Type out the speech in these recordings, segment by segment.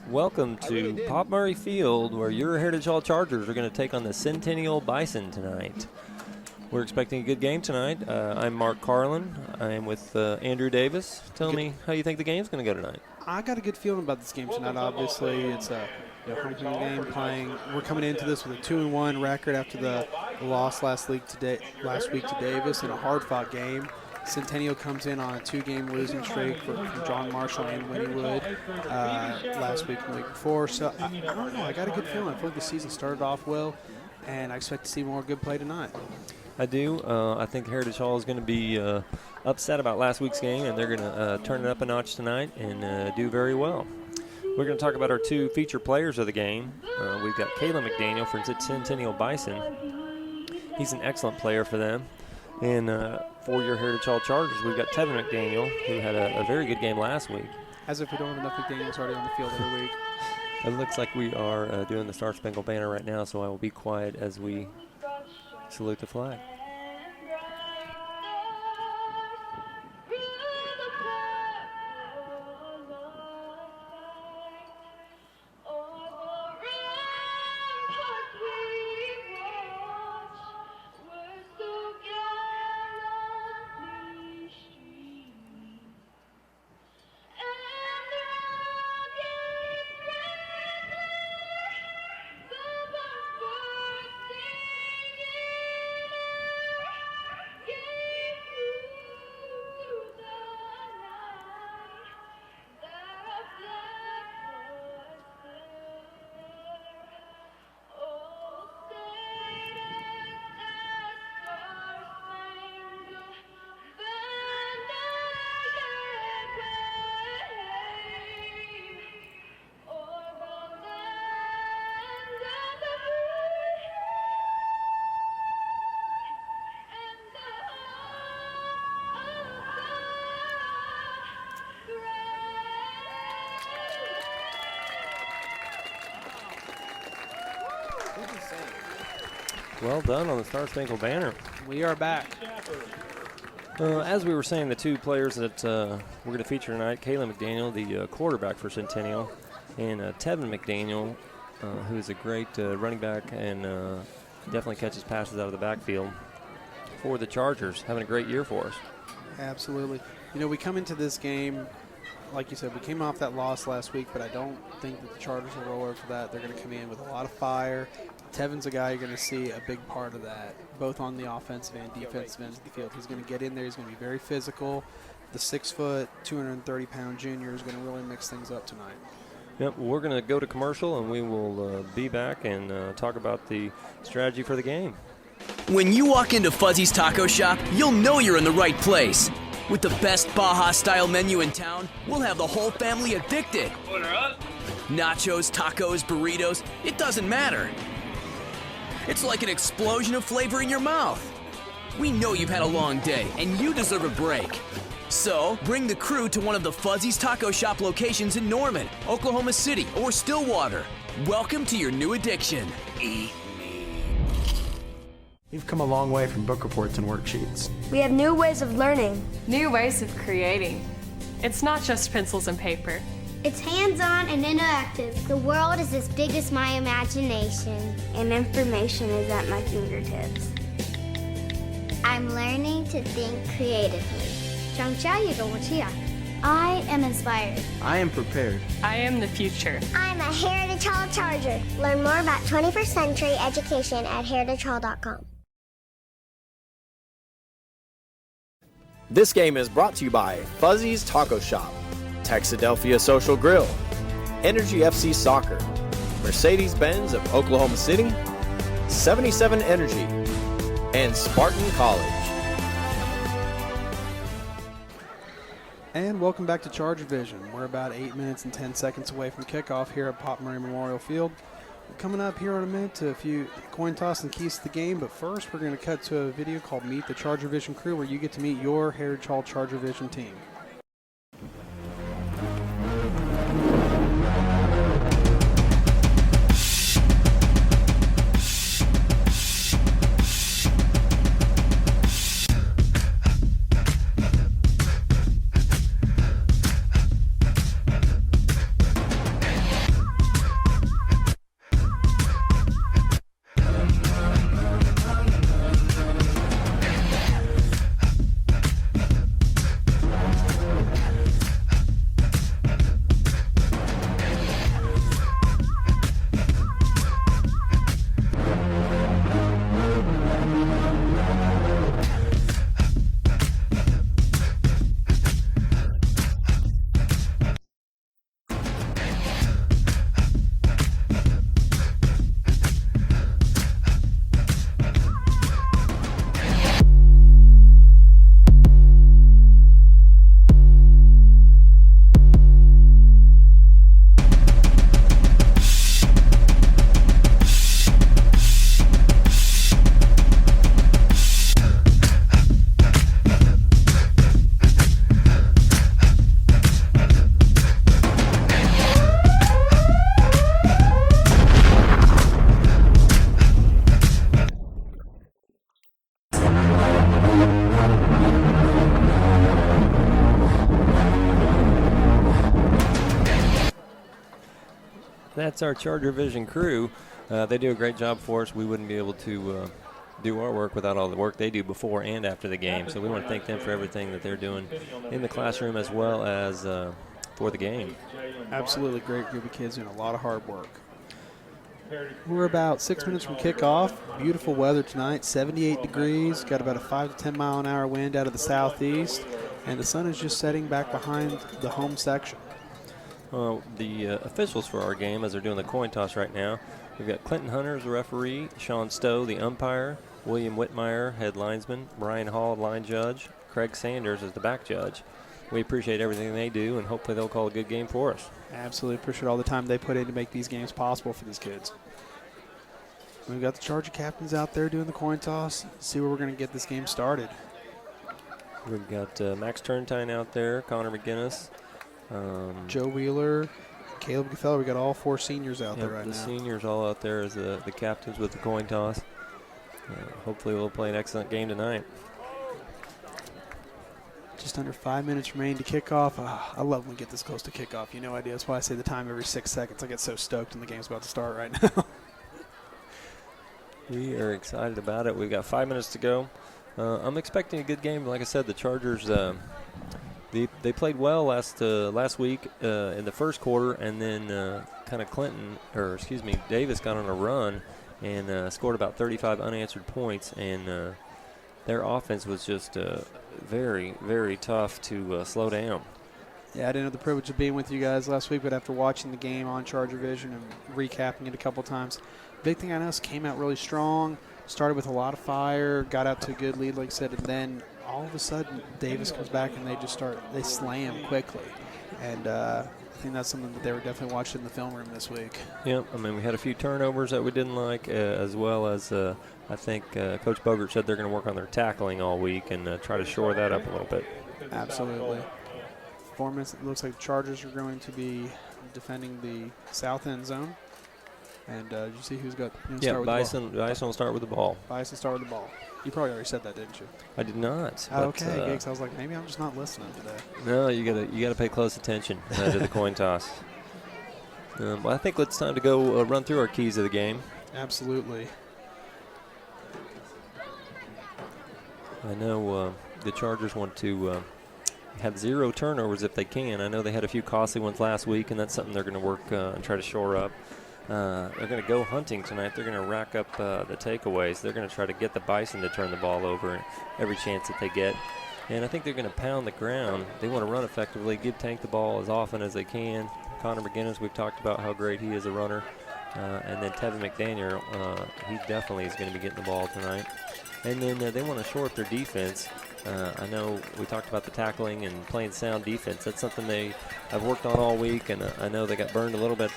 Welcome to Pop Murray Field, where your Heritage Hall Chargers are going to take on the Centennial Bison tonight. We're expecting a good game tonight. I'm Mark Carlin. I am with Andrew Davis. Tell me how you think the game's going to go tonight. I got a good feeling about this game tonight. Obviously, it's a homecoming game playing. We're coming into this with a 2-1 record after the loss last week to Davis in a hard-fought game. Centennial comes in on a 2-game losing streak from John Marshall and Winnie Wood last week and the week before. So I don't know. I got a good feeling. I feel like the season started off well, and I expect to see more good play tonight. I do. I think Heritage Hall is going to be upset about last week's game, and they're going to turn it up a notch tonight and do very well. We're going to talk about our two feature players of the game. We've got Caleb McDaniel from Centennial Bison. He's an excellent player for them. And for your Heritage Hall Chargers, we've got Tevin McDaniel, who had a very good game last week. As if we don't have enough McDaniels already on the field every week. It looks like we are doing the Star Spangled Banner right now, so I will be quiet as we salute the flag. Well done on the Star Spangled Banner. We are back. As we were saying, the two players that we're going to feature tonight, Caleb McDaniel, the quarterback for Centennial, and Tevin McDaniel, who is a great running back and definitely catches passes out of the backfield for the Chargers, having a great year for us. Absolutely. You know, we come into this game, like you said, we came off that loss last week, but I don't think that the Chargers will roll over for that. They're going to come in with a lot of fire. Tevin's a guy you're going to see a big part of that, both on the offensive and defensive ends of the field. He's going to get in there. He's going to be very physical. The 6-foot, 230-pound junior is going to really mix things up tonight. Yep, we're going to go to commercial, and we will be back and talk about the strategy for the game. When you walk into Fuzzy's Taco Shop, you'll know you're in the right place. With the best Baja-style menu in town, we'll have the whole family addicted. Order up. Nachos, tacos, burritos, it doesn't matter. It's like an explosion of flavor in your mouth. We know you've had a long day, and you deserve a break. So, bring the crew to one of the Fuzzy's Taco Shop locations in Norman, Oklahoma City, or Stillwater. Welcome to your new addiction. Eat me. We've come a long way from book reports and worksheets. We have new ways of learning. New ways of creating. It's not just pencils and paper. It's hands-on and interactive. The world is as big as my imagination. And information is at my fingertips. I'm learning to think creatively. I am inspired. I am prepared. I am the future. I'm a Heritage Hall Charger. Learn more about 21st century education at heritagehall.com. This game is brought to you by Fuzzy's Taco Shop, Texadelphia Social Grill, Energy FC Soccer, Mercedes-Benz of Oklahoma City, 77 Energy, and Spartan College. And welcome back to Charger Vision. We're about 8 minutes and 10 seconds away from kickoff here at Pop Murray Memorial Field. Coming up here in a minute to a few coin toss and keys to the game, but first we're going to cut to a video called Meet the Charger Vision Crew, where you get to meet your Heritage Hall Charger Vision team. That's our Charger Vision crew. They do a great job for us. We wouldn't be able to do our work without all the work they do before and after the game. So we want to thank them for everything that they're doing in the classroom as well as for the game. Absolutely great group of kids doing a lot of hard work. We're about 6 minutes from kickoff. Beautiful weather tonight, 78 degrees. Got about a 5 to 10 mile an hour wind out of the southeast. And the sun is just setting back behind the home section. The officials for our game, as they're doing the coin toss right now, we've got Clinton Hunter as the referee, Sean Stowe, the umpire, William Whitmire, head linesman, Brian Hall, line judge, Craig Sanders as the back judge. We appreciate everything they do, and hopefully they'll call a good game for us. Absolutely appreciate all the time they put in to make these games possible for these kids. We've got the Charger captains out there doing the coin toss. See where we're going to get this game started. We've got Max Turntine out there, Connor McGinnis. Joe Wheeler, Caleb Geffeller. We got all 4 seniors out there right now. The seniors all out there as the captains with the coin toss. Hopefully we'll play an excellent game tonight. Just under 5 minutes remaining to kickoff. I love when we get this close to kickoff. You know idea. That's why I say the time every 6 seconds. I get so stoked when the game's about to start right now. We are excited about it. We've got 5 minutes to go. I'm expecting a good game. Like I said, the Chargers, they played well last week in the first quarter, and then Davis got on a run and scored about 35 unanswered points, and their offense was just very, very tough to slow down. Yeah, I didn't have the privilege of being with you guys last week, but after watching the game on Charger Vision and recapping it a couple times, big thing I noticed, came out really strong, started with a lot of fire, got out to a good lead, like I said, and then all of a sudden Davis comes back and they slam quickly. And I think that's something that they were definitely watching in the film room this week. Yep, I mean, we had a few turnovers that we didn't like, as well as I think Coach Bogert said they're going to work on their tackling all week and try to shore that up a little bit. Absolutely. 4 minutes, it looks like the Chargers are going to be defending the south end zone. And did you see who's got Bison will start with the ball. Bison start with the ball. You probably already said that, didn't you? I did not. Okay, Gigs. I was like, maybe I'm just not listening today. No, you gotta pay close attention to the coin toss. Well, I think it's time to go run through our keys of the game. Absolutely. I know the Chargers want to have 0 turnovers if they can. I know they had a few costly ones last week, and that's something they're going to work and try to shore up. They're going to go hunting tonight. They're going to rack up the takeaways. They're going to try to get the Bison to turn the ball over every chance that they get. And I think they're going to pound the ground. They want to run effectively, give Tank the ball as often as they can. Connor McGinnis, we've talked about how great he is a runner. And then Tevin McDaniel, he definitely is going to be getting the ball tonight. And then they want to shore up their defense. I know we talked about the tackling and playing sound defense. That's something I've worked on all week, and I know they got burned a little bit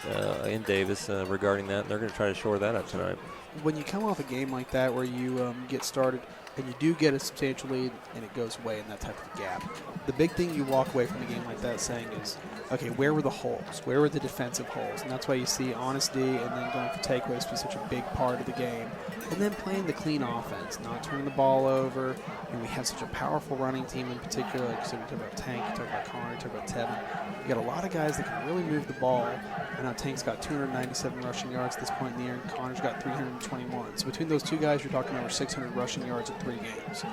in Davis regarding that, and they're going to try to shore that up tonight. When you come off a game like that where you get started and you do get a substantial lead and it goes away in that type of gap, the big thing you walk away from a game like that saying is, okay, where were the holes? Where were the defensive holes? And that's why you see honesty and then going for takeaways be such a big part of the game. And then playing the clean offense, not turning the ball over. And we have such a powerful running team in particular. Like you said, we talk about Tank, you talk about Connor, you talk about Tevin. You got a lot of guys that can really move the ball. I know Tank's got 297 rushing yards at this point in the year, and Connor's got 321. So between those two guys, you're talking over 600 rushing yards in 3 games.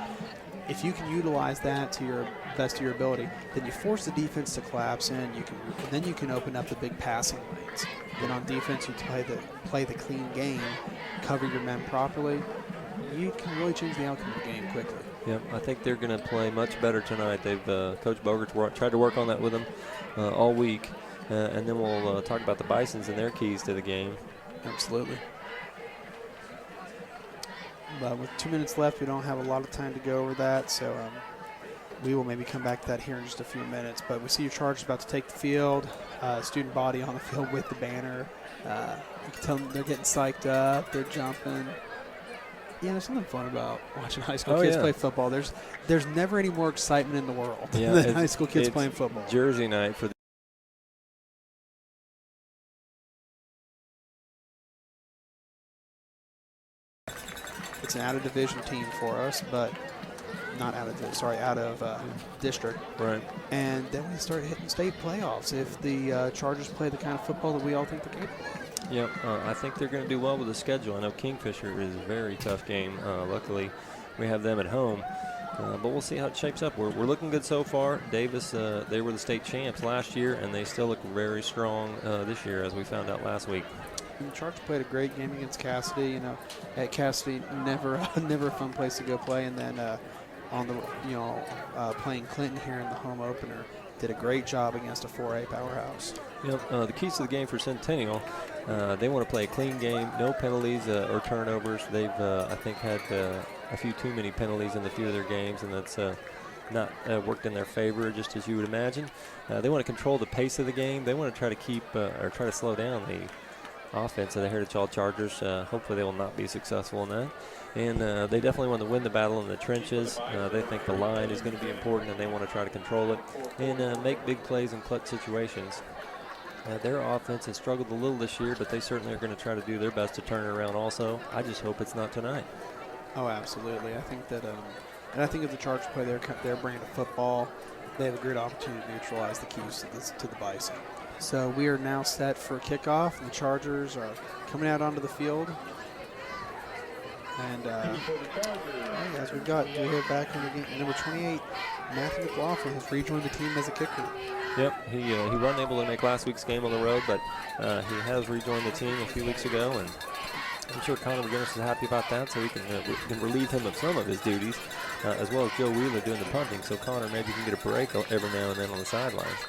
If you can utilize that to your best of your ability, then you force the defense to collapse in. Then you can open up the big passing lanes. Then on defense, you play the clean game, cover your men properly. You can really change the outcome of the game quickly. Yep, I think they're going to play much better tonight. They've Coach Bogert's tried to work on that with them all week, and then we'll talk about the Bisons and their keys to the game. Absolutely. But with 2 minutes left, we don't have a lot of time to go over that, so we will maybe come back to that here in just a few minutes. But we see your Chargers about to take the field, student body on the field with the banner. You can tell them they're getting psyched up, they're jumping. Yeah, there's something fun about watching high school kids play football. There's never any more excitement in the world than high school kids playing football. Jersey night for the It's an out-of-division team for us, but out of district. Right. And then we start hitting state playoffs if the Chargers play the kind of football that we all think they're capable of. Yep, I think they're going to do well with the schedule. I know Kingfisher is a very tough game. Luckily, we have them at home. But we'll see how it shapes up. We're looking good so far. Davis, they were the state champs last year, and they still look very strong this year, as we found out last week. And the Chargers played a great game against Cassidy. At Cassidy, never a fun place to go play. And then playing Clinton here in the home opener, did a great job against a 4A powerhouse. Yep, the keys to the game for Centennial, they want to play a clean game, no penalties or turnovers. They've, I think, had a few too many penalties in a few of their games, and that's not worked in their favor, just as you would imagine. They want to control the pace of the game. They want to try to keep or try to slow down the offense of the Heritage Hall Chargers. Hopefully they will not be successful in that. And they definitely want to win the battle in the trenches. They think the line is going to be important, and they want to try to control it and make big plays in clutch situations. Their offense has struggled a little this year, but they certainly are going to try to do their best to turn it around also. I just hope it's not tonight. Oh, absolutely. I think that, and I think if the Chargers play their brand of football, they have a great opportunity to neutralize the keys to the Bison. So we are now set for kickoff, and the Chargers are coming out onto the field. And as we have back in the game, number 28, Matthew McLaughlin has rejoined the team as a kicker. Yep, he wasn't able to make last week's game on the road, but he has rejoined the team a few weeks ago, and I'm sure Connor McGinnis is happy about that, so we can relieve him of some of his duties, as well as Joe Wheeler doing the punting. So Connor maybe can get a break every now and then on the sidelines.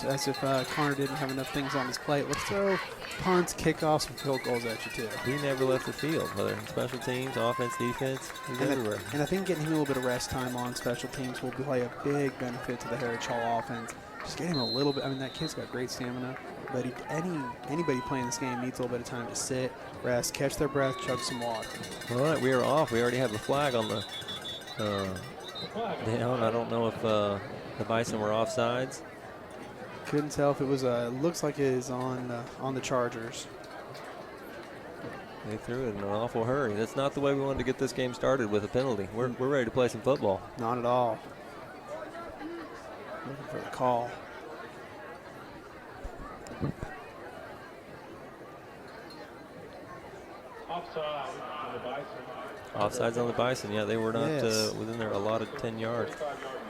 As if Connor didn't have enough things on his plate. Let's throw punts, kickoffs, and field goals at you, too. He never left the field, whether in special teams, offense, defense, he's everywhere. And I think getting him a little bit of rest time on special teams will play a big benefit to the Heritage Hall offense. Just get him a little bit. I mean, that kid's got great stamina, but anybody playing this game needs a little bit of time to sit, rest, catch their breath, chug some water. All right, we are off. We already have the flag on the down. I don't know if the Bison were offsides. Couldn't tell if it was. Looks like it is on the Chargers. They threw it in an awful hurry. That's not the way we wanted to get this game started with a penalty. We're ready to play some football. Not at all. Looking for the call. Offsides on the Bison. Yeah, they were not within their allotted 10 yards.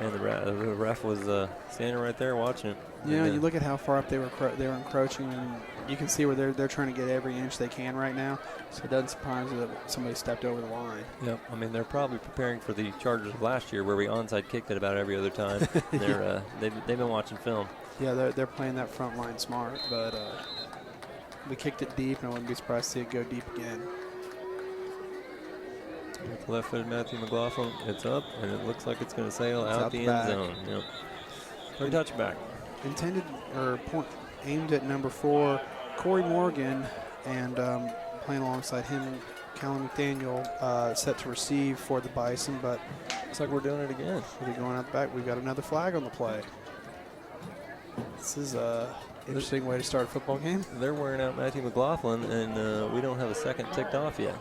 And the ref was standing right there watching it. Yeah, you look at how far up they were encroaching, and you can see where they're trying to get every inch they can right now. So it doesn't surprise me that somebody stepped over the line. Yep. I mean, they're probably preparing for the Chargers of last year, where we onside kicked it about every other time. They've been watching film. Yeah, they're playing that front line smart, but we kicked it deep, and I wouldn't be surprised to see it go deep again. With left-footed Matthew McLaughlin, it's up, and it looks like it's going to sail out the end zone. Yep. Play touchback. Intended or aimed at number 4, Corey Morgan, and playing alongside him, Callum McDaniel, set to receive for the Bison, but looks like we're doing it again. We're going out the back. We've got another flag on the play. This is an interesting way to start a football game. They're wearing out Matthew McLaughlin, and we don't have a second ticked off yet.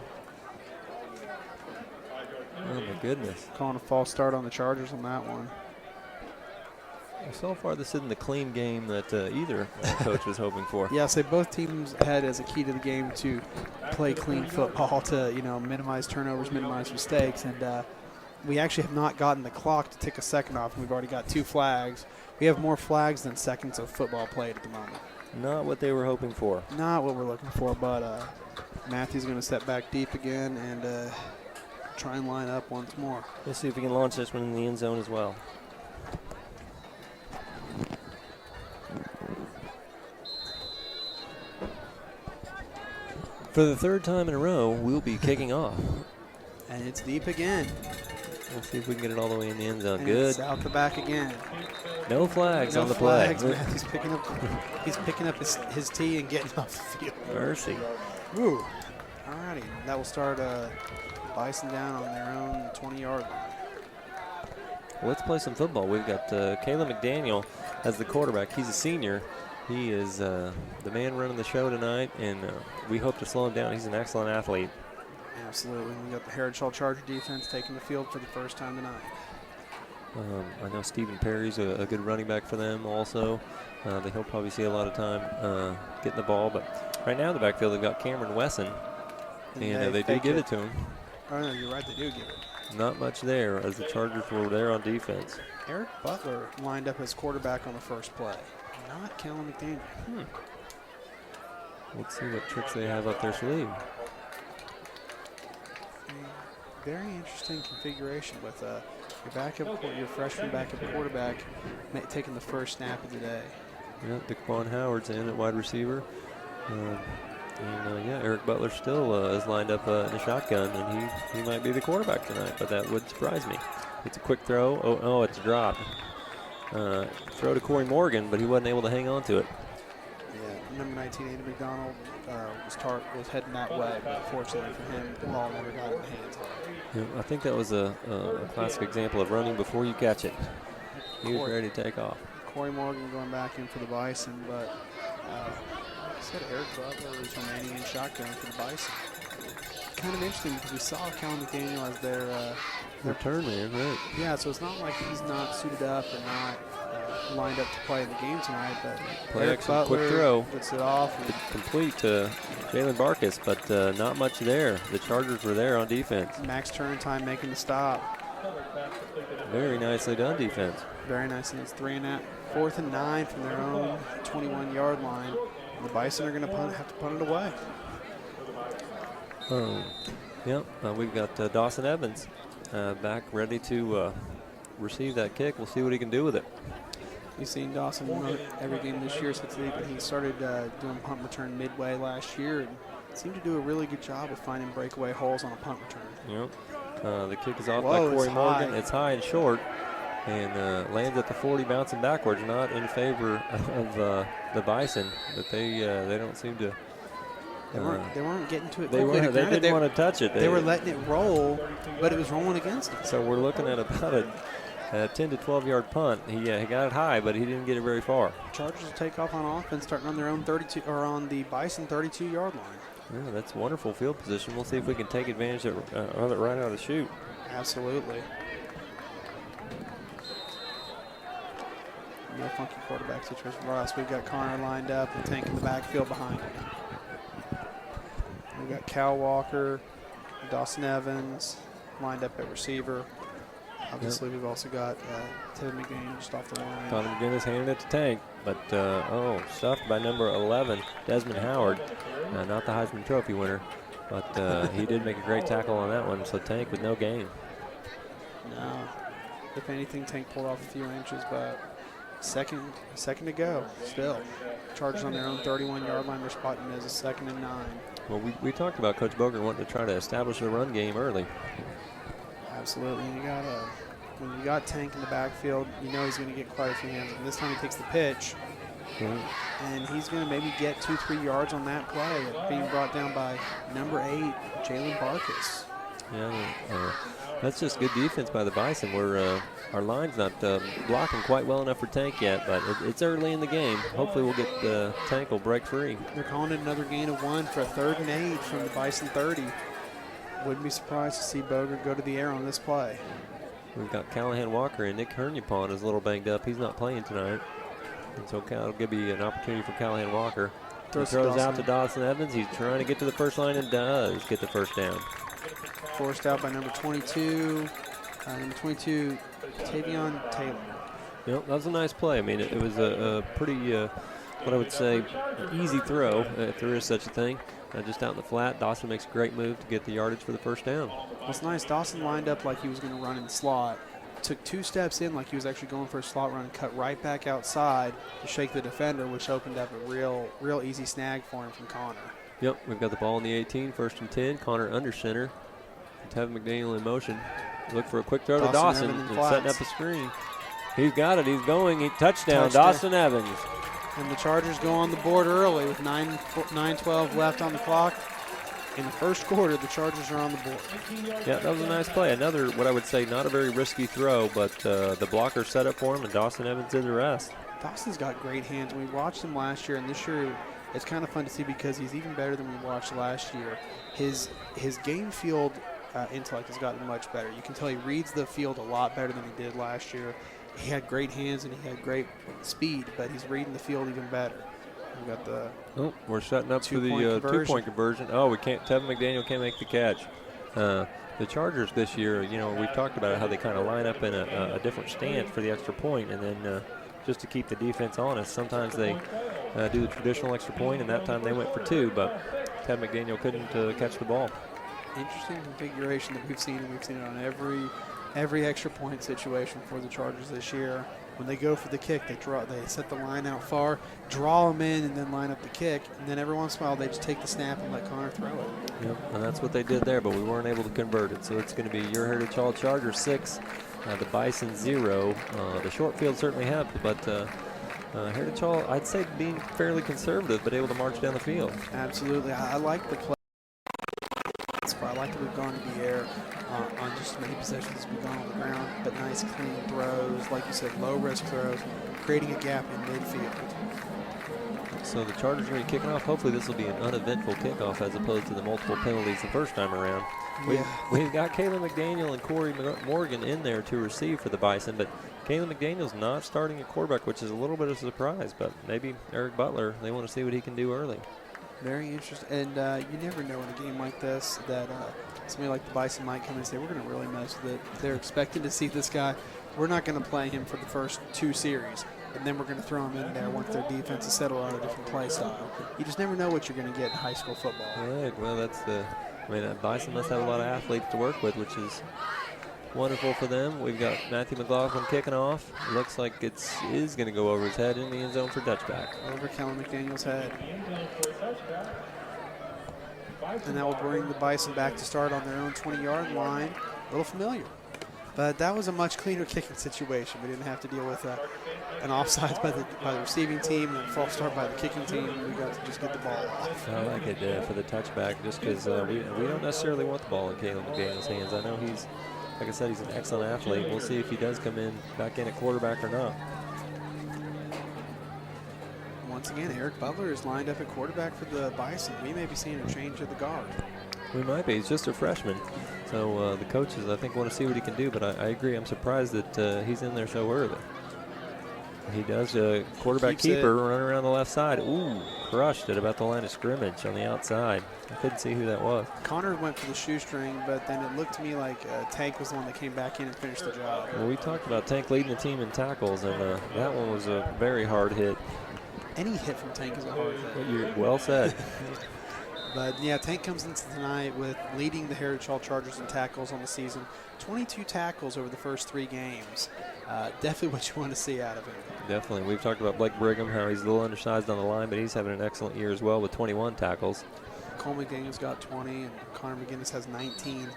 Oh, my goodness. Calling a false start on the Chargers on that one. So far, this isn't the clean game that either coach was hoping for. Yeah, so both teams had as a key to the game to play clean football to, minimize turnovers, minimize mistakes. And we actually have not gotten the clock to tick a second off, and we've already got 2 flags. We have more flags than seconds of football played at the moment. Not what they were hoping for. Not what we're looking for, but Matthew's going to step back deep again and try and line up once more. Let's see if we can launch this one in the end zone as well. For the 3rd time in a row, we'll be kicking off. And it's deep again. Let's see if we can get it all the way in the end zone. And Good. It's out the back again. No flags on the flags. play. Matthew's picking up his tee and getting off the field. Mercy. Woo. All righty. That will start Bison down on their own 20-yard line. Well, let's play some football. We've got Caleb McDaniel as the quarterback. He's a senior. He is the man running the show tonight, and we hope to slow him down. He's an excellent athlete. Absolutely. We got the Heritage Hall Charger defense taking the field for the first time tonight. I know Stephen Perry's a good running back for them also. He'll probably see a lot of time getting the ball. But right now in the backfield, they've got Cameron Wesson. And they do give it to him. Oh, no, you're right. They do give it. Not much there as the Chargers were there on defense. Eric Butler lined up as quarterback on the first play. Not Kellen McDaniel. Let's see what tricks they have up their sleeve. Very interesting configuration with your freshman backup quarterback taking the first snap of the day. Yeah, DeQuan Howard's in at wide receiver. Eric Butler still is lined up in the shotgun, and he might be the quarterback tonight, but that would surprise me. It's a quick throw. Oh, it's dropped. Throw to Corey Morgan, but he wasn't able to hang on to it. Yeah, number 19, Andy McDonald, was heading that way, but fortunately for him, the ball never got in the hands. Yeah, I think that was a classic example of running before you catch it. He was ready to take off. Corey Morgan going back in for the Bison, but I said Eric Butler is remaining in shotgun for the Bison. Kind of interesting because we saw Kellen McDaniel as their return man, right? Yeah, so it's not like he's not suited up or not lined up to play in the game tonight, but Play Eric action, Butler quick throw. gets it off. Complete to Jalen Barkus, but not much there. The Chargers were there on defense. Max Turrentine making the stop. Very nicely done defense. Very nicely. It's 4th and 9 from their own 21-yard line. And the Bison are going to have to punt it away. We've got Dawson Evans back ready to receive that kick. We'll see what he can do with it. You've seen Dawson every game this year since he started doing punt return midway last year and seemed to do a really good job of finding breakaway holes on a punt return. Yep. The kick is off by Corey Morgan. It's high and short and lands at the 40, bouncing backwards, not in favor of the Bison, but they don't seem to. They weren't getting to it. They didn't want to touch it. They were letting it roll, but it was rolling against them. So we're looking at about a 10 to 12-yard punt. He got it high, but he didn't get it very far. Chargers will take off on offense, starting on their own 32 or on the Bison 32-yard line. Yeah, that's wonderful field position. We'll see if we can take advantage of it right out of the chute. Absolutely. No funky quarterback situation for us. We've got Connor lined up and Tank in the backfield behind him. We've got Cal Walker, Dawson Evans lined up at receiver. Obviously, we've also got Tevin McDaniel just off the line. Connor McGinnis handed it to Tank, but stuffed by number 11, Desmond Howard. Not the Heisman Trophy winner, but he did make a great tackle on that one, so Tank with no gain. No. If anything, Tank pulled off a few inches, but second to go still. Chargers on their own 31-yard line. They're spotting it as a 2nd and 9. Well, we talked about Coach Boger wanting to try to establish a run game early. Absolutely. When you got Tank in the backfield, you know he's going to get quite a few hands. And this time he takes the pitch, and he's going to maybe get 2-3 yards on that play, being brought down by number 8, Jalen Barkus. Yeah, that's just good defense by the Bison. Our line's not blocking quite well enough for Tank yet, but it's early in the game. Hopefully we'll get Tank will break free. They're calling it another gain of 1 for a 3rd and 8 from the Bison 30. Wouldn't be surprised to see Boger go to the air on this play. We've got Callahan Walker and Nick Hernupon is a little banged up. He's not playing tonight. And so it'll give me an opportunity for Callahan Walker. He throws out to Dawson Evans. He's trying to get to the first line and does get the first down. Forced out by number 22. Number 22, Tavion Taylor. Yep, that was a nice play. I mean, it was a pretty, what I would say, easy throw, if there is such a thing. Just out in the flat, Dawson makes a great move to get the yardage for the first down. What's nice, Dawson lined up like he was going to run in the slot. Took 2 steps in like he was actually going for a slot run, cut right back outside to shake the defender, which opened up a real easy snag for him from Connor. Yep, we've got the ball in the 18, 1st and 10. Connor under center. Tevin McDaniel in motion. Look for a quick throw to Dawson and setting up a screen. He's got it. He's going. Touchdown, Dawson Evans. And the Chargers go on the board early with 9:12 left on the clock. In the first quarter, the Chargers are on the board. Yeah, that was a nice play. Another, what I would say, not a very risky throw, but the blocker set up for him, and Dawson Evans did the rest. Dawson's got great hands. We watched him last year, and this year it's kind of fun to see because he's even better than we watched last year. His game field intellect has gotten much better. You can tell he reads the field a lot better than he did last year. He had great hands and he had great speed, but he's reading the field even better. We got the we're setting up for the two-point conversion. Oh, Tevin McDaniel can't make the catch. The Chargers this year, we've talked about how they kind of line up in a different stance for the extra point, and then just to keep the defense honest, sometimes they do the traditional extra point, and that time they went for 2, but Tevin McDaniel couldn't catch the ball. Interesting configuration that we've seen, and we've seen it on every extra point situation for the Chargers this year. When they go for the kick, they set the line out far, draw them in, and then line up the kick. And then every once in a while, they just take the snap and let Connor throw it. Yep, and that's what they did there, but we weren't able to convert it. So it's going to be your Heritage Hall Chargers 6, the Bison 0. The short field certainly helped, but Heritage Hall, I'd say, being fairly conservative, but able to march down the field. Absolutely. I like the play. I like that we've gone to the air on just as many possessions as we've gone on the ground, but nice clean throws, like you said, low-risk throws, creating a gap in midfield. So the Chargers are going to be kicking off. Hopefully this will be an uneventful kickoff as opposed to the multiple penalties the first time around. We've got Caleb McDaniel and Corey Morgan in there to receive for the Bison, but Caleb McDaniel's not starting at quarterback, which is a little bit of a surprise, but maybe Eric Butler, they want to see what he can do early. Very interesting. And you never know in a game like this that somebody like the Bison might come in and say, we're going to really mess with it. They're expecting to see this guy. We're not going to play him for the first 2 series. And then we're going to throw him in there once their defense is settled on a different play style. You just never know what you're going to get in high school football. Right. Well, Bison must have a lot of athletes to work with, which is wonderful for them. We've got Matthew McLaughlin kicking off. Looks like it is going to go over his head in the end zone for touchback. Over Callum McDaniel's head. And that will bring the Bison back to start on their own 20-yard line. A little familiar. But that was a much cleaner kicking situation. We didn't have to deal with an offside by the receiving team and a false start by the kicking team. We got to just get the ball off. I like it for the touchback just because we don't necessarily want the ball in Caleb McDaniel's hands. I know he's, like I said, he's an excellent athlete. We'll see if he does come back in at quarterback or not. Once again, Eric Butler is lined up at quarterback for the Bison. We may be seeing a change of the guard. We might be. He's just a freshman. So the coaches, I think, want to see what he can do. But I agree. I'm surprised that he's in there so early. He does quarterback keeper running around the left side. Ooh, crushed at about the line of scrimmage on the outside. I couldn't see who that was. Connor went for the shoestring, but then it looked to me like Tank was the one that came back in and finished the job. Well, we talked about Tank leading the team in tackles, and that one was a very hard hit. Any hit from Tank is a hard hit. You're well said. But, yeah, Tank comes into tonight with leading the Heritage Hall Chargers in tackles on the season. 22 tackles over the first 3 games. Definitely what you want to see out of him. Definitely. We've talked about Blake Brigham, how he's a little undersized on the line, but he's having an excellent year as well with 21 tackles. Cole McDaniel's got 20, and Connor McGinnis has 19.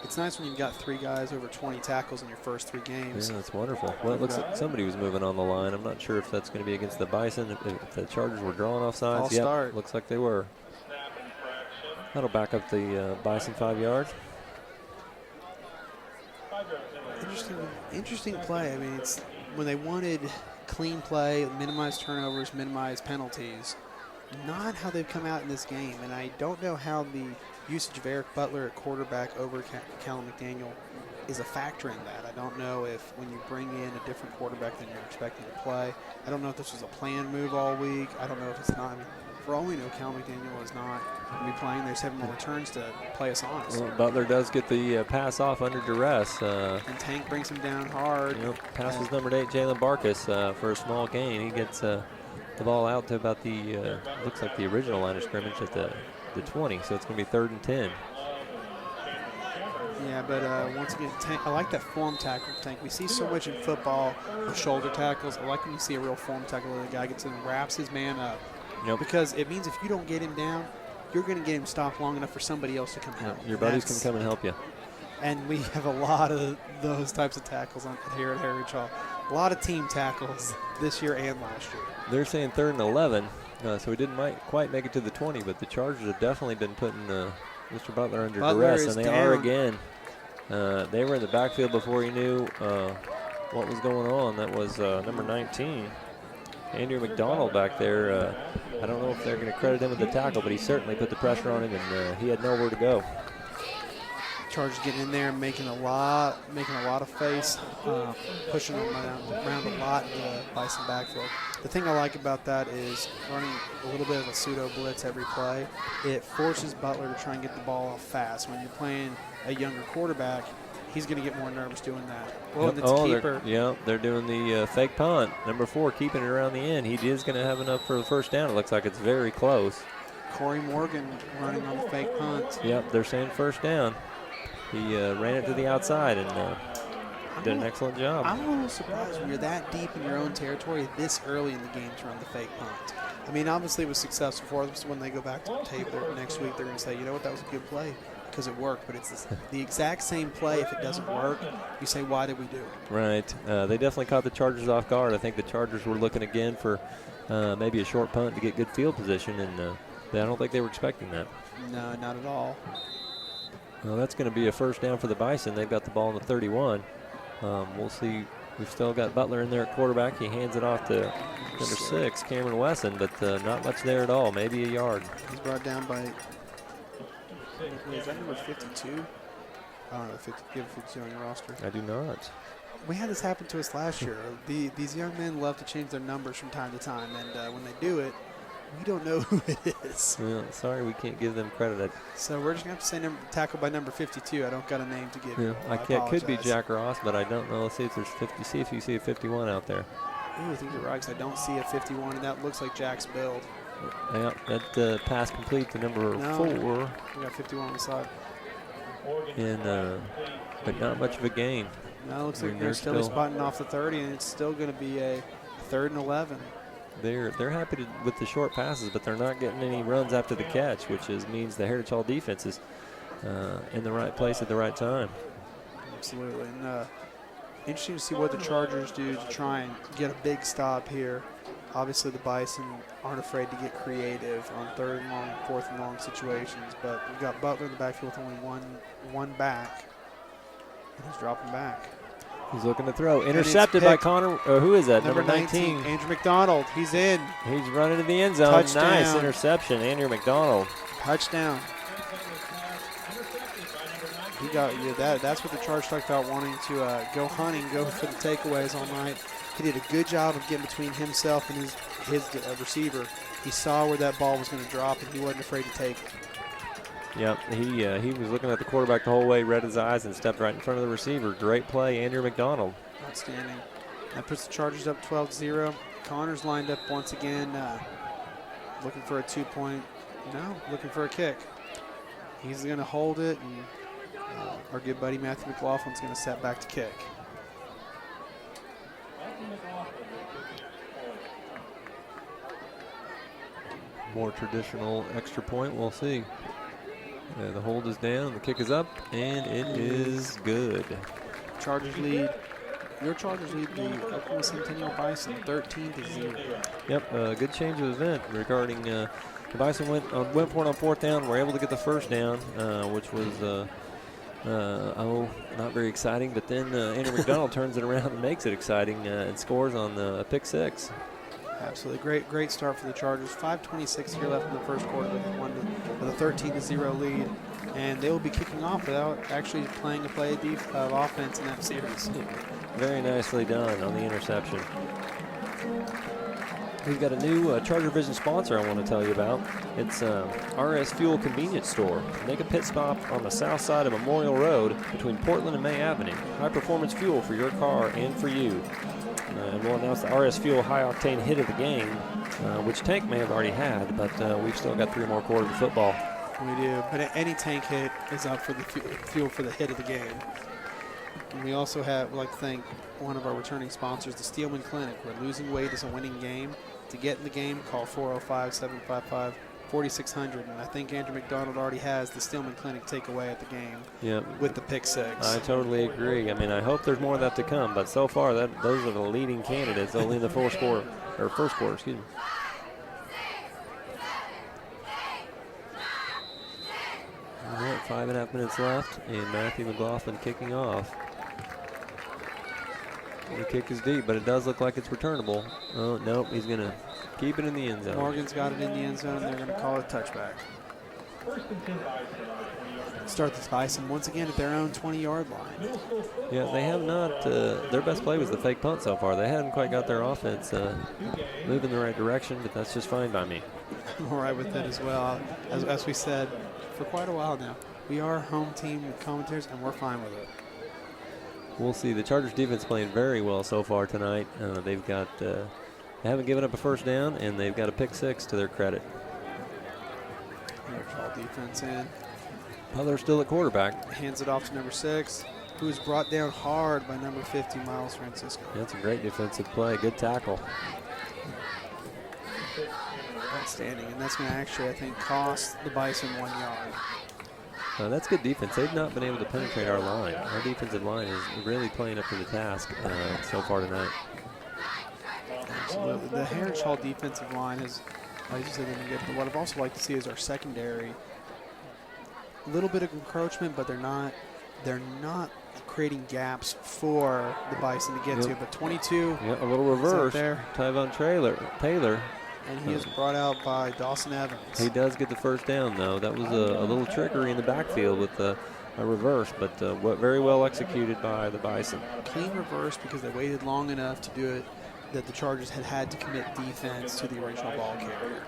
It's nice when you've got 3 guys over 20 tackles in your first 3 games. Yeah, that's wonderful. Well, it looks like somebody was moving on the line. I'm not sure if that's going to be against the Bison, if the Chargers were drawing off sides. Yep, start. Looks like they were. That'll back up the Bison 5 yards. Interesting play. I mean, it's when they wanted clean play, minimize turnovers, minimize penalties. Not how they've come out in this game, and I don't know how the usage of Eric Butler at quarterback over Callum McDaniel is a factor in that. I don't know if when you bring in a different quarterback than you're expecting to play, I don't know if this was a planned move all week. I don't know if it's not. I mean, for all we know, Callum McDaniel is not going to be playing. There's 7 more returns to play us honest. Well, Butler does get the pass off under duress. And Tank brings him down hard. Passes number 8, Jalen Barkus, for a small gain. He gets the ball out to about the, looks like the original line of scrimmage at the 20, so it's going to be 3rd and 10. Yeah, but once again, Tank, I like that form tackle, Tank. We see so much in football with shoulder tackles. I like when you see a real form tackle where the guy gets in and wraps his man up. Because it means if you don't get him down, you're going to get him stopped long enough for somebody else to come help. Your buddies can come and help you. And we have a lot of those types of tackles here at Heritage Hall. A lot of team tackles this year and last year. They're saying 3rd and 11, so we didn't quite make it to the 20, but the Chargers have definitely been putting Mr. Butler under duress, and they are again. They were in the backfield before he knew what was going on. That was number 19. Andrew McDonald back there. I don't know if they're going to credit him with the tackle, but he certainly put the pressure on him, and he had nowhere to go. Chargers getting in there, making a lot of face, pushing them around a lot in the Bison backfield. The thing I like about that is running a little bit of a pseudo blitz every play. It forces Butler to try and get the ball off fast. When you're playing a younger quarterback, he's going to get more nervous doing that. Well, it's keeper. They're doing the fake punt. Number 4, keeping it around the end. He is going to have enough for the first down. It looks like it's very close. Corey Morgan running on the fake punt. Yep, they're saying first down. He ran it to the outside and did an excellent job. I'm a little surprised when you're that deep in your own territory this early in the game to run the fake punt. I mean, obviously it was successful for them, so when they go back to the tape next week, they're going to say, you know what, that was a good play because it worked. But it's the exact same play. If it doesn't work, you say, why did we do it? Right. They definitely caught the Chargers off guard. I think the Chargers were looking again for maybe a short punt to get good field position, and I don't think they were expecting that. No, not at all. Well, that's going to be a first down for the Bison. They've got the ball in the 31. We'll see. We've still got Butler in there at quarterback. He hands it off to number 6, Cameron Wesson, but not much there at all, maybe a yard. He's brought down by, is that number 52? I don't know, 52 on your roster. I do not. We had this happen to us last year. These young men love to change their numbers from time to time, and when they do it, we don't know who it is. Well, sorry, we can't give them credit. So we're just going to have to say tackled by number 52. I don't got a name to give you. It could be Jack Ross, but I don't know. Let's see if there's 50. See if you see a 51 out there. Ooh, I think you're right, because I don't see a 51, and that looks like Jack's build. Yeah, that pass complete to number 4. We got 51 on the side. And but not much of a gain. No, it looks like they're still spotting off the 30, and it's still going to be a 3rd and 11. They're happy with the short passes, but they're not getting any runs after the catch, which means the Heritage Hall defense is in the right place at the right time. Absolutely. And interesting to see what the Chargers do to try and get a big stop here. Obviously, the Bison aren't afraid to get creative on 3rd and long, 4th and long situations, but we've got Butler in the backfield with only one back, and he's dropping back. He's looking to throw. Intercepted by Connor. Who is that? Number 19. Andrew McDonald. He's in. He's running to the end zone. Touchdown. Nice interception. Andrew McDonald. Touchdown. He got that's what the Chargers talked about, wanting to go hunting, go for the takeaways all night. He did a good job of getting between himself and his receiver. He saw where that ball was going to drop, and he wasn't afraid to take it. Yep, he was looking at the quarterback the whole way, read his eyes, and stepped right in front of the receiver. Great play, Andrew McDonald. Outstanding. That puts the Chargers up 12-0. Connor's lined up once again, looking for a 2-point. No, looking for a kick. He's going to hold it, and our good buddy Matthew McLaughlin's going to set back to kick. More traditional extra point, we'll see. The hold is down, the kick is up, and it is good. Chargers lead. Your Chargers lead the Oklahoma Centennial Bison 13-0. Yep, good change of event regarding the Bison went for it on 4th down, were able to get the first down, which was not very exciting, but then Andrew McDonald turns it around and makes it exciting and scores on the pick 6. Absolutely. Great start for the Chargers. 5:26 here left in the first quarter with a 13-0 lead. And they will be kicking off without actually playing a play of offense in that series. Very nicely done on the interception. We've got a new Charger Vision sponsor I want to tell you about. It's RS Fuel Convenience Store. Make a pit stop on the south side of Memorial Road between Portland and May Avenue. High-performance fuel for your car and for you. And we'll announce the RS Fuel high-octane hit of the game, which Tank may have already had, but we've still got 3 more quarters of football. We do, but any Tank hit is up for the fuel for the hit of the game. And we also would like to thank one of our returning sponsors, the Steelman Clinic, where losing weight is a winning game. To get in the game, call 405-755-4600. And I think Andrew McDonald already has the Steelman Clinic takeaway at the game with the pick 6. I totally agree. I mean, I hope there's more of that to come, but so far those are the leading candidates only in the first quarter, excuse me. All right, 5.5 minutes left, and Matthew McLaughlin kicking off. The kick is deep, but it does look like it's returnable. Oh, nope, he's going to keep it in the end zone. Morgan's got it in the end zone. They're going to call it a touchback. Start this Bison once again at their own 20-yard line. Yeah, they have not. Their best play was the fake punt so far. They haven't quite got their offense moving the right direction, but that's just fine by me. I'm all right with it as well. As we said for quite a while now, we are home team with commentators, and we're fine with it. We'll see. The Chargers defense playing very well so far tonight. They've got, they haven't given up a first down, and they've got a pick 6 to their credit. There's all defense in. Well, they're still at quarterback. Hands it off to number 6, who is brought down hard by number 50, Miles Francisco. That's a great defensive play. Good tackle. Outstanding, and that's going to actually, I think, cost the Bison 1 yard. That's good defense. They've not been able to penetrate our line. Our defensive line is really playing up to the task so far tonight. Absolutely. The Heritage Hall defensive line has, like you said, been good. But what I've also liked to see is our secondary. A little bit of encroachment, but they're not creating gaps for the Bison to get to. But 22. Yeah, a little reverse. There. Tyvon Taylor. And he is brought out by Dawson Evans. He does get the first down, though. That was a little trickery in the backfield with a reverse, but very well executed by the Bison. Clean reverse because they waited long enough to do it that the Chargers had to commit defense to the original ball carrier.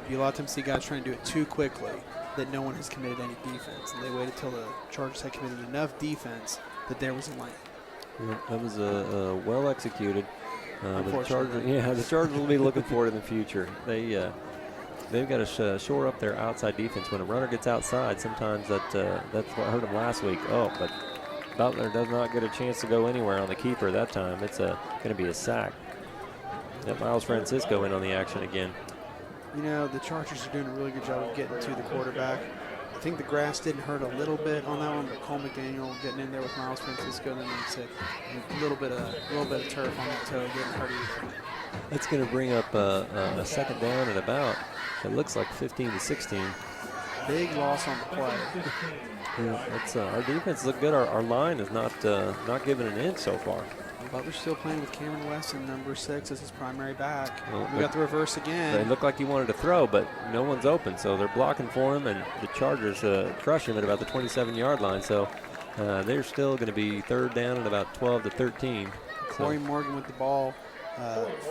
You a lot of times see guys trying to do it too quickly that no one has committed any defense, and they waited till the Chargers had committed enough defense that there was a lane. Yeah, that was well executed. The Chargers will be looking for it in the future. They've got to shore up their outside defense. When a runner gets outside, sometimes that's what hurt them last week. Oh, but Butler does not get a chance to go anywhere on the keeper that time. It's going to be a sack. That Miles Francisco in on the action again. You know, the Chargers are doing a really good job of getting to the quarterback. I think the grass didn't hurt a little bit on that one, but Cole McDaniel getting in there with Miles Francisco, and then a little bit of turf on that toe didn't hurt either. That's going to bring up a second down at about, it looks like 15 to 16. Big loss on the play. Yeah, our defense look good. Our line is not giving an inch so far. Butler's still playing with Cameron Weston, number 6, as his primary back. We got the reverse again. They look like he wanted to throw, but no one's open, so they're blocking for him, and the Chargers crush him at about the 27-yard line. So they're still going to be third down at about 12 to 13. Corey Morgan with the ball,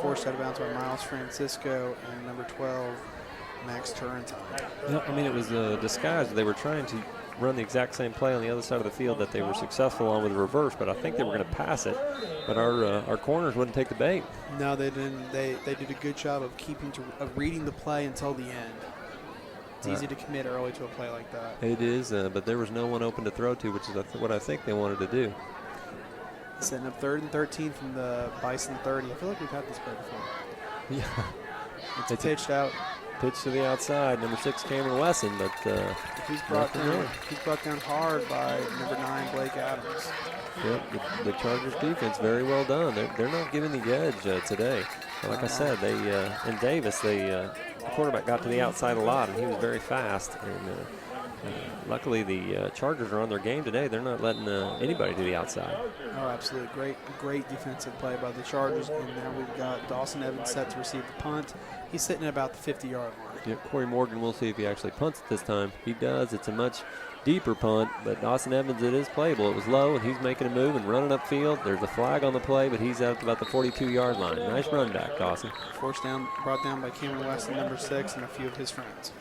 forced out of bounds by Miles Francisco, and number 12, Max Turrentine. Yeah, I mean, it was a disguise. They were trying to run the exact same play on the other side of the field that they were successful on with the reverse, but I think they were going to pass it. But our corners wouldn't take the bait. No, they didn't. They did a good job of reading the play until the end. It's easy to commit early to a play like that. It is, but there was no one open to throw to, which is what I think they wanted to do. Setting up 3rd and 13 from the Bison 30. I feel like we've had this play before. Yeah. It's pitched out. Pitch to the outside, number 6, Cameron Wesson, but he's brought down hard by number 9, Blake Adams. Yep, the Chargers defense, very well done. They're not giving the edge today. Like I said, in Davis, the quarterback got to the outside a lot, and he was very fast. And luckily, the Chargers are on their game today. They're not letting anybody to the outside. Oh, absolutely. Great defensive play by the Chargers. And now we've got Dawson Evans set to receive the punt. He's sitting at about the 50-yard line. Yeah, Corey Morgan, we'll see if he actually punts it this time. He does. It's a much deeper punt, but Dawson Evans, it is playable. It was low, and he's making a move and running upfield. There's a flag on the play, but he's out about the 42-yard line. Nice run back, Dawson. Forced down, brought down by Cameron Weston, number 6, and a few of his friends.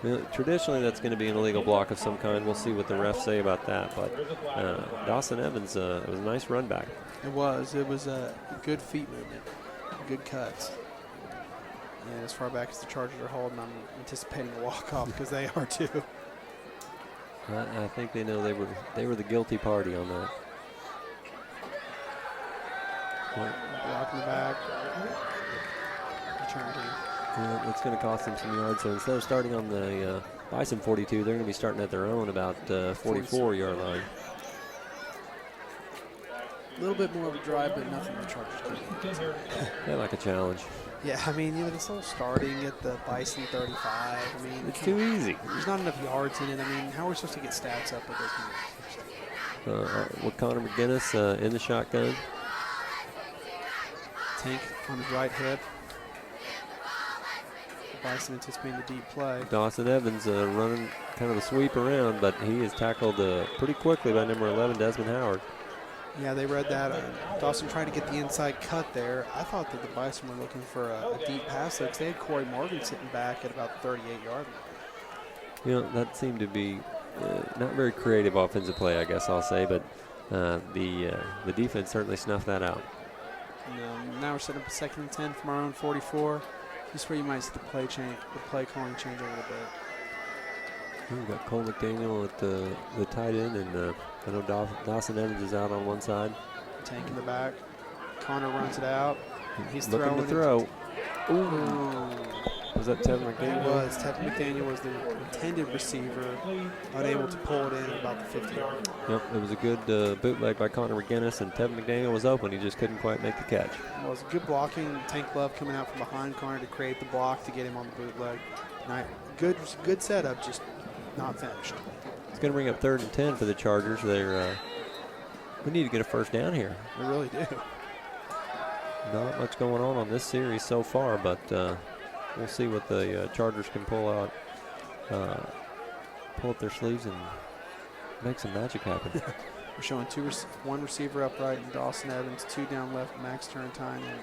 Well, traditionally, that's going to be an illegal block of some kind. We'll see what the refs say about that. But Dawson Evans, it was a nice run back. It was. It was a good feet movement, good cuts. And as far back as the Chargers are holding, I'm anticipating a walk-off because they are too. I think they know they were the guilty party on that. Block in the back. Return team. Yeah, it's going to cost them some yards. So instead of starting on the Bison 42, they're going to be starting at their own about 44-yard line. A little bit more of a drive, but nothing the Chargers can do. They like a challenge. Yeah, I mean, it's all starting at the Bison 35. I mean, it's too easy. There's not enough yards in it. I mean, how are we supposed to get stats up with those numbers? With Connor McGinnis in the shotgun. Tank on his right hip. Bison anticipating the deep play. Dawson Evans running kind of a sweep around, but he is tackled pretty quickly by number 11, Desmond Howard. Yeah, they read that. Dawson trying to get the inside cut there. I thought that the Bison were looking for a deep pass there because they had Corey Morgan sitting back at about 38-yard line. You know, that seemed to be not very creative offensive play, I guess I'll say, but the defense certainly snuffed that out. Now we're setting up a 2nd and 10 from our own 44. This is where you might see the play calling change a little bit. We've got Cole McDaniel at the tight end, and I know Dawson Evans is out on one side. Tank in the back. Connor runs it out. He's looking to throw. Ooh. Was that Tevin McDaniel? It was. Tevin McDaniel was the intended receiver, unable to pull it in at about the 50-yard. Yep, it was a good bootleg by Connor McGinnis, and Tevin McDaniel was open. He just couldn't quite make the catch. Well, it was good blocking. Tank Love coming out from behind Connor to create the block to get him on the bootleg. Good setup, just not finished. It's going to bring up 3rd and 10 for the Chargers. We need to get a first down here. We really do. Not much going on this series so far, but we'll see what the Chargers can pull out. Pull up their sleeves and make some magic happen. We're showing one receiver upright and Dawson Evans, 2 down left, Max Turntine, and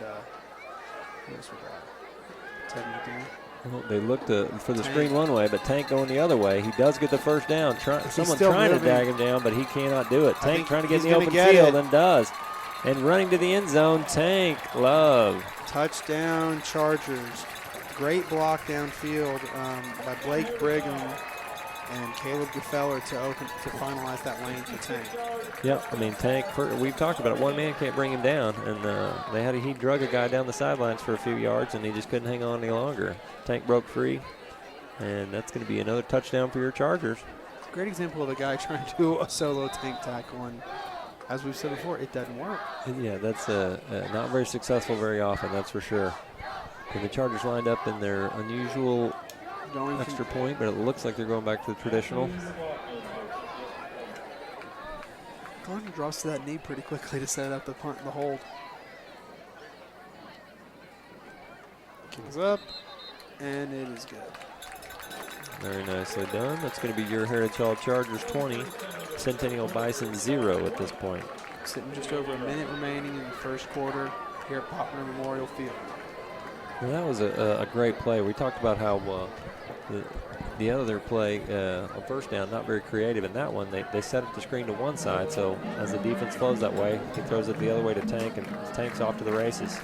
who else we got? Ted McDaniel. Well, they looked for the screen one way, but Tank going the other way. He does get the first down. Someone trying to drag him down, but he cannot do it. Tank trying to get in the open field and does. And running to the end zone, Tank Love. Touchdown, Chargers. Great block downfield by Blake Brigham and Caleb Gefeller to finalize that lane for Tank. Yep, I mean, Tank, we've talked about it. One man can't bring him down, and he drug a guy down the sidelines for a few yards, and he just couldn't hang on any longer. Tank broke free, and that's going to be another touchdown for your Chargers. It's a great example of a guy trying to do a solo Tank tackle, and as we've said before, it doesn't work. And yeah, that's not very successful very often, that's for sure. And the Chargers lined up in their unusual extra point, but it looks like they're going back to the traditional. Gardner drops to that knee pretty quickly to set up the punt and the hold. Kicks up, and it is good. Very nicely done. That's going to be your Heritage Hall Chargers 20, Centennial Bison 0 at this point. Sitting just over a minute remaining in the first quarter here at Poplar Memorial Field. Well, that was a great play. We talked about how the other play on first down, not very creative in that one. They set up the screen to one side, so as the defense flows that way, he throws it the other way to Tank, and Tank's off to the races.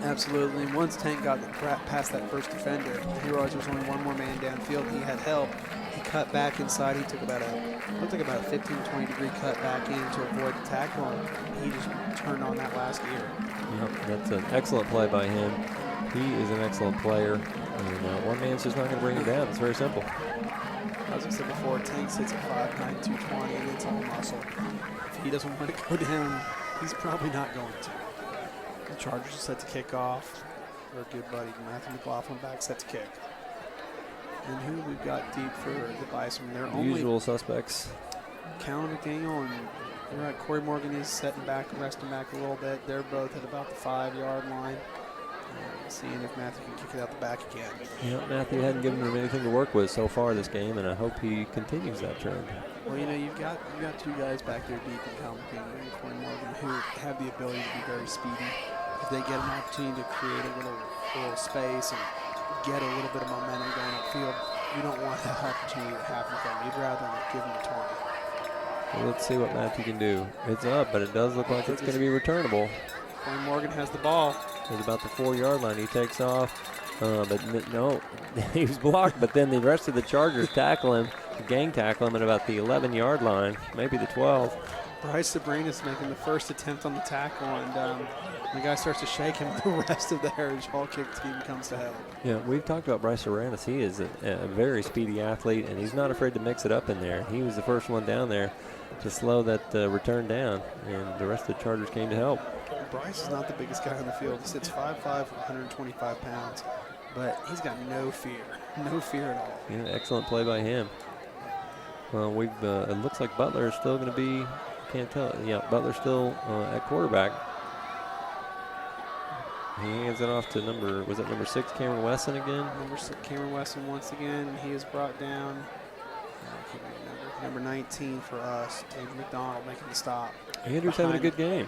Absolutely. And once Tank got past that first defender, he realized there was only one more man downfield. He had help. He cut back inside. He took about a 15, 20 degree cut back in to avoid the tackle, and he just turned on that last gear. Yep, that's an excellent play by him. He is an excellent player, and one man's just not going to bring him down. It's very simple. As I said before, Tank sits at 5'9", 220, and it's all muscle. If he doesn't want to go down, he's probably not going to. The Chargers are set to kick off. Our good buddy Matthew McLaughlin back set to kick. And who we've got deep for the Bison? They're Usual suspects. Callum McDaniel and Corey Morgan is setting back, resting back a little bit. They're both at about the 5-yard line. Seeing if Matthew can kick it out the back again. Yeah, Matthew hadn't given him anything to work with so far this game, and I hope he continues that trend. Well, you've got 2 guys back there deep in Callum McDaniel and Corey Morgan who have the ability to be very speedy. If they get an opportunity to create a little space and get a little bit of momentum going upfield, you don't want that opportunity to happen for them. You'd rather give them a 20. Well, let's see what Matthew can do. It's up, but it does look like it's going to be returnable. Corey Morgan has the ball. It's about the 4-yard line. He takes off, but no, he was blocked. But then the rest of the Chargers tackle him, gang tackle him at about the 11-yard line, maybe the 12. Bryce Sabrinas making the first attempt on the tackle, and the guy starts to shake him. The rest of the Heritage Hall kick team comes to help. Yeah, we've talked about Bryce Sabrinas. He is a very speedy athlete, and he's not afraid to mix it up in there. He was the first one down there to slow that return down, and the rest of the Chargers came to help. Bryce is not the biggest guy on the field. He sits 5'5", 125 pounds, but he's got no fear at all. Yeah, excellent play by him. Well, it looks like Butler is still going to be, can't tell. Yeah, Butler's still at quarterback. He hands it off to number 6, Cameron Wesson again? Number 6, Cameron Wesson once again. And he is brought down. I can't remember. Number 19 for us, Andrew McDonald making the stop. Andrew's having a good game.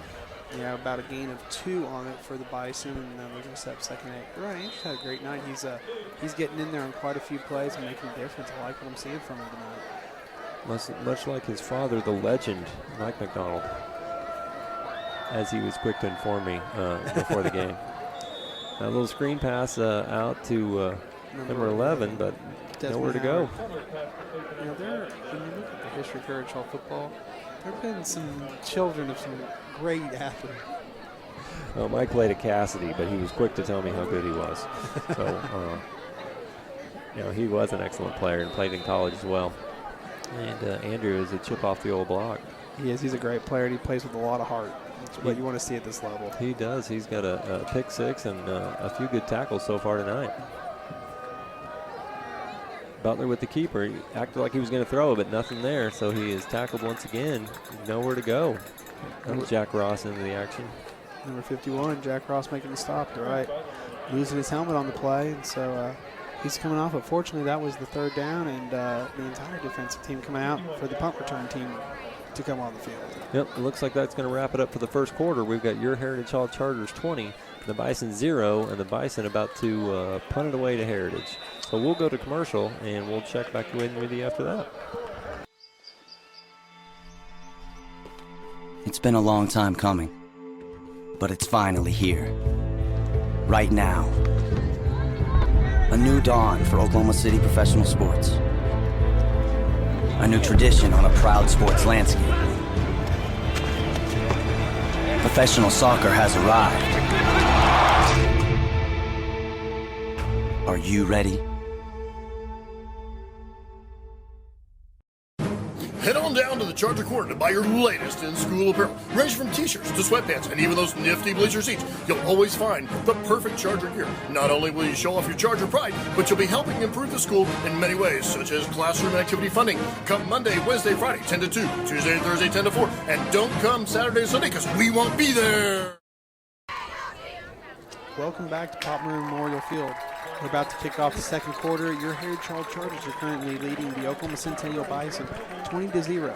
Yeah, about a gain of 2 on it for the Bison, and we're going to set up second 8. Right, Andrew's had a great night. He's getting in there on quite a few plays and making a difference. I like what I'm seeing from him tonight. Much like his father, the legend, Mike McDonald, as he was quick to inform me before the game. A little screen pass out to number 11, but Desmond nowhere to go. You know, when you look at the history of Heritage Hall football, there have been some children of some great athletes. Well, Mike played at Cassidy, but he was quick to tell me how good he was. So, he was an excellent player and played in college as well. And Andrew is a chip off the old block. He is. He's a great player, and he plays with a lot of heart. That's what you want to see at this level. He does. He's got a pick 6 and a few good tackles so far tonight. Butler with the keeper. He acted like he was going to throw, but nothing there. So he is tackled once again. Nowhere to go. Jack Ross into the action. Number 51, Jack Ross making the stop. You're right. Losing his helmet on the play. And so he's coming off. But fortunately, that was the 3rd down, and the entire defensive team coming out for the punt return team to come on the field. Yep, it looks like that's going to wrap it up for the first quarter. We've got your Heritage Hall Chargers 20, the Bison 0, and the Bison about to punt it away to Heritage. So we'll go to commercial, and we'll check back in with you after that. It's been a long time coming, but it's finally here. Right now. A new dawn for Oklahoma City professional sports. A new tradition on a proud sports landscape. Professional soccer has arrived. Are you ready? Head on down to the Charger Corner to buy your latest in-school apparel. Range from t-shirts to sweatpants and even those nifty bleacher seats. You'll always find the perfect Charger gear. Not only will you show off your Charger pride, but you'll be helping improve the school in many ways, such as classroom and activity funding. Come Monday, Wednesday, Friday, 10 to 2. Tuesday and Thursday, 10 to 4. And don't come Saturday and Sunday because we won't be there. Welcome back to Pop Maroon Memorial Field. We're about to kick off the second quarter. Your Heritage Hall Chargers are currently leading the Oklahoma Centennial Bison 20-0.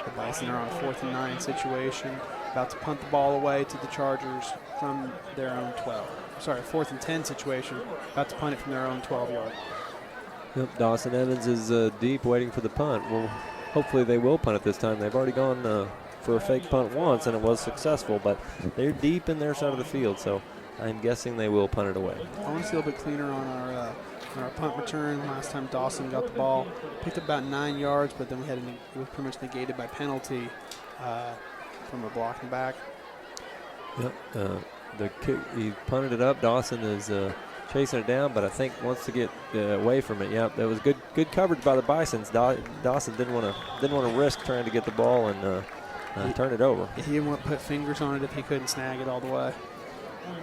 The Bison are on a 4th and 9 situation, about to punt the ball away to the Chargers from their own 12. Sorry, 4th and 10 situation, about to punt it from their own 12-yard. Yep, Dawson Evans is deep waiting for the punt. Well, hopefully they will punt it this time. They've already gone for a fake punt once, and it was successful, but they're deep in their side of the field, so I'm guessing they will punt it away. I want to see a little bit cleaner on our punt return. Last time Dawson got the ball, picked up about 9 yards, but then it was pretty much negated by penalty from a blocking back. Yep, he punted it up. Dawson is chasing it down, but I think wants to get away from it. Yep, that was good coverage by the Bisons. Dawson didn't want to risk trying to get the ball and turn it over. He didn't want to put fingers on it if he couldn't snag it all the way.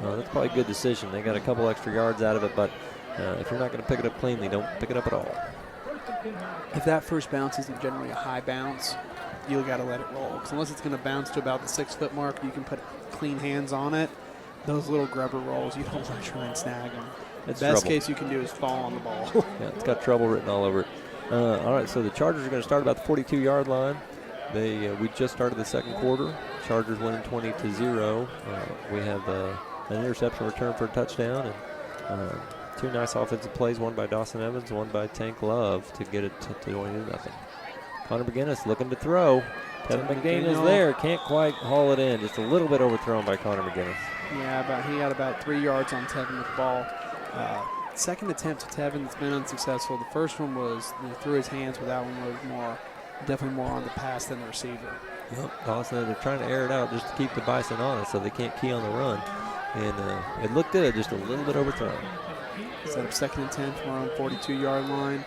That's probably a good decision. They got a couple extra yards out of it, but if you're not going to pick it up cleanly, don't pick it up at all. If that first bounce isn't generally a high bounce, you got to let it roll. Because unless it's going to bounce to about the 6-foot mark, you can put clean hands on it. Those little grubber rolls, you don't want to try and snag them. The best case you can do is fall on the ball. Yeah, it's got trouble written all over it. All right, so the Chargers are going to start about the 42-yard line. We just started the second quarter. Chargers winning 20-0. We have an interception return for a touchdown, and 2 nice offensive plays, one by Dawson Evans, one by Tank Love to get it to 20-0. Connor McGinnis looking to throw. Tevin McDaniel's there, can't quite haul it in. Just a little bit overthrown by Connor McGinnis. Yeah, he got about 3 yards on Tevin with the ball. Second attempt to Tevin that's been unsuccessful. The first one was through his hands, but that one was definitely more on the pass than the receiver. Yep, Dawson, they're trying to air it out just to keep the Bison honest so they can't key on the run. And it looked good, just a little bit overthrown. Set up 2nd and 10 from our own 42-yard line.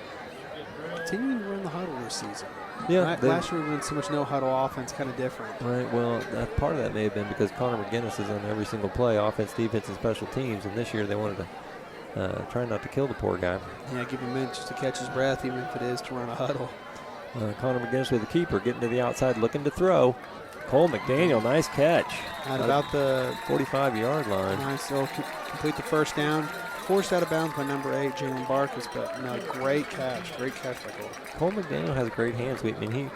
Continuing to run the huddle this season. Yeah, last year we went so much no-huddle offense, kind of different. Right, well, part of that may have been because Connor McGinnis is on every single play, offense, defense, and special teams, and this year they wanted to try not to kill the poor guy. Yeah, give him a minute just to catch his breath, even if it is to run a huddle. Connor McGinnis with the keeper, getting to the outside, looking to throw. Cole McDaniel, nice catch. At about the 45-yard line. Nice. They'll complete the first down. Forced out of bounds by number 8, Jalen Barkus, but no, great catch. Great catch by Cole. Cole McDaniel has great hands. I mean,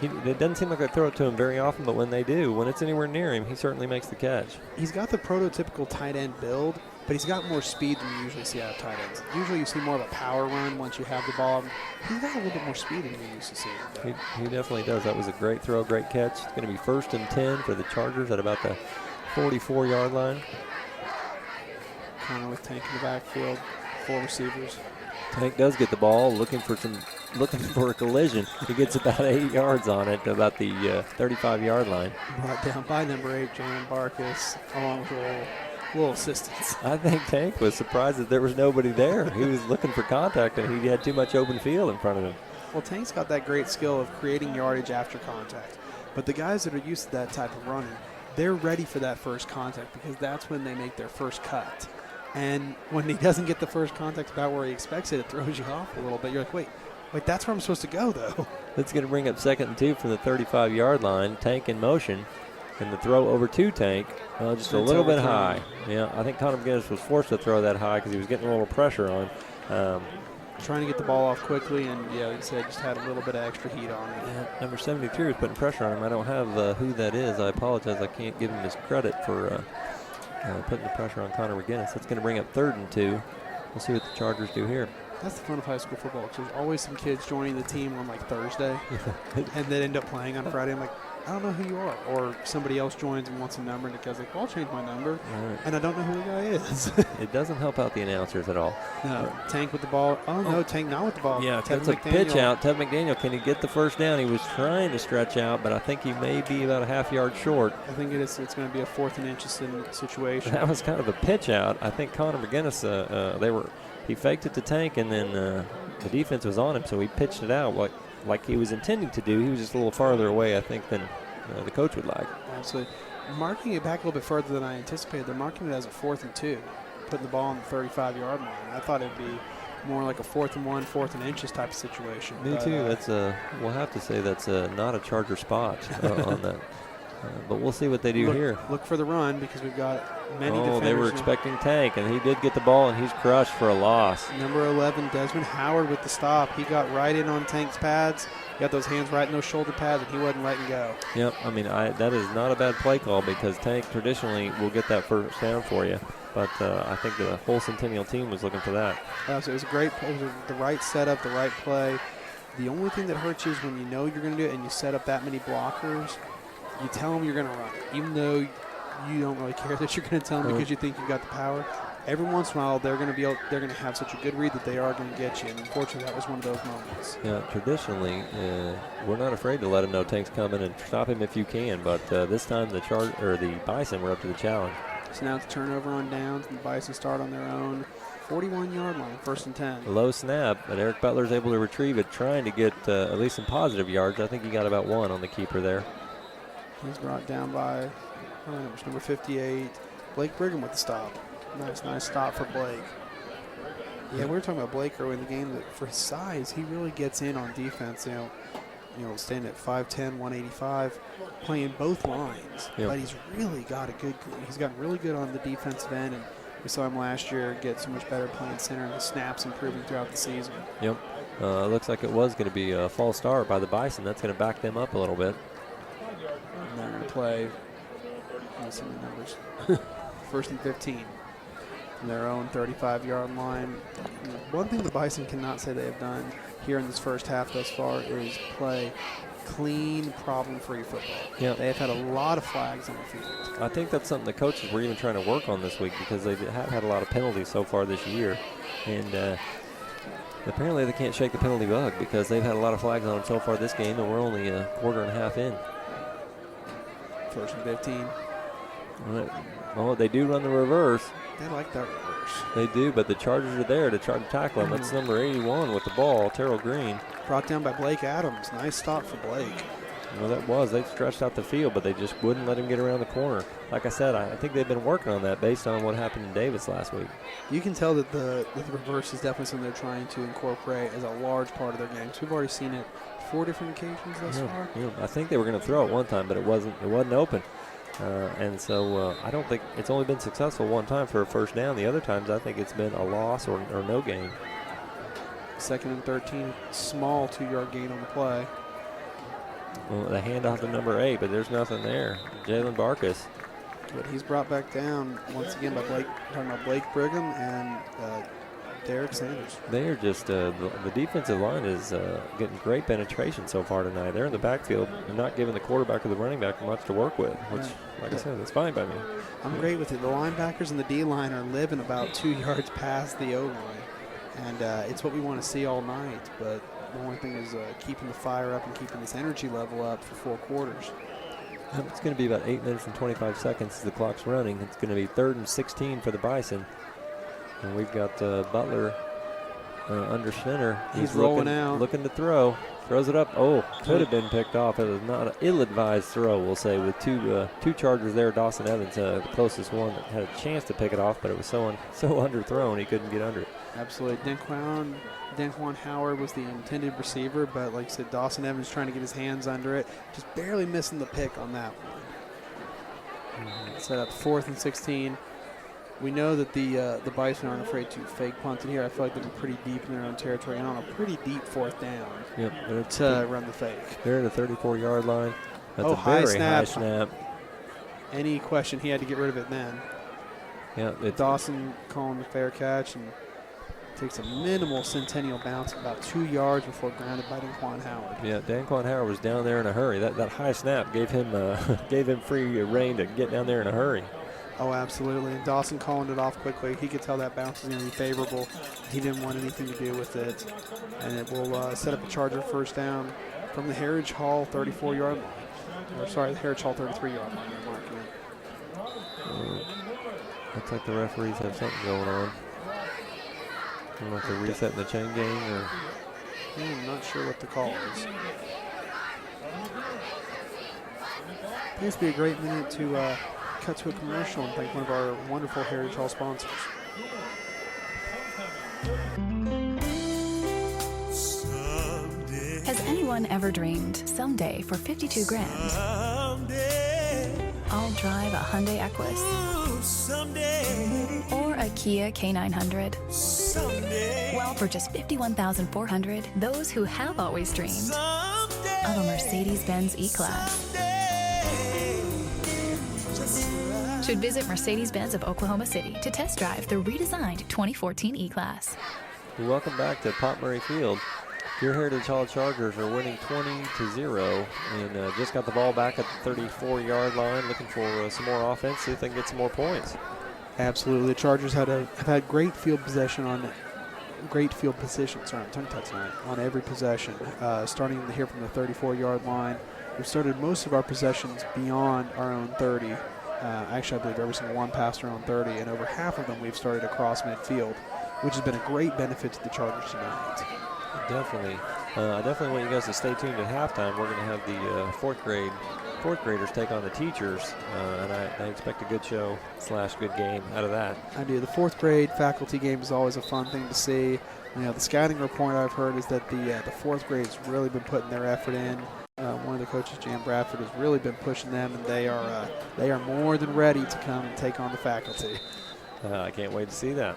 it doesn't seem like they throw it to him very often, but when they do, when it's anywhere near him, he certainly makes the catch. He's got the prototypical tight end build, but he's got more speed than you usually see out of tight ends. Usually you see more of a power run once you have the ball. He's got a little bit more speed than you used to see. He definitely does. That was a great throw, great catch. It's going to be 1st and 10 for the Chargers at about the 44-yard line. Connor with Tank in the backfield, 4 receivers. Tank does get the ball, looking for a collision. He gets about 8 yards on it, about the 35-yard line. Brought down by number 8, Jalen Barkus, along with a little assistance. I think Tank was surprised that there was nobody there. He was looking for contact, and he had too much open field in front of him. Well, Tank's got that great skill of creating yardage after contact. But the guys that are used to that type of running, they're ready for that first contact because that's when they make their first cut. And when he doesn't get the first contact about where he expects it, it throws you off a little bit. You're like, wait, that's where I'm supposed to go, though. That's going to bring up 2nd and 2 from the 35-yard line. Tank in motion. And the throw over to Tank, just a little bit high. Yeah, I think Connor McGinnis was forced to throw that high because he was getting a little pressure on. Trying to get the ball off quickly, and, yeah, like I said, just had a little bit of extra heat on it. Yeah, number 73 was putting pressure on him. I don't have who that is. I apologize. I can't give him his credit for putting the pressure on Connor McGinnis. That's going to bring up 3rd and 2. We'll see what the Chargers do here. That's the fun of high school football. There's always some kids joining the team on, like, Thursday, and they end up playing on Friday. I'm like, I don't know who you are. Or somebody else joins and wants a number, and the guy's like, well, I'll change my number, and I don't know who the guy is. It doesn't help out the announcers at all. No, Tank with the ball. Oh, no, Tank not with the ball. Yeah, that's a pitch out. Tev McDaniel, can he get the first down? He was trying to stretch out, but I think he may be about a half-yard short. I think it's going to be a 4th and inches situation. That was kind of a pitch out. I think Connor McGinnis, he faked it to Tank, and then the defense was on him, so he pitched it out like he was intending to do. He was just a little farther away, I think, than the coach would like. Absolutely. Marking it back a little bit further than I anticipated. They're marking it as a 4th and 2, putting the ball on the 35-yard line. I thought it'd be more like a 4th and 1, 4th and inches type of situation. Me too. That's we'll have to say that's not a Charger spot on that. But we'll see what they do here. Look for the run because we've got many defenders. They were expecting Tank, and he did get the ball, and he's crushed for a loss. Number 11, Desmond Howard with the stop. He got right in on Tank's pads. He got those hands right in those shoulder pads, and he wasn't letting go. Yep, I mean, that is not a bad play call because Tank traditionally will get that first down for you. But I think the whole Centennial team was looking for that. So it was a great play. It was the right setup, the right play. The only thing that hurts you is when you know you're going to do it and you set up that many blockers. You tell them you're going to run it, even though you don't really care that you're going to tell them because you think you've got the power. Every once in a while, they're going to have such a good read that they are going to get you. And unfortunately, that was one of those moments. Yeah, traditionally, we're not afraid to let him know Tank's coming and stop him if you can. But this time, the Bison were up to the challenge. So now it's turnover on downs, and the Bison start on their own 41-yard line, 1st and 10. Low snap, but Eric Butler's able to retrieve it, trying to get at least some positive yards. I think he got about 1 on the keeper there. He's brought down by number 58, Blake Brigham with the stop. Nice stop for Blake. Yeah, we were talking about Blake earlier in the game. That for his size, he really gets in on defense. You know, standing at 5'10", 185, playing both lines. Yep. But he's really got he's gotten really good on the defensive end, and we saw him last year get so much better playing center, and the snaps improving throughout the season. Yep. Looks like it was going to be a false start by the Bison. That's going to back them up a little bit. And they're going to play, let's see the numbers, 1st and 15 from their own 35-yard line. One thing the Bison cannot say they have done here in this first half thus far is play clean, problem-free football. Yep. They have had a lot of flags on the field. I think that's something the coaches were even trying to work on this week because they have had a lot of penalties so far this year. And apparently they can't shake the penalty bug because they've had a lot of flags on them so far this game, and we're only a quarter and a half in. 1st and 15. Oh, they do run the reverse. They like that reverse. They do, but the Chargers are there to try to tackle him. That's number 81 with the ball, Terrell Green. Brought down by Blake Adams. Nice stop for Blake. Well, that was. They stretched out the field, but they just wouldn't let him get around the corner. Like I said, I think they've been working on that based on what happened in Davis last week. You can tell that the reverse is definitely something they're trying to incorporate as a large part of their game. So we've already seen it 4 different occasions thus far. Yeah, I think they were going to throw it one time, but it wasn't open. And so I don't think it's only been successful one time for a first down. The other times I think it's been a loss or no gain. 2nd and 13, small 2-yard gain on the play. Well, the handoff to number 8, but there's nothing there. Jalen Barkus. But he's brought back down once again by Blake Brigham and Derek Sanders. They are just the defensive line is getting great penetration so far tonight. They're in the backfield and not giving the quarterback or the running back much to work with, which, like I said, that's fine by me. I'm great with it. The linebackers and the D-line are living about 2 yards past the O-line, and it's what we want to see all night. But the only thing is keeping the fire up and keeping this energy level up for 4 quarters. It's going to be about 8 minutes and 25 seconds as the clock's running. It's going to be 3rd and 16 for the Bison. And we've got Butler under center. He's rolling out. Looking to throw. Throws it up. Oh, could have been picked off. It was not an ill-advised throw, we'll say, with two Chargers there. Dawson Evans, the closest one, that had a chance to pick it off, but it was so underthrown he couldn't get under it. Absolutely. Denquan Howard was the intended receiver, but like I said, Dawson Evans trying to get his hands under it, just barely missing the pick on that one. Set up 4th and 16. We know that the Bison aren't afraid to fake punt in here. I feel like they're pretty deep in their own territory and on a pretty deep 4th down to run the fake. They're at the 34-yard line. That's a high very high snap. Any question, he had to get rid of it then. Yeah, Dawson calling the fair catch and takes a minimal Centennial bounce about 2 yards before grounded by Denquan Howard. Yeah, Denquan Howard was down there in a hurry. That high snap gave him free rein to get down there in a hurry. Oh, absolutely. And Dawson calling it off quickly. He could tell that bounce was going to be favorable. He didn't want anything to do with it. And it will set up a Charger first down from the Heritage Hall 34-yard line. Or sorry, the Heritage Hall 33-yard line. They're marking it. Looks like the referees have something going on. I don't know if they're resetting the chain gang or... I'm not sure what the call is. This would be a great minute to cut to a commercial and thank one of our wonderful Heritage Hall sponsors. Has anyone ever dreamed someday for 52 grand I'll drive a Hyundai Equus or a Kia K900? Well, for just $51,400, those who have always dreamed of a Mercedes-Benz E-Class should visit Mercedes-Benz of Oklahoma City to test drive the redesigned 2014 E-Class. Welcome back to Pop Murray Field. Your Heritage Hall Chargers are winning 20-0 and just got the ball back at the 34-yard line, looking for some more offense, see if they can get some more points. Absolutely. The Chargers have had great field position on every possession. Starting here from the 34-yard line, we've started most of our possessions beyond our own 30. Actually, I believe every single one passed our own 30, and over half of them we've started across midfield, which has been a great benefit to the Chargers tonight. Definitely. I definitely want you guys to stay tuned at halftime. We're going to have the fourth graders take on the teachers, and I expect a good show / good game out of that. I do. The 4th grade faculty game is always a fun thing to see. The scouting report I've heard is that the 4th grade has really been putting their effort in. One of the coaches, Jan Bradford, has really been pushing them, and they are more than ready to come and take on the faculty. I can't wait to see that.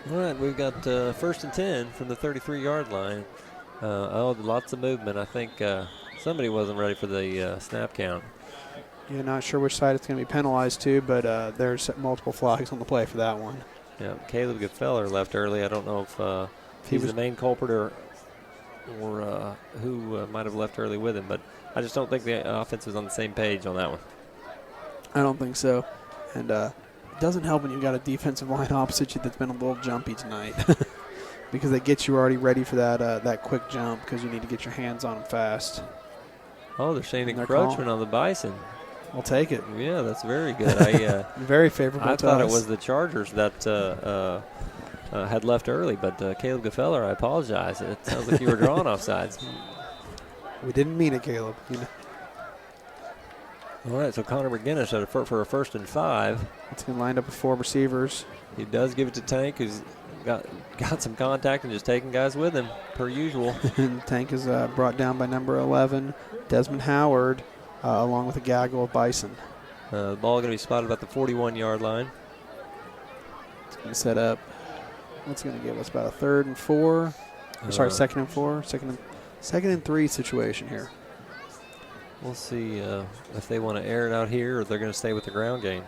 All right, we've got 1st and 10 from the 33-yard line. Lots of movement. I think somebody wasn't ready for the snap count. Yeah, not sure which side it's going to be penalized to, but there's multiple flags on the play for that one. Yeah, Caleb Gefeller left early. I don't know if he's the main culprit or who might have left early with him, but I just don't think the offense was on the same page on that one. I don't think so. And it doesn't help when you've got a defensive line opposite you that's been a little jumpy tonight because they get you already ready for that quick jump because you need to get your hands on them fast. Oh, they're saying encroachment on the Bison. I'll take it. Yeah, that's very good. Very favorable to us. I thought it was the Chargers that had left early, but Caleb Gefeller, I apologize. It sounds like you were drawing offsides. We didn't mean it, Caleb. You know. All right, so Connor McGinnis for a 1st and 5. It's going to line up with 4 receivers. He does give it to Tank, who's got some contact and just taking guys with him, per usual. And Tank is brought down by number 11, Desmond Howard, along with a gaggle of Bison. The ball going to be spotted about the 41-yard line. It's going to set up. What's going to give us about a 3rd and 4? Second and 4. Second and 3 situation here. We'll see if they want to air it out here or they're going to stay with the ground game.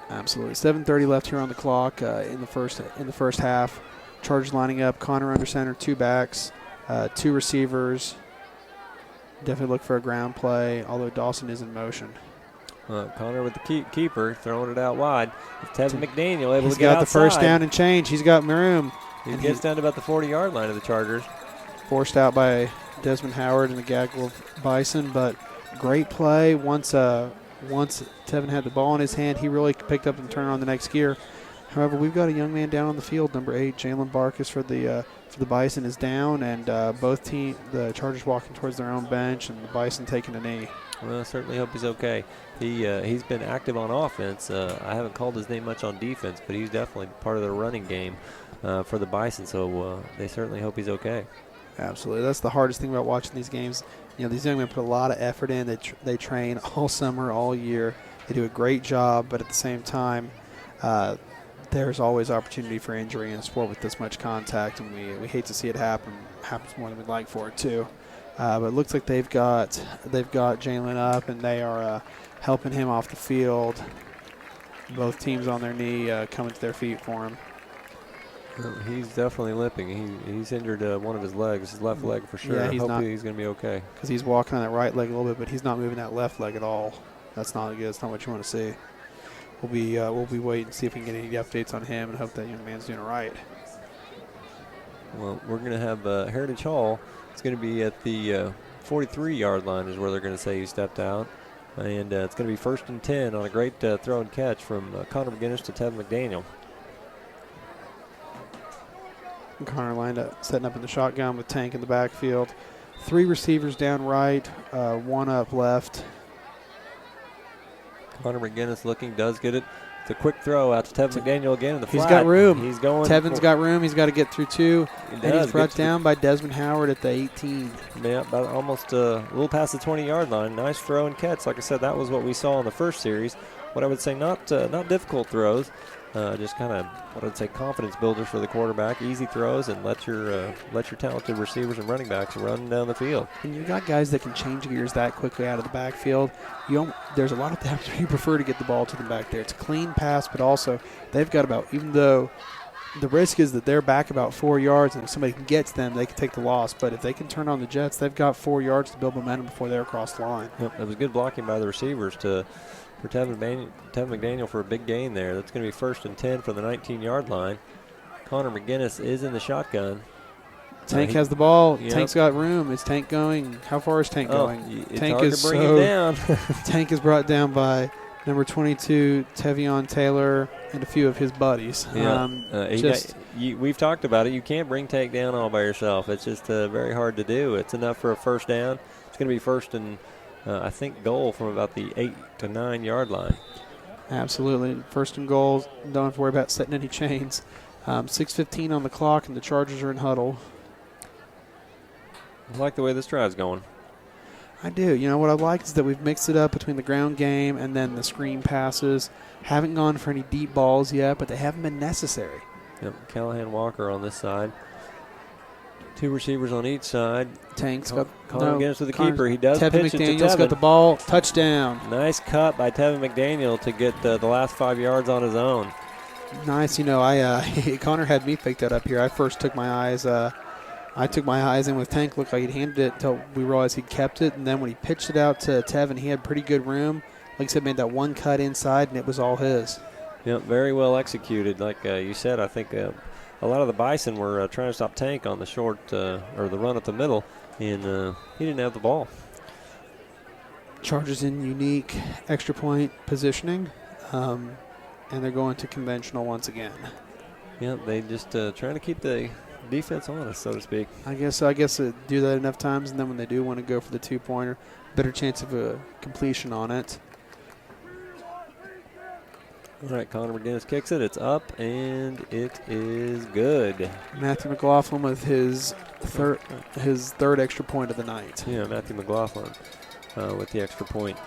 Absolutely. 7:30 left here on the clock in the first half. Chargers lining up. Connor under center, 2 backs, 2 receivers. Definitely look for a ground play, although Dawson is in motion. Connor with the keeper throwing it out wide. Tevin McDaniel able to get outside. He's got the first down and change. He's got room. He gets down to about the 40-yard line of the Chargers. Forced out by Desmond Howard and the gaggle of Bison, but great play. Once Tevin had the ball in his hand, he really picked up and turned on the next gear. However, we've got a young man down on the field. Number 8, Jalen Barkus for the Bison is down, and the Chargers walking towards their own bench, and the Bison taking a knee. Well, I certainly hope he's okay. He's been active on offense. I haven't called his name much on defense, but he's definitely part of the running game for the Bison, so they certainly hope he's okay. Absolutely. That's the hardest thing about watching these games. You know, these young men put a lot of effort in. They train all summer, all year. They do a great job, but at the same time, there's always opportunity for injury in a sport with this much contact, and we hate to see it happen. Happens more than we'd like for it too. But it looks like they've got Jalen up, and they are helping him off the field. Both teams on their knee, coming to their feet for him. He's definitely limping. He's injured one of his legs, his left leg for sure. Yeah, he's going to be okay. Because he's walking on that right leg a little bit, but he's not moving that left leg at all. That's not good. That's not what you want to see. We'll be waiting to see if we can get any updates on him and hope that young man's doing it right. Well, we're going to have Heritage Hall. It's going to be at the 43-yard line is where they're going to say he stepped out. And it's going to be 1st and 10 on a great throw and catch from Connor McGinnis to Tevin McDaniel. Connor lined up, setting up in the shotgun with Tank in the backfield. 3 receivers down right, 1 up left. Connor McGinnis does get it. It's a quick throw out to Tevin McDaniel again in the flat. He's got room. He's going. Tevin's got room. He's got to get through 2. And he's brought down by Desmond Howard at the 18. Yeah, about almost a little past the 20-yard line. Nice throw and catch. Like I said, that was what we saw in the first series. What I would say, not difficult throws. Just kind of, what I would say, confidence builders for the quarterback. Easy throws, and let your talented receivers and running backs run down the field. And you got guys that can change gears that quickly out of the backfield. There's a lot of times you prefer to get the ball to them back there. It's a clean pass, but also they've got even though the risk is that they're back about 4 yards, and if somebody can get to them, they can take the loss. But if they can turn on the Jets, they've got 4 yards to build momentum before they're across the line. Yep, it was good blocking by the receivers for Tevin McDaniel for a big gain there. That's going to be 1st and 10 from the 19-yard line. Connor McGinnis is in the shotgun. Tank has the ball. Yep. Tank's got room. Is Tank going? How far is Tank going? It's Tank hard to bring him down. Tank is brought down by number 22, Tevion Taylor, and a few of his buddies. Yeah. We've talked about it. You can't bring Tank down all by yourself. It's just very hard to do. It's enough for a first down. It's going to be 1st and I think goal from about the 8 to 9 yard line. Absolutely. 1st and goal. Don't have to worry about setting any chains. 6:15 on the clock, and the Chargers are in huddle. I like the way this drive's going. I do. You know, what I like is that we've mixed it up between the ground game and then the screen passes. Haven't gone for any deep balls yet, but they haven't been necessary. Yep, Callahan Walker on this side. 2 receivers on each side. Tank's got Connor McGinnis with the keeper. He does Tevin pitch it to McDaniel's Tevin. got the ball. Touchdown. Nice cut by Tevin McDaniel to get the last 5 yards on his own. Nice. You know, Connor had me picked that up here. I first took my eyes. I took my eyes in with Tank. Looked like he'd handed it until we realized he'd kept it. And then when he pitched it out to Tevin, he had pretty good room. Like I said, made that one cut inside, and it was all his. Yep, very well executed. Like you said, I think a lot of the Bison were trying to stop Tank on the short or the run up the middle, and he didn't have the ball. Chargers in unique extra point positioning, and they're going to conventional once again. Yep, they just trying to keep the defense on us, so to speak. I guess do that enough times, and then when they do want to go for the two-pointer, better chance of a completion on it. All right, Connor McGinnis kicks it. It's up, and it is good. Matthew McLaughlin with his third extra point of the night. Yeah, Matthew McLaughlin with the extra point.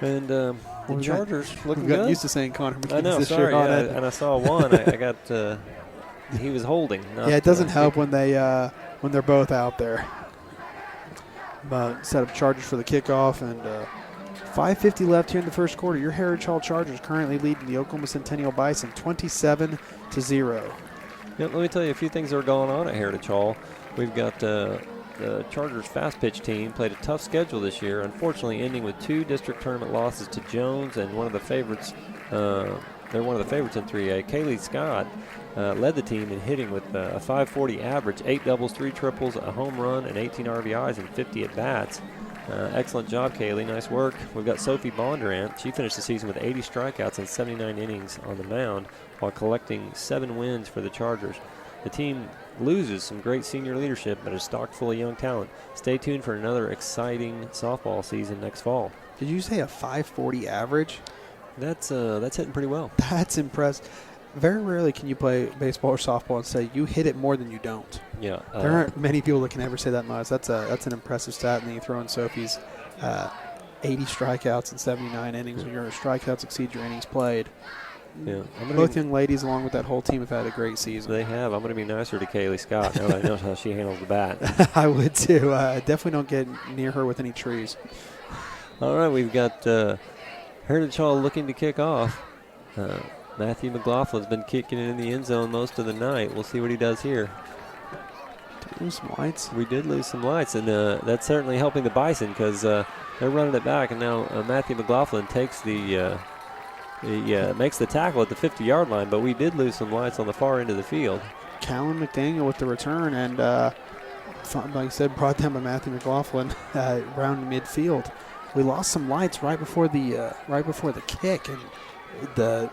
And the Chargers looking good. We got used to saying Connor McGinnis. I know, this sorry. year on it. And I saw one. I got he was holding. Yeah, it doesn't help when they're both out there. But set up Chargers for the kickoff, and 5:50 left here in the first quarter. Your Heritage Hall Chargers currently leading the Oklahoma Centennial Bison 27-0. Yeah, let me tell you a few things that are going on at Heritage Hall. We've got the Chargers fast pitch team played a tough schedule this year, unfortunately ending with 2 district tournament losses to Jones and one of the favorites. They're one of the favorites in 3A. Kaylee Scott led the team in hitting with a 540 average, 8 doubles, 3 triples, a home run, and 18 RBIs and 50 at-bats. Excellent job, Kaylee. Nice work. We've got Sophie Bondurant. She finished the season with 80 strikeouts and 79 innings on the mound while collecting 7 wins for the Chargers. The team loses some great senior leadership, but is stocked full of young talent. Stay tuned for another exciting softball season next fall. Did you say a 540 average? That's hitting pretty well. That's impressive. Very rarely can you play baseball or softball and say you hit it more than you don't. Yeah. There aren't many people that can ever say that much. That's an impressive stat. And then you throw in Sophie's 80 strikeouts and 79 innings. When your strikeouts exceed your innings played. Yeah. Both young ladies, along with that whole team, have had a great season. They have. I'm going to be nicer to Kaylee Scott now that I know how she handles the bat. I would too. Definitely don't get near her with any trees. All right, we've got Heritage Hall looking to kick off. Matthew McLaughlin's been kicking it in the end zone most of the night. We'll see what he does here. Did we lose some lights? We did lose some lights, and that's certainly helping the Bison because they're running it back, and now Matthew McLaughlin takes makes the tackle at the 50-yard line, but we did lose some lights on the far end of the field. Callan McDaniel with the return, and like I said, brought down by Matthew McLaughlin around midfield. We lost some lights right before the kick, and the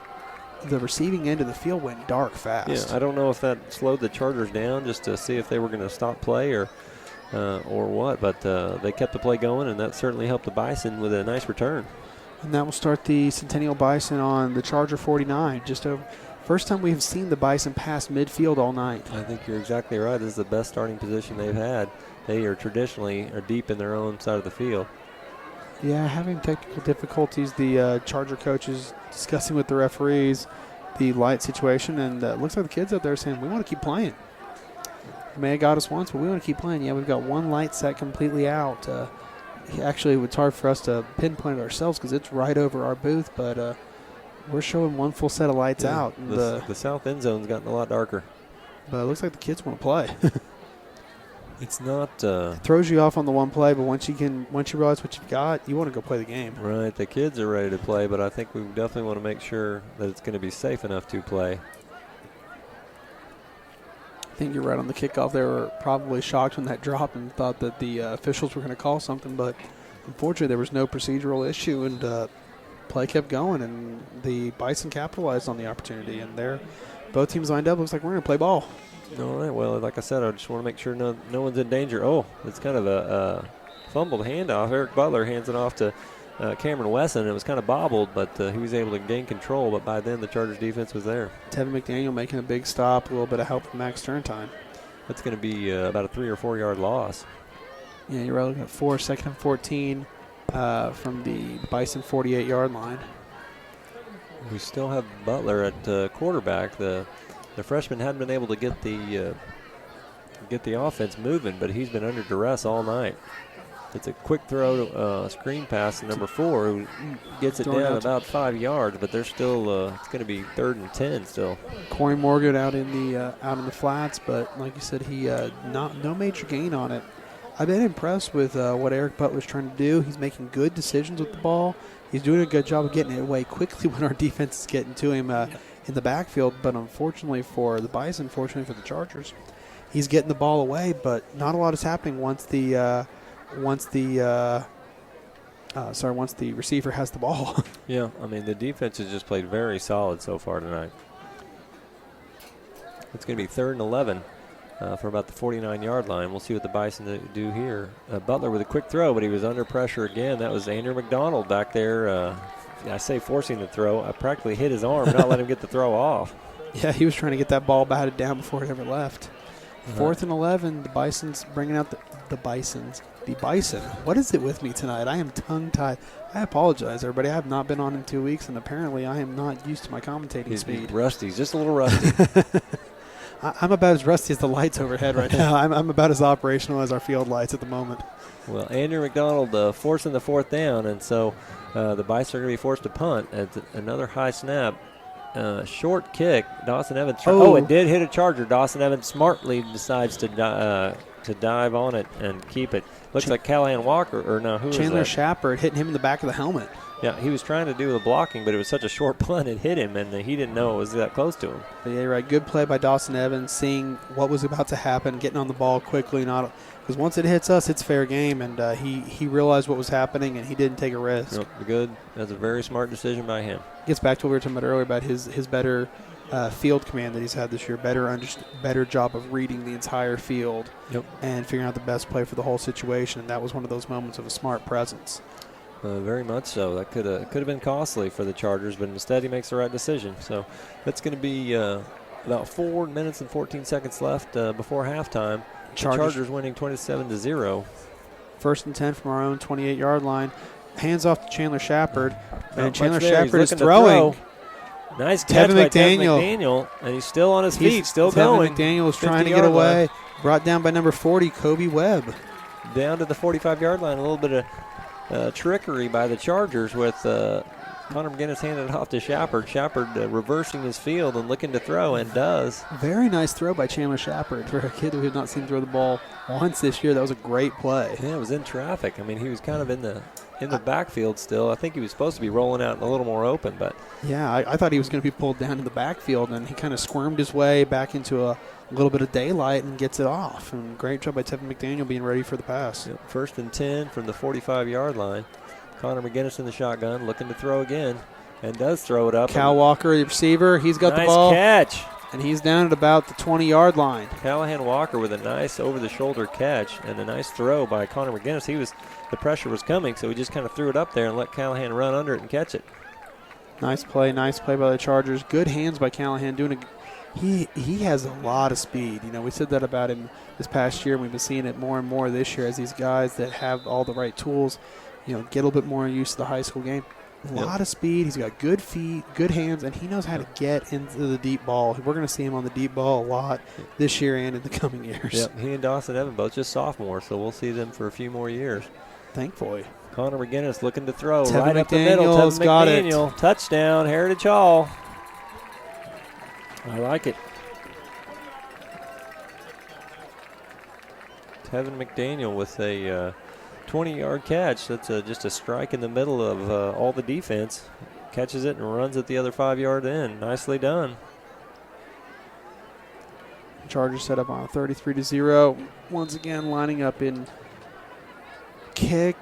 receiving end of the field went dark fast. Yeah, I don't know if that slowed the Chargers down just to see if they were going to stop play or what, but they kept the play going, and that certainly helped the Bison with a nice return. And that will start the Centennial Bison on the Charger 49. Just over first time we have seen the Bison pass midfield all night. I think you're exactly right. This is the best starting position they've had. They are traditionally deep in their own side of the field. Yeah, having technical difficulties. The Charger coaches discussing with the referees the light situation, and it looks like the kids out there saying, we want to keep playing. You may have got us once, but we want to keep playing. Yeah, we've got one light set completely out. Actually, it's hard for us to pinpoint it ourselves because it's right over our booth, but we're showing one full set of lights out. And the south end zone's gotten a lot darker. But it looks like the kids want to play. It's not. It throws you off on the one play, but once you realize what you've got, you want to go play the game. Right, the kids are ready to play, but I think we definitely want to make sure that it's going to be safe enough to play. I think you're right on the kickoff. They were probably shocked when that dropped and thought that the officials were going to call something, but unfortunately there was no procedural issue, and play kept going, and the Bison capitalized on the opportunity, and both teams lined up. Looks like we're going to play ball. All right, well, like I said, I just want to make sure no one's in danger. Oh, it's kind of a fumbled handoff. Eric Butler hands it off to Cameron Wesson. It was kind of bobbled, but he was able to gain control, but by then the Chargers defense was there. Tevin McDaniel making a big stop, a little bit of help from Max Turntime. That's going to be about a 3 or 4 yard loss. Yeah, you're right, looking at 4, second and 14 from the Bison 48-yard line. We still have Butler at quarterback. The freshman hadn't been able to get the offense moving, but he's been under duress all night. It's a quick throw, screen pass to number 4, who gets it down about 5 yards, but they're still. It's going to be 3rd and 10 still. Corey Morgan out in the flats, but like you said, he no major gain on it. I've been impressed with what Eric Butler's trying to do. He's making good decisions with the ball. He's doing a good job of getting it away quickly when our defense is getting to him in the backfield. But unfortunately for the Bison, fortunately for the Chargers, he's getting the ball away, but not a lot is happening once the receiver has the ball. Yeah, I mean, the defense has just played very solid so far tonight. It's going to be 3rd and 11 for about the 49-yard line. We'll see what the Bison do here. Butler with a quick throw, but he was under pressure again. That was Andrew McDonald back there. I say forcing the throw. I practically hit his arm, not let him get the throw off. Yeah, he was trying to get that ball batted down before it ever left. 4th and 11. The Bison's bringing out the Bisons. The Bison. What is it with me tonight? I am tongue-tied. I apologize, everybody. I have not been on in 2 weeks, and apparently I am not used to my commentating speed. He's rusty. He's just a little rusty. I'm about as rusty as the lights overhead right now. I'm about as operational as our field lights at the moment. Well, Andrew McDonald forcing the 4th down, and so the Bison are going to be forced to punt. Another high snap. Short kick. Dawson Evans. It did hit a Charger. Dawson Evans smartly decides to dive on it and keep it. Looks like Callahan Walker, or no, who was that? Chandler Shepard hitting him in the back of the helmet. Yeah, he was trying to do the blocking, but it was such a short punt it hit him, and he didn't know it was that close to him. But yeah, right. Good play by Dawson Evans, seeing what was about to happen, getting on the ball quickly. Because once it hits us, it's fair game, and he realized what was happening, and he didn't take a risk. Yep, good. That's a very smart decision by him. Gets back to what we were talking about earlier about his better field command that he's had this year, better job of reading the entire field and figuring out the best play for the whole situation. And that was one of those moments of a smart presence. Very much so. That could have been costly for the Chargers, but instead he makes the right decision. So that's going to be about 4 minutes and 14 seconds left before halftime. Chargers winning 27-0. 1st and 10 from our own 28-yard line. Hands off to Chandler Shepard, and Chandler Shepard Shepard is throwing. Nice catch by Tevin McDaniel, and he's still on his feet, still going. McDaniel is trying to get away. Brought down by number 40, Kobe Webb. Down to the 45-yard line. A little bit of trickery by the Chargers with Connor McGinnis handed it off to Shepard. Shepard reversing his field and looking to throw, and does. Very nice throw by Chandler Shepard. For a kid who had not seen him throw the ball once this year, that was a great play. Yeah, it was in traffic. I mean, he was kind of in the backfield still. I think he was supposed to be rolling out a little more open, but yeah, I thought he was going to be pulled down in the backfield, and he kind of squirmed his way back into a little bit of daylight and gets it off. And great job by Tevin McDaniel being ready for the pass. Yep, 1st and 10 from the 45-yard line. Connor McGinnis in the shotgun, looking to throw again, and does throw it up. Cal Walker, the receiver, he's got the ball. Nice catch. And he's down at about the 20-yard line. Callahan Walker with a nice over-the-shoulder catch and a nice throw by Connor McGinnis. The pressure was coming, so he just kind of threw it up there and let Callahan run under it and catch it. Nice play by the Chargers. Good hands by Callahan. He has a lot of speed. You know, we said that about him this past year, and we've been seeing it more and more this year as these guys that have all the right tools, you know, get a little bit more used to the high school game. A lot of speed. He's got good feet, good hands, and he knows how to get into the deep ball. We're going to see him on the deep ball a lot this year and in the coming years. Yep, he and Dawson Evans both just sophomores, so we'll see them for a few more years. Thankfully. Connor McGinnis looking to throw Tevin right up the middle. Tevin got McDaniel, touchdown, Heritage Hall. I like it. Tevin McDaniel with a 20-yard catch. That's just a strike in the middle of all the defense. Catches it and runs it the other 5-yard end. Nicely done. Chargers set up on a 33-0. Once again, lining up in kick,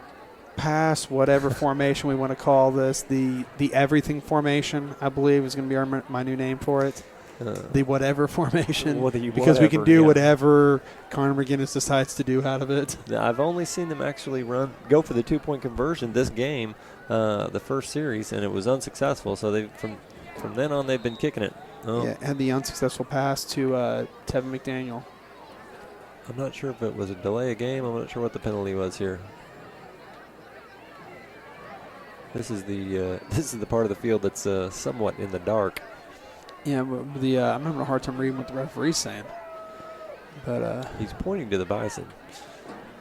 pass, whatever formation we want to call this. The everything formation, I believe, is going to be my new name for it. The whatever formation, because we can do whatever Connor McGinnis decides to do out of it. I've only seen them actually go for the 2-point conversion this game, the first series, and it was unsuccessful. So they from then on they've been kicking it. Yeah, and the unsuccessful pass to Tevin McDaniel. I'm not sure if it was a delay of game. I'm not sure what the penalty was here. This is the part of the field that's somewhat in the dark. Yeah, I'm having a hard time reading what the referee's saying. But he's pointing to the Bison,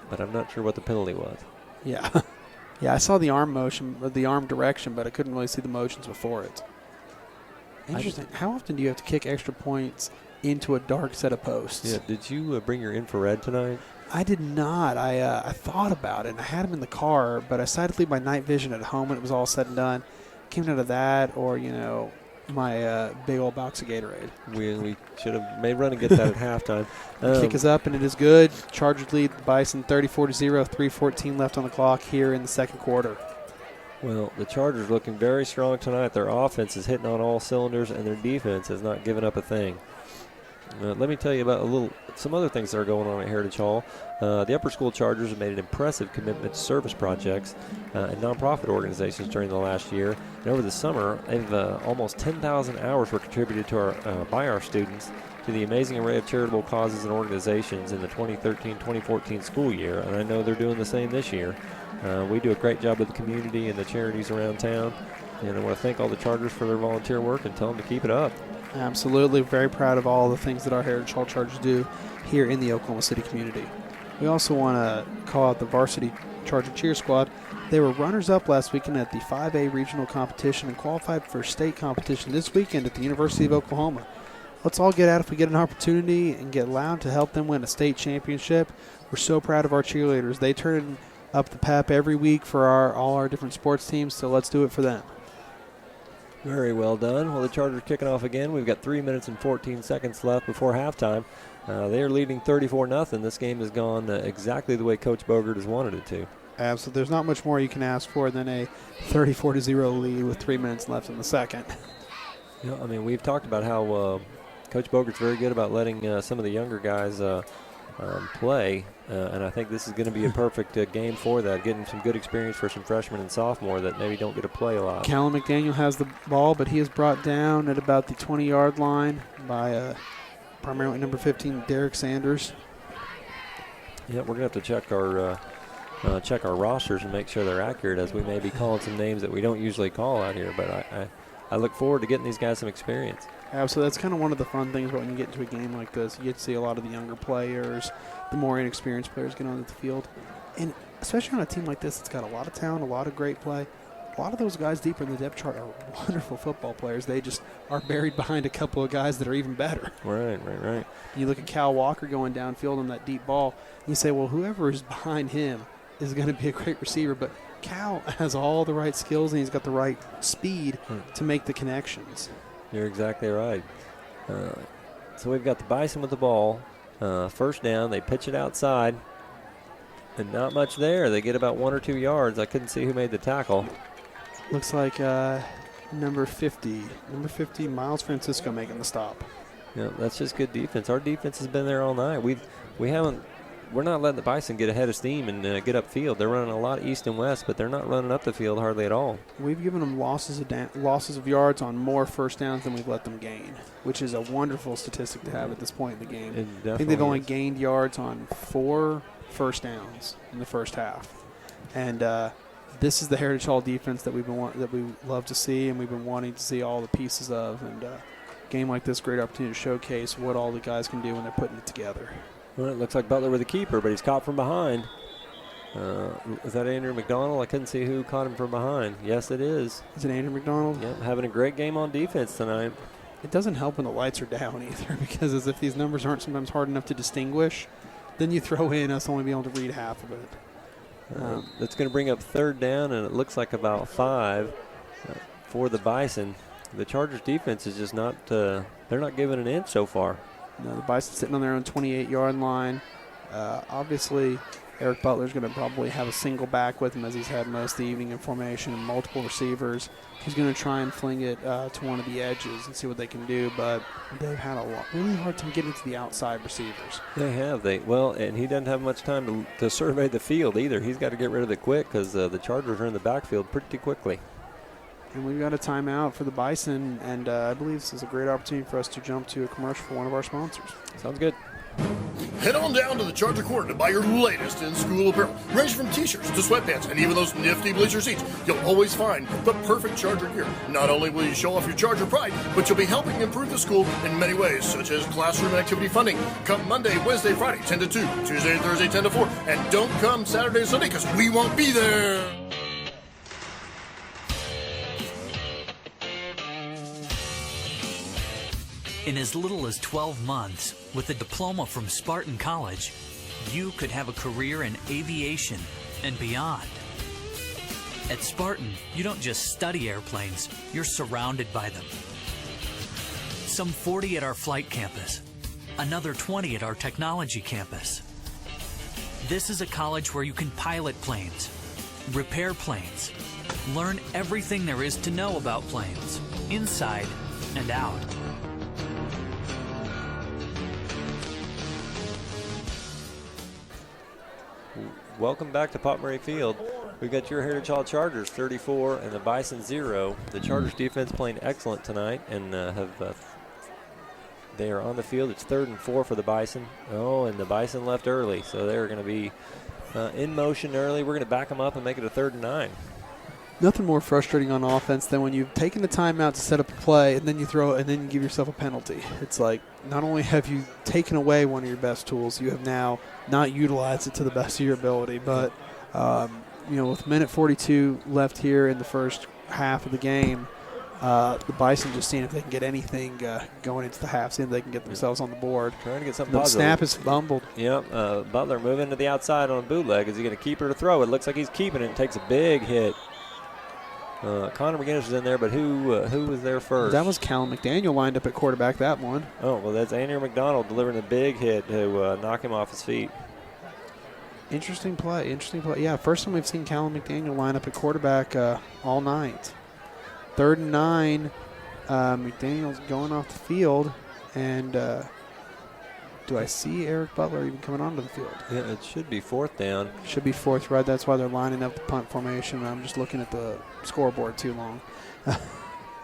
but I'm not sure what the penalty was. Yeah, yeah, I saw the arm motion, the arm direction, but I couldn't really see the motions before it. Interesting. How often do you have to kick extra points into a dark set of posts? Yeah. Did you bring your infrared tonight? I did not. I thought about it, and I had them in the car, but I decided to leave my night vision at home when it was all said and done. Came down to that, or my big old box of Gatorade. We should have made run and get that at halftime. Kick is up, and it is good. Chargers lead the Bison 34-0, 3:14 left on the clock here in the second quarter. Well, the Chargers looking very strong tonight. Their offense is hitting on all cylinders, and their defense has not given up a thing. Let me tell you about some other things that are going on at Heritage Hall. The Upper School Chargers have made an impressive commitment to service projects and nonprofit organizations during the last year. And over the summer, they've almost 10,000 hours were contributed to by our students to the amazing array of charitable causes and organizations in the 2013-2014 school year. And I know they're doing the same this year. We do a great job with the community and the charities around town. And I want to thank all the Chargers for their volunteer work and tell them to keep it up. Absolutely. Very proud of all the things that our Heritage Hall Chargers do here in the Oklahoma City community. We also want to call out the varsity Charger cheer squad. They were runners-up last weekend at the 5A regional competition and qualified for state competition this weekend at the University of Oklahoma. Let's all get out if we get an opportunity and get loud to help them win a state championship. We're so proud of our cheerleaders. They turn up the pep every week for all our different sports teams, so let's do it for them. Very well done. Well, the Chargers kicking off again. We've got 3 minutes and 14 seconds left before halftime. They are leading 34-0. This game has gone exactly the way Coach Bogert has wanted it to. Absolutely. There's not much more you can ask for than a 34-0 lead with 3 minutes left in the second. You know, I mean, we've talked about how Coach Bogert's very good about letting some of the younger guys play, and I think this is going to be a perfect game for that, getting some good experience for some freshmen and sophomore that maybe don't get to play a lot. Callum McDaniel has the ball, but he is brought down at about the 20-yard line by primarily number 15, Derek Sanders. Yeah, we're going to have to check our rosters and make sure they're accurate, as we may be calling some names that we don't usually call out here, but I look forward to getting these guys some experience. Absolutely. That's kind of one of the fun things about when you get into a game like this. You get to see a lot of the younger players, the more inexperienced players get onto the field. And especially on a team like this, it's got a lot of talent, a lot of great play. A lot of those guys deeper in the depth chart are wonderful football players. They just are buried behind a couple of guys that are even better. Right. You look at Cal Walker going downfield on that deep ball, and you say, well, whoever is behind him is going to be a great receiver. But Cal has all the right skills, and he's got the right speed to make the connections. You're exactly right. So we've got the Bison with the ball. First down, they pitch it outside. And not much there. They get about 1 or 2 yards. I couldn't see who made the tackle. Looks like number 50, Miles Francisco making the stop. Yeah, that's just good defense. Our defense has been there all night. We're not letting the Bison get ahead of steam and get upfield. They're running a lot east and west, but they're not running up the field hardly at all. We've given them losses of yards on more first downs than we've let them gain, which is a wonderful statistic to have at this point in the game. I think they've only gained yards on 4 first downs in the first half. And this is the Heritage Hall defense that we love to see, and we've been wanting to see all the pieces of. And a game like this, great opportunity to showcase what all the guys can do when they're putting it together. Well, it looks like Butler with the keeper, but he's caught from behind. Is that Andrew McDonald? I couldn't see who caught him from behind. Yes, it is. Is it Andrew McDonald? Yep, having a great game on defense tonight. It doesn't help when the lights are down either, because as if these numbers aren't sometimes hard enough to distinguish, then you throw in us only being able to read half of it. That's going to bring up third down, and it looks like about 5 for the Bison. The Chargers defense is just not they're not giving an inch so far. No, the Bison sitting on their own 28-yard line. Obviously, Eric Butler's going to probably have a single back with him, as he's had most of the evening in formation, and multiple receivers. He's going to try and fling it to one of the edges and see what they can do, but they've had a really hard time getting to the outside receivers. They have. And he doesn't have much time to survey the field either. He's got to get rid of it quick, because the Chargers are in the backfield pretty quickly. And we've got a timeout for the Bison, and I believe this is a great opportunity for us to jump to a commercial for one of our sponsors. Sounds good. Head on down to the Charger Corner to buy your latest in-school apparel. Ranging from t-shirts to sweatpants and even those nifty bleacher seats, you'll always find the perfect Charger gear. Not only will you show off your Charger pride, but you'll be helping improve the school in many ways, such as classroom and activity funding. Come Monday, Wednesday, Friday, 10 to 2, Tuesday and Thursday, 10 to 4, and don't come Saturday and Sunday, because we won't be there. In as little as 12 months, with a diploma from Spartan College, you could have a career in aviation and beyond. At Spartan, you don't just study airplanes, you're surrounded by them. Some 40 at our flight campus, another 20 at our technology campus. This is a college where you can pilot planes, repair planes, learn everything there is to know about planes, inside and out. welcome back to Pop Murray Field. We've got your Heritage Hall Chargers 34 and the Bison 0. The Chargers defense playing excellent tonight and they are on the field. It's 3rd and 4 for the Bison. Oh, and the Bison left early, so they're going to be in motion early. We're going to back them up and make it a 3rd and 9. Nothing more frustrating on offense than when you've taken the timeout to set up a play and then you throw it and then you give yourself a penalty. It's like not only have you taken away one of your best tools, you have now not utilized it to the best of your ability. But, with minute 42 left here in the first half of the game, the Bison just seeing if they can get anything going into the half, seeing if they can get themselves on the board. Trying to get something the positive. Snap is fumbled. Yep, Butler moving to the outside on a bootleg. Is he going to keep it or throw it? Looks like he's keeping it and takes a big hit. Connor McGinnis was in there, but who was there first? That was Callum McDaniel lined up at quarterback that one. Oh, well, that's Andrew McDonald delivering a big hit to knock him off his feet. Interesting play. Yeah, first time we've seen Callum McDaniel line up at quarterback all night. 3rd and 9. McDaniel's going off the field, and do I see Eric Butler even coming onto the field? Yeah, it should be 4th down. Should be 4th, right? That's why they're lining up the punt formation. I'm just looking at the scoreboard too long.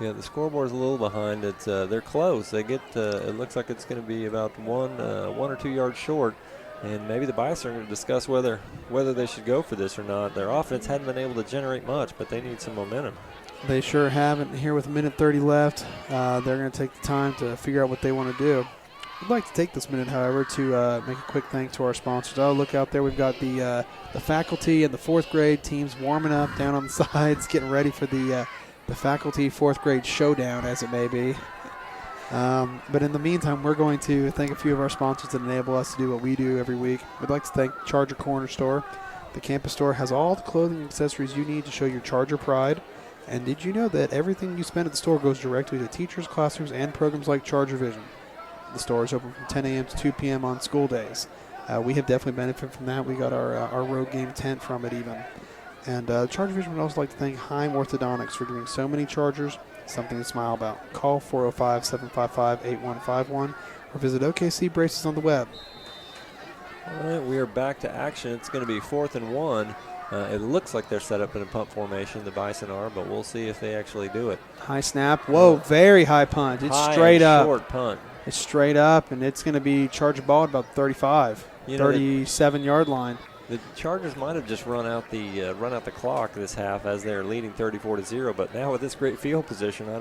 Yeah, the scoreboard's a little behind. It's they're close. They get. It looks like it's going to be about 1 or 2 yards short, and maybe the Bison are going to discuss whether they should go for this or not. Their offense hadn't been able to generate much, but they need some momentum. They sure haven't. Here with a minute 30 left, they're going to take the time to figure out what they want to do. I'd like to take this minute, however, to make a quick thank to our sponsors. Oh, look out there. We've got the faculty and the 4th grade teams warming up down on the sides, getting ready for the faculty 4th grade showdown, as it may be. But in the meantime, we're going to thank a few of our sponsors that enable us to do what we do every week. We'd like to thank Charger Corner Store. The campus store has all the clothing and accessories you need to show your Charger pride. And did you know that everything you spend at the store goes directly to teachers, classrooms, and programs like Charger Vision? The store is open from 10 a.m. to 2 p.m. on school days. We have definitely benefited from that. We got our road game tent from it even. And Charger Vision would also like to thank Heim Orthodontics for doing so many Chargers, something to smile about. Call 405-755-8151 or visit OKC Braces on the web. All right, we are back to action. It's going to be 4th and 1. It looks like they're set up in a punt formation, the Bison are, but we'll see if they actually do it. High snap. Whoa, very high punt. It's high straight up. Short punt. It's straight up, and it's going to be Charger ball at about 35, 37-yard line. The Chargers might have just run out the clock this half as they're leading 34-0, but now with this great field position, I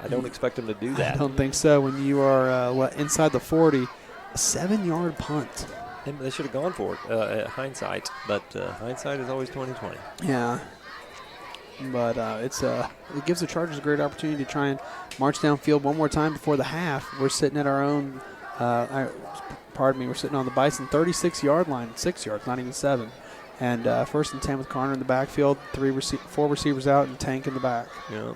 don't expect them to do that. I don't think so. When you are inside the 40, a 7-yard punt. They should have gone for it at hindsight, but hindsight is always 20/20. Yeah. But it gives the Chargers a great opportunity to try and march downfield one more time before the half. We're sitting at our own, we're sitting on the Bison 36-yard line, 6 yards, not even 7. And 1st and 10 with Connor in the backfield, 4 receivers out and Tank in the back. Yeah.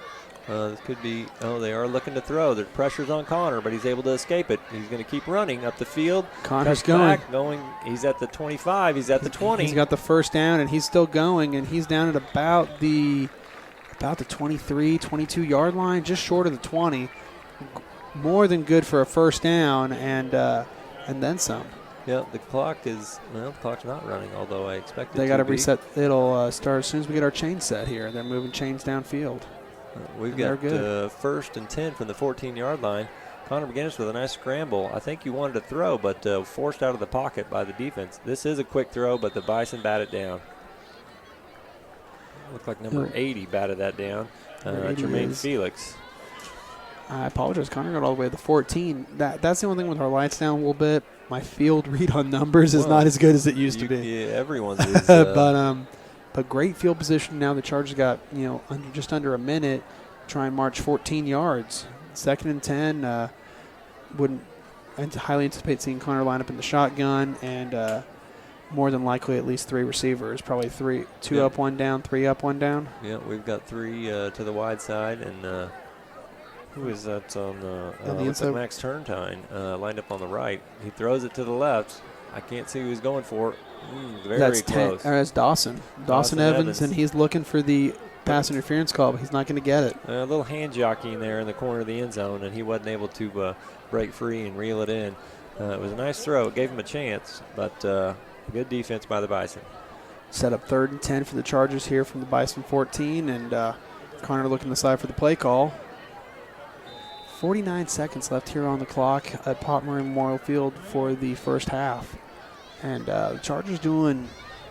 This could be, they are looking to throw. The pressure's on Connor, but he's able to escape it. He's going to keep running up the field. Connor's going. He's at the 25. He's at the 20. He's got the first down, and he's still going, and he's down at about the 23, 22-yard line, just short of the 20. More than good for a first down, and then some. Yeah, the clock's not running, although I expect it to be. They got to reset. It'll start as soon as we get our chain set here. They're moving chains downfield. We've got 1st and 10 from the 14-yard line. Connor McGinnis with a nice scramble. I think he wanted to throw, but forced out of the pocket by the defense. This is a quick throw, but the Bison batted down. Looked like number 80 batted that down. Jermaine Felix. I apologize. Connor got all the way to the 14. That's the only thing with our lights down a little bit. My field read on numbers is not as good as it used to be. Yeah, everyone's is. But great field position now. The Chargers got just under a minute. Try and march 14 yards. 2nd and 10. Wouldn't highly anticipate seeing Connor line up in the shotgun, and more than likely at least 3 receivers. Probably 2 up, 1 down, 3 up, 1 down. Yeah, we've got 3 to the wide side, and who is that on the inside? Max Turntine lined up on the right. He throws it to the left. I can't see who he's going for. Very close. That's Dawson Evans, and he's looking for the pass interference call, but he's not going to get it. A little hand jockeying there in the corner of the end zone, and he wasn't able to break free and reel it in. It was a nice throw. It gave him a chance, but Good defense by the Bison. Set up 3rd and 10 for the Chargers here from the Bison 14, and Connor looking aside for the play call. 49 seconds left here on the clock at Pop Marine Memorial Field for the first half. And the Chargers doing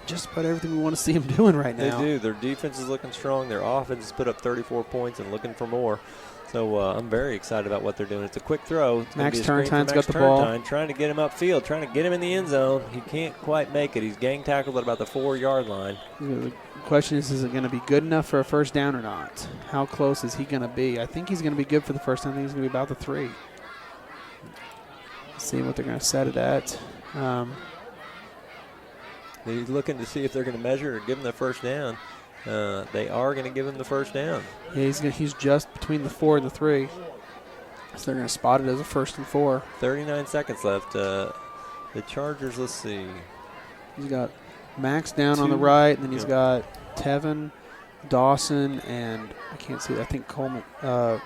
just about everything we want to see them doing right now. They do. Their defense is looking strong. Their offense has put up 34 points and looking for more. So I'm very excited about what they're doing. It's a quick throw. It's Max Turntime's got the ball. Trying to get him upfield, trying to get him in the end zone. He can't quite make it. He's gang tackled at about the 4-yard line. The question is it going to be good enough for a first down or not? How close is he going to be? I think he's going to be good for the first down. I think he's going to be about the 3. Let's see what they're going to set it at. He's looking to see if they're going to measure or give him the first down. They are going to give him the first down. Yeah, he's just between the 4 and the 3. So they're going to spot it as a 1st and 4. 39 seconds left. The Chargers, let's see. He's got Max down on the right, and then he's got Tevin, Dawson, and I can't see. I think Coleman. The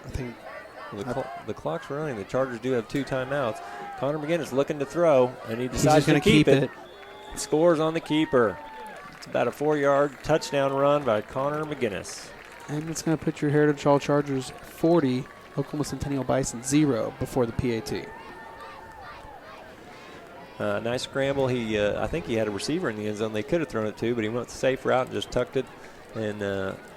clock's running. The Chargers do have 2 timeouts. Connor McGinnis looking to throw, and he decides to keep it. Scores on the keeper. It's about a 4-yard touchdown run by Connor McGinnis. And it's going to put your Heritage Hall Chargers 40, Oklahoma Centennial Bison 0 before the PAT. Nice scramble. I think he had a receiver in the end zone they could have thrown it to, but he went the safe route and just tucked it and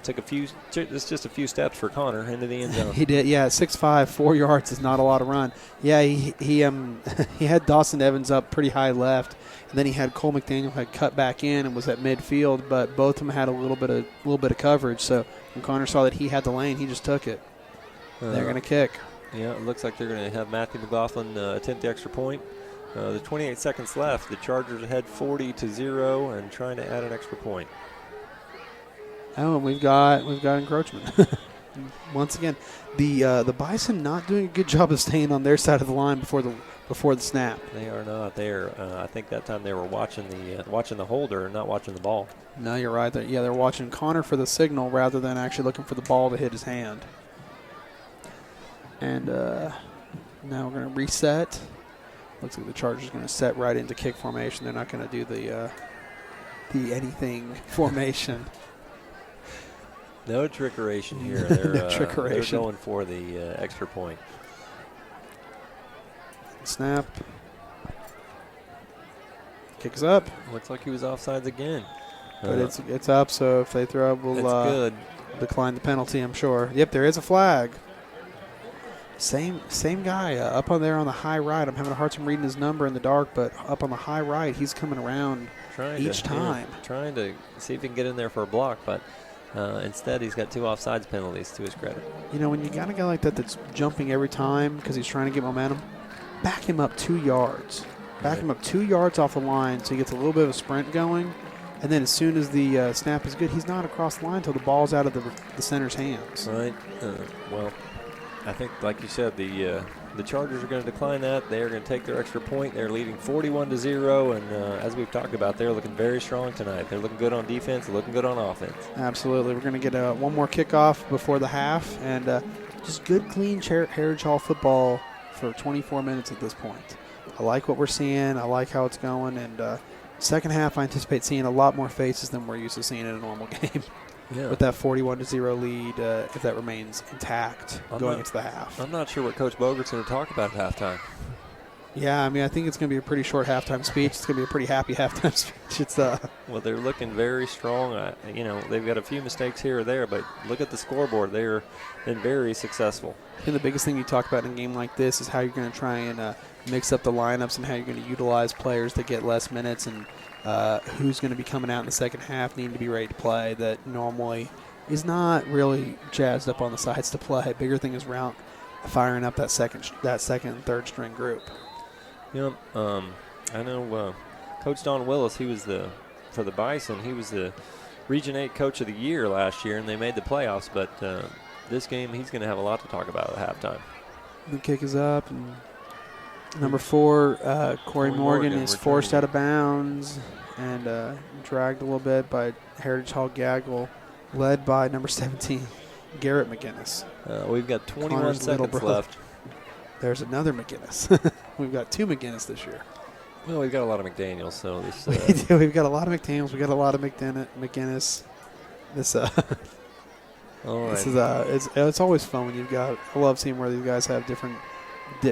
took just a few steps for Connor into the end zone. He did, yeah. 6'5", 4 yards is not a lot of run. Yeah, he had Dawson Evans up pretty high left, and then he had Cole McDaniel had cut back in and was at midfield, but both of them had a little bit of coverage. So when Connor saw that he had the lane, he just took it. They're going to kick. Yeah, it looks like they're going to have Matthew McLaughlin attempt the extra point. There's 28 seconds left. The Chargers ahead 40-0 and trying to add an extra point. Oh, and we've got encroachment. Once again, the Bison not doing a good job of staying on their side of the line before the snap. They are not there. I think that time they were watching the holder and not watching the ball. No, you're right. They're watching Connor for the signal rather than actually looking for the ball to hit his hand. And now we're going to reset. Looks like the Chargers are going to set right into kick formation. They're not going to do the anything formation. No trickeration here. They're, no trickeration. They're going for the extra point. Snap. Kick is up. Looks like he was offsides again. But it's up, so if they throw up, we'll decline the penalty, I'm sure. Yep, there is a flag. Same guy up on there on the high right. I'm having a hard time reading his number in the dark, but up on the high right, he's coming around each time. Trying to see if he can get in there for a block, but instead he's got 2 offsides penalties to his credit. You know, when you got a guy like that that's jumping every time because he's trying to get momentum, back him up 2 yards. Back him up 2 yards off the line so he gets a little bit of a sprint going. And then as soon as the snap is good, he's not across the line until the ball's out of the center's hands. Right. Well, I think, like you said, the Chargers are going to decline that. They are going to take their extra point. They're leading 41-0, and as we've talked about, they're looking very strong tonight. They're looking good on defense. They're looking good on offense. Absolutely. We're going to get one more kickoff before the half, and just good, clean Heritage Hall football for 24 minutes at this point. I like what we're seeing. I like how it's going, and second half I anticipate seeing a lot more faces than we're used to seeing in a normal game. Yeah. With that 41-0 lead, if that remains intact going into the half. I'm not sure what Coach Bogert's going to talk about at halftime. Yeah, I mean, I think it's going to be a pretty short halftime speech. It's going to be a pretty happy halftime speech. It's Well, they're looking very strong. They've got a few mistakes here or there, but look at the scoreboard. They've been very successful. I think the biggest thing you talk about in a game like this is how you're going to try and mix up the lineups and how you're going to utilize players that get less minutes and who's going to be coming out in the second half, needing to be ready to play, that normally is not really jazzed up on the sides to play. Bigger thing is firing up that second and third string group. I know Coach Don Willis, for the Bison, he was the Region 8 Coach of the Year last year, and they made the playoffs, but this game he's going to have a lot to talk about at halftime. The kick is up, and number 4, Corey Morgan is forced out of bounds and dragged a little bit by Heritage Hall Gaggle, led by number 17, Garrett McGinnis. We've got 21 seconds left. There's another McGinnis. We've got 2 McGinnis this year. Well, we've got a lot of McDaniels, so this. We've got a lot of McDaniels. We got a lot of McGinnis. This. All right. This is it's always fun when you've got. I love seeing where these guys have different,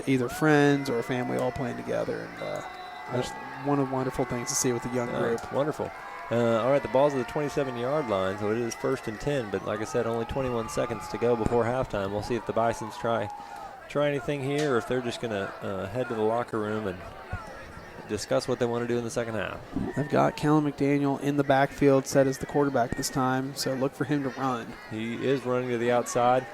either friends or family all playing together, and just one of the wonderful things to see with a young group. Wonderful. All right, the ball's at the 27-yard line, so it is 1st and 10. But like I said, only 21 seconds to go before halftime. We'll see if the Bisons try anything here, or if they're just going to head to the locker room and discuss what they want to do in the second half. I've got Kellen McDaniel in the backfield, set as the quarterback this time, so look for him to run. He is running to the outside.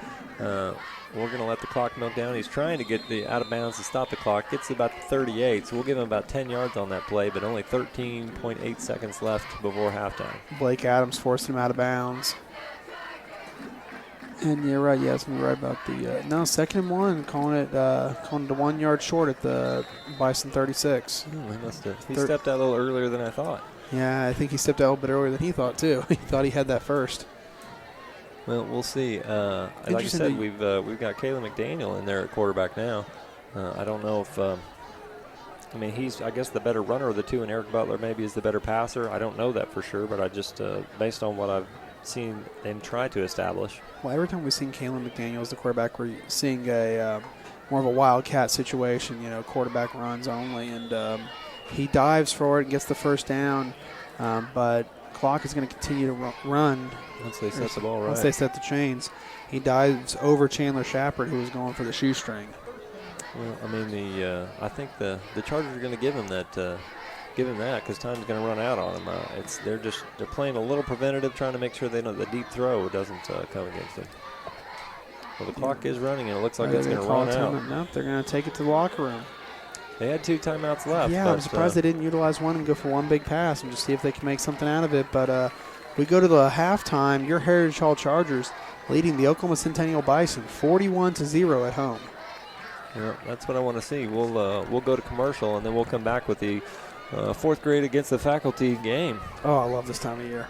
We're going to let the clock melt down. He's trying to get the out of bounds to stop the clock. Gets to about 38, so we'll give him about 10 yards on that play, but only 13.8 seconds left before halftime. Blake Adams forced him out of bounds. And you're right, yes, we're right about the 2nd and 1, calling it a 1 yard short at the Bison 36. He stepped out a little earlier than I thought. Yeah, I think he stepped out a little bit earlier than he thought too. He thought he had that first. Well, we'll see. Like I said, we've got Caleb McDaniel in there at quarterback now. I don't know if he's, I guess, the better runner of the two, and Eric Butler maybe is the better passer. I don't know that for sure, but I just, based on what I've seen them try to establish. Well, every time we've seen Caleb McDaniel as the quarterback, we're seeing a more of a wildcat situation, quarterback runs only, and he dives for it and gets the first down, but clock is going to continue to run. Once they set the ball right. Once they set the chains. He dives over Chandler Shepard, who was going for the shoestring. Well, I think the Chargers are going to give him that because time's going to run out on him. They're playing a little preventative, trying to make sure the deep throw doesn't come against them. Well, the clock is running, and it looks like it's going to run out. No, they're going to take it to the locker room. They had 2 timeouts left. Yeah, I'm surprised they didn't utilize one and go for one big pass and just see if they can make something out of it. But we go to the halftime. Your Heritage Hall Chargers leading the Oklahoma Centennial Bison 41-0 at home. Yeah, that's what I want to see. We'll go to commercial, and then we'll come back with the 4th grade against the faculty game. Oh, I love this time of year.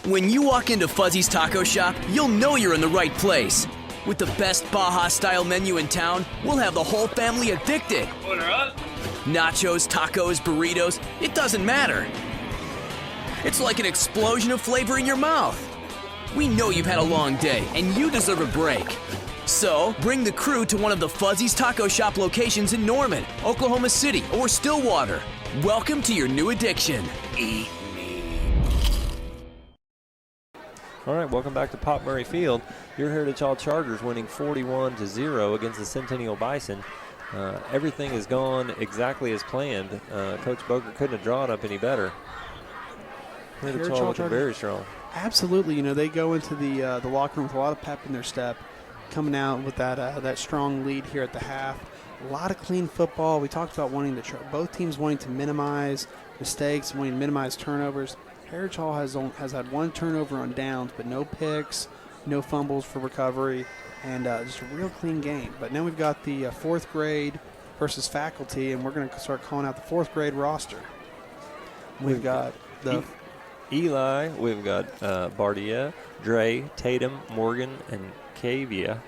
When you walk into Fuzzy's Taco Shop, you'll know you're in the right place. With the best Baja-style menu in town, we'll have the whole family addicted. Order up. Nachos, tacos, burritos, it doesn't matter. It's like an explosion of flavor in your mouth. We know you've had a long day, and you deserve a break. So, bring the crew to one of the Fuzzy's Taco Shop locations in Norman, Oklahoma City, or Stillwater. Welcome to your new addiction. Eat me. All right, welcome back to Pop Murray Field. Your Heritage Hall Chargers winning 41-0 against the Centennial Bison. Everything has gone exactly as planned. Coach Boger couldn't have drawn up any better. Heritage Hall looking very strong. Absolutely. They go into the locker room with a lot of pep in their step, coming out with that strong lead here at the half. A lot of clean football. We talked about both teams wanting to minimize mistakes, wanting to minimize turnovers. Heritage Hall has had 1 turnover on downs, but no picks, no fumbles for recovery, and just a real clean game. But now we've got the 4th grade versus faculty, and we're going to start calling out the 4th grade roster. We've got the Eli, we've got Bardia, Dre, Tatum, Morgan, and Cavia.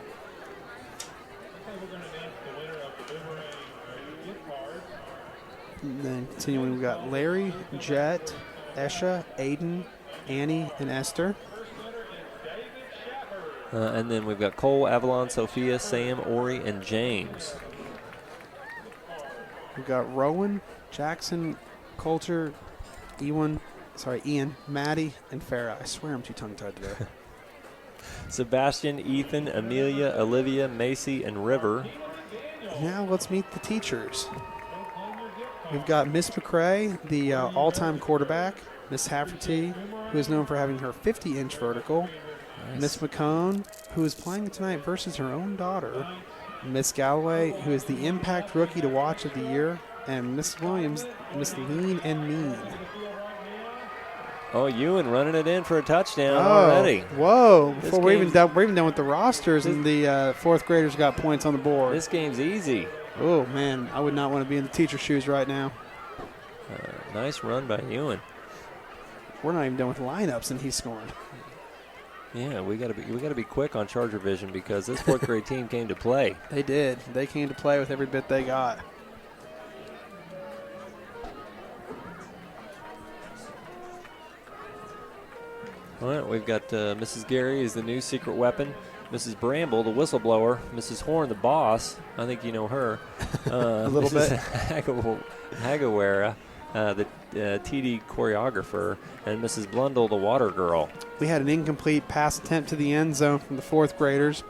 And then continuing, we've got Larry, Jet, Esha, Aiden, Annie, and Esther. And then we've got Cole, Avalon, Sophia, Sam, Ori, and James. We've got Rowan, Jackson, Coulter, Ian, Maddie, and Farah. I swear I'm too tongue-tied today. Sebastian, Ethan, Amelia, Olivia, Macy, and River. Now let's meet the teachers. We've got Miss McCrae, the all-time quarterback. Miss Hafferty, who is known for having her 50-inch vertical. Nice. Miss McCone, who is playing tonight versus her own daughter. Miss Galloway, who is the impact rookie to watch of the year. And Miss Williams, Miss Lean and Mean. Oh, Ewan running it in for a touchdown already. Whoa. Before we're even done with the rosters, and the 4th graders got points on the board. This game's easy. Oh, man. I would not want to be in the teacher's shoes right now. Nice run by Ewan. We're not even done with lineups, and he's scoring. Yeah, we got to be quick on Charger Vision because this 4th grade team came to play. They did. They came to play with every bit they got. All right, we've got Mrs. Gary is the new secret weapon. Mrs. Bramble, the whistleblower. Mrs. Horn, the boss. I think you know her. A little bit. Hagawara, the TD choreographer, and Mrs. Blundell, the water girl. We had an incomplete pass attempt to the end zone from the fourth graders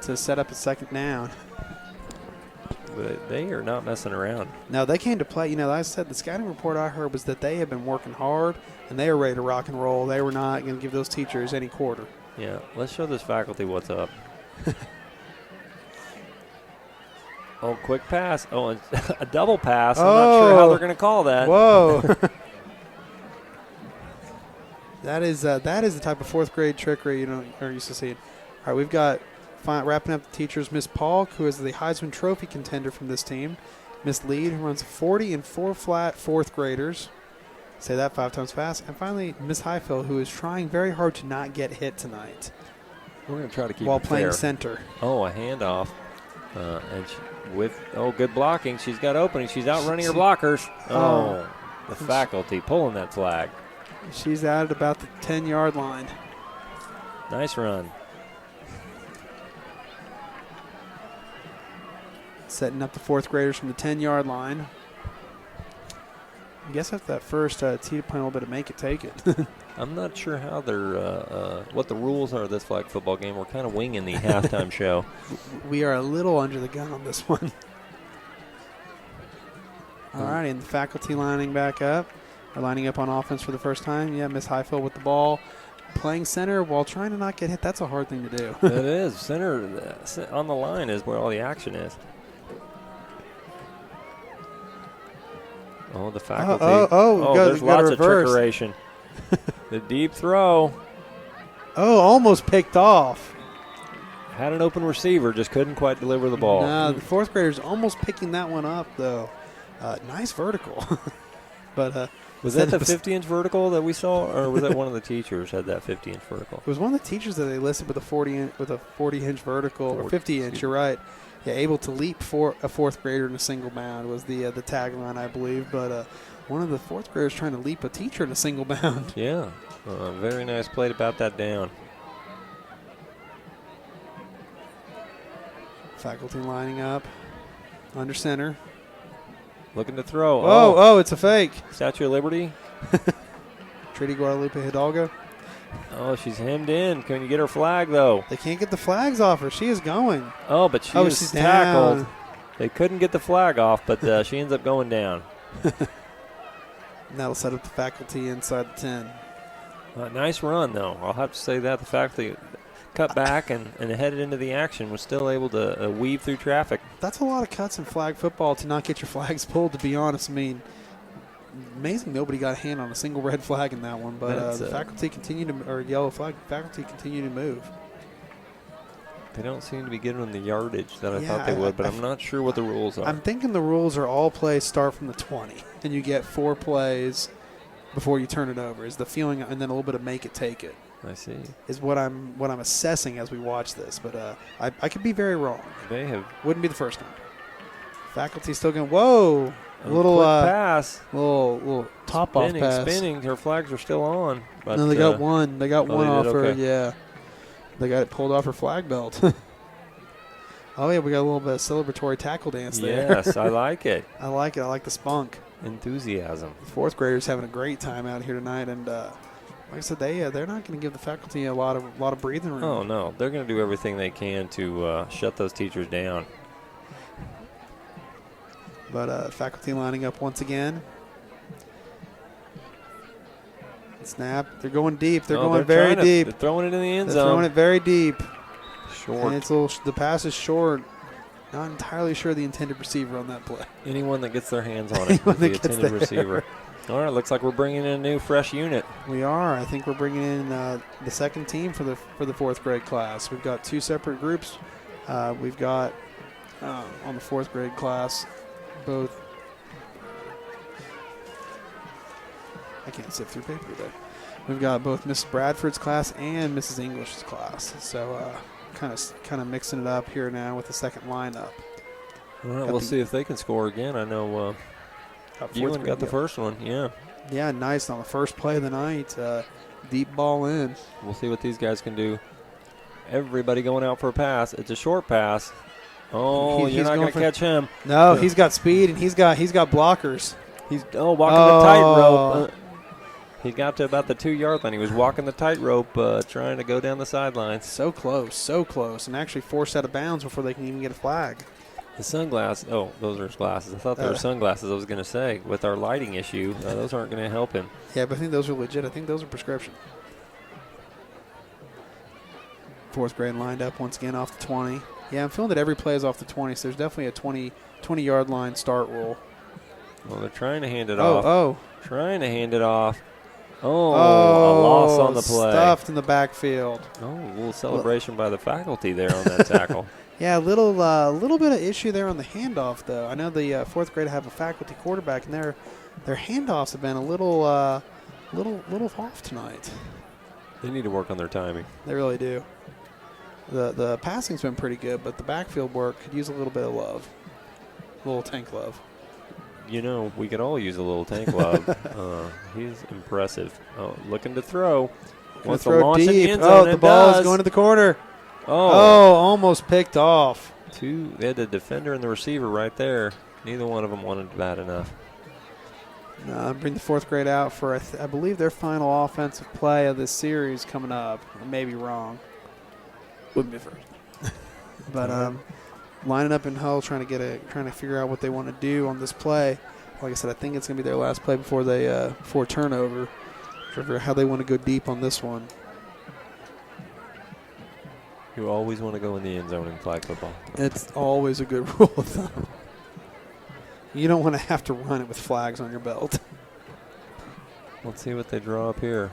to set up a second down. But they are not messing around. No, they came to play. You know, like I said, the scouting report I heard was that they had been working hard, and they were ready to rock and roll. They were not going to give those teachers any quarter. Yeah, let's show this faculty what's up. Oh, quick pass. Oh, and a double pass. I'm not sure how they're going to call that. Whoa. That is the type of fourth grade trickery you are used to seeing. All right, we've got wrapping up the teachers, Miss Paul, who is the Heisman Trophy contender from this team. Miss Lead, who runs 40 and 4 flat fourth graders. Say that 5 times fast. And finally, Miss Highfield, who is trying very hard to not get hit tonight. We're going to try to keep while it playing fair. center. Oh, a handoff. Good blocking. She's got opening. She's outrunning her blockers. Oh, the faculty pulling that flag. She's out at about the 10-yard line. Nice run. Setting up the fourth graders from the 10-yard line. I guess after that first tee to play a little bit of make it, take it. I'm not sure how they're what the rules are of this flag football game. We're kind of winging the halftime show. We are a little under the gun on this one. All right, and the faculty lining back up. They're lining up on offense for the first time. Yeah, Miss Highfield with the ball. Playing center while trying to not get hit. That's a hard thing to do. It is. Center on the line is where all the action is. Oh, the faculty. There's lots of trickeration. The deep throw. Oh, almost picked off. Had an open receiver, just couldn't quite deliver the ball. No, the fourth graders almost picking that one up, though. Nice vertical. But was that the 50-inch vertical that we saw, or was that one of the teachers had that 50-inch vertical? It was one of the teachers that they listed with a 40-inch vertical, or 50-inch. You're right. Yeah, able to leap for a fourth grader in a single bound was the tagline, I believe. But one of the fourth graders trying to leap a teacher in a single bound. Yeah, very nice play to bat that down. Faculty lining up under center. Looking to throw. Oh, it's a fake. Statue of Liberty. Trinity Guadalupe Hidalgo. Oh, she's hemmed in. Can you get her flag, though? They can't get the flags off her. She is going. Oh, but she's tackled. Down. They couldn't get the flag off, but she ends up going down. And that'll set up the faculty inside the 10. Nice run, though. I'll have to say that. The faculty cut back and headed into the action, was still able to weave through traffic. That's a lot of cuts in flag football to not get your flags pulled, to be honest. I mean, amazing nobody got a hand on a single red flag in that one, but the faculty continue to, or yellow flag, faculty continue to move. They don't seem to be getting them the yardage that I thought they would, but I'm not sure what the rules are. I'm thinking the rules are all plays start from the 20, and you get 4 plays before you turn it over, is the feeling, and then a little bit of make it, take it. I see. Is what I'm assessing as we watch this, but I could be very wrong. They have. Wouldn't be the first time. Faculty still going, whoa. A little pass. Little top off pass. Spinning. Her flags are still on. But, no, they got one. They got one off her. Okay. Yeah. They got it pulled off her flag belt. Oh, yeah, we got a little bit of celebratory tackle dance there. Yes, I like it. I like it. I like the spunk. Enthusiasm. The fourth graders having a great time out here tonight, and like I said, they're not going to give the faculty a lot of breathing room. Oh no, they're going to do everything they can to shut those teachers down. But faculty lining up once again. Snap. They're going deep. They're going very deep. They're throwing it in the end zone. They're throwing it very deep. Short. And the pass is short. Not entirely sure the intended receiver on that play. Anyone that gets their hands on it is the intended receiver. All right, looks like we're bringing in a new fresh unit. We are. I think we're bringing in the second team for the fourth grade class. We've got 2 separate groups. We've got on the fourth grade class both. I can't sift through paper today. We've got both Mrs. Bradford's class and Mrs. English's class. So kind of mixing it up here now with the second lineup. All right, we'll see if they can score again. I know Ewan got the first one. Yeah. Yeah, nice on the first play of the night. Deep ball in. We'll see what these guys can do. Everybody going out for a pass. It's a short pass. Oh, you're not going to catch him. No, he's got speed and he's got blockers. He's walking the tightrope. He got to about the 2-yard line. He was walking the tightrope, trying to go down the sidelines. So close, and actually forced out of bounds before they can even get a flag. The sunglasses. Oh, those are his glasses. I thought they were sunglasses. I was going to say, with our lighting issue, those aren't going to help him. Yeah, but I think those are legit. I think those are prescription. 4th grade lined up once again off the 20. Yeah, I'm feeling that every play is off the 20, so there's definitely a 20-yard line start rule. Well, they're trying to hand it off. Oh. Trying to hand it off. Oh, a loss on the play. Stuffed in the backfield. Oh, a little celebration by the faculty there on that tackle. Yeah, a little bit of issue there on the handoff, though. I know the 4th grade have a faculty quarterback, and their handoffs have been a little off tonight. They need to work on their timing. They really do. The passing's been pretty good, but the backfield work could use a little bit of love, a little tank love. You know, we could all use a little tank love. He's impressive. Oh, looking to throw. Wants to launch deep. The ball is going to the corner. Oh, almost picked off. They had the defender and the receiver right there. Neither one of them wanted to bat enough. Bring the 4th grade out for, I believe, their final offensive play of this series coming up. I may be wrong. Wouldn't be first. But lining up in hull, trying to figure out what they want to do on this play. Like I said, I think it's going to be their last play before turnover. How they want to go deep on this one. You always want to go in the end zone in flag football. It's always a good rule of thumb. You don't want to have to run it with flags on your belt. Let's see what they draw up here.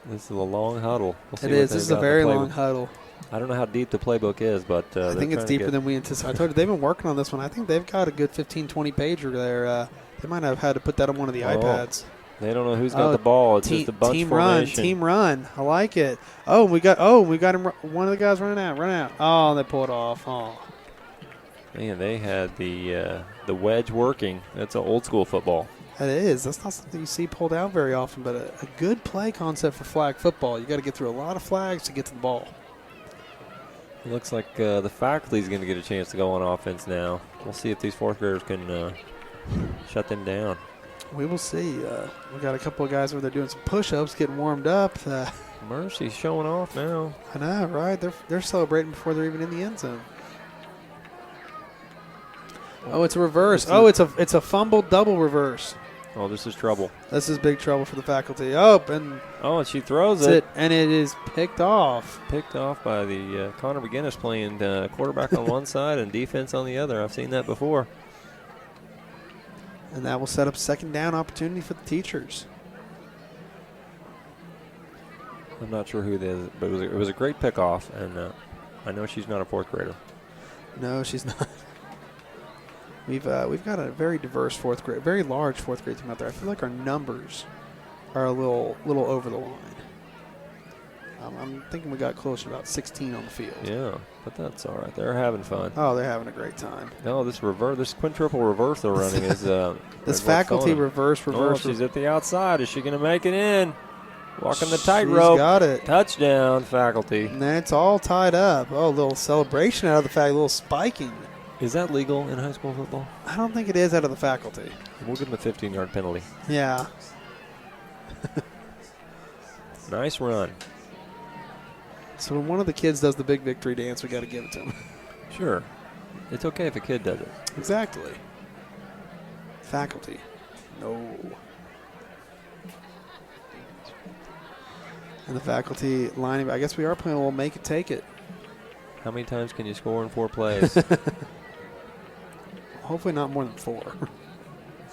This is a long huddle. It is. This is a very long huddle. I don't know how deep the playbook is, but I think it's deeper than we anticipated. I told you, they've been working on this one. I think they've got a good 15, 20 pager there. They might have had to put that on one of the iPads. They don't know who's got the ball. It's just a bunch formation. Team run. I like it. We got him. One of the guys running out. Oh, they pulled it off. Oh. Man, they had the wedge working. That's an old school football. That is. That's not something you see pulled out very often, but a good play concept for flag football. You got to get through a lot of flags to get to the ball. It looks like the faculty's going to get a chance to go on offense now. We'll see if these 4th graders can shut them down. We will see. We got a couple of guys over there doing some push-ups, getting warmed up. Mercy's showing off now. I know, right? They're celebrating before they're even in the end zone. Oh, it's a reverse. It's a fumbled double reverse. Oh, this is trouble. This is big trouble for the faculty. And she throws it. And it is picked off. Picked off by the Connor McGinnis playing quarterback on one side and defense on the other. I've seen that before. And that will set up 2nd down opportunity for the teachers. I'm not sure who it is, but it was a great pickoff, and I know she's not a 4th grader. No, she's not. We've got a very diverse 4th grade, very large 4th grade team out there. I feel like our numbers are a little over the line. I'm thinking we got close to about 16 on the field. Yeah, but that's all right. They're having fun. Oh, they're having a great time. No, this quintuple reverse they're running is this faculty reverse. Oh, she's at the outside. Is she going to make it in? Walking the tightrope. She's got it. Touchdown, faculty. And then it's all tied up. Oh, a little celebration out of the fact, a little spiking. Is that legal in high school football? I don't think it is out of the faculty. We'll give them a 15-yard penalty. Yeah. Nice run. So when one of the kids does the big victory dance, we got to give it to him. Sure. It's okay if a kid does it. Exactly. Faculty. No. And the faculty lining, I guess we are playing a little make it, take it. How many times can you score in 4 plays? Hopefully not more than 4.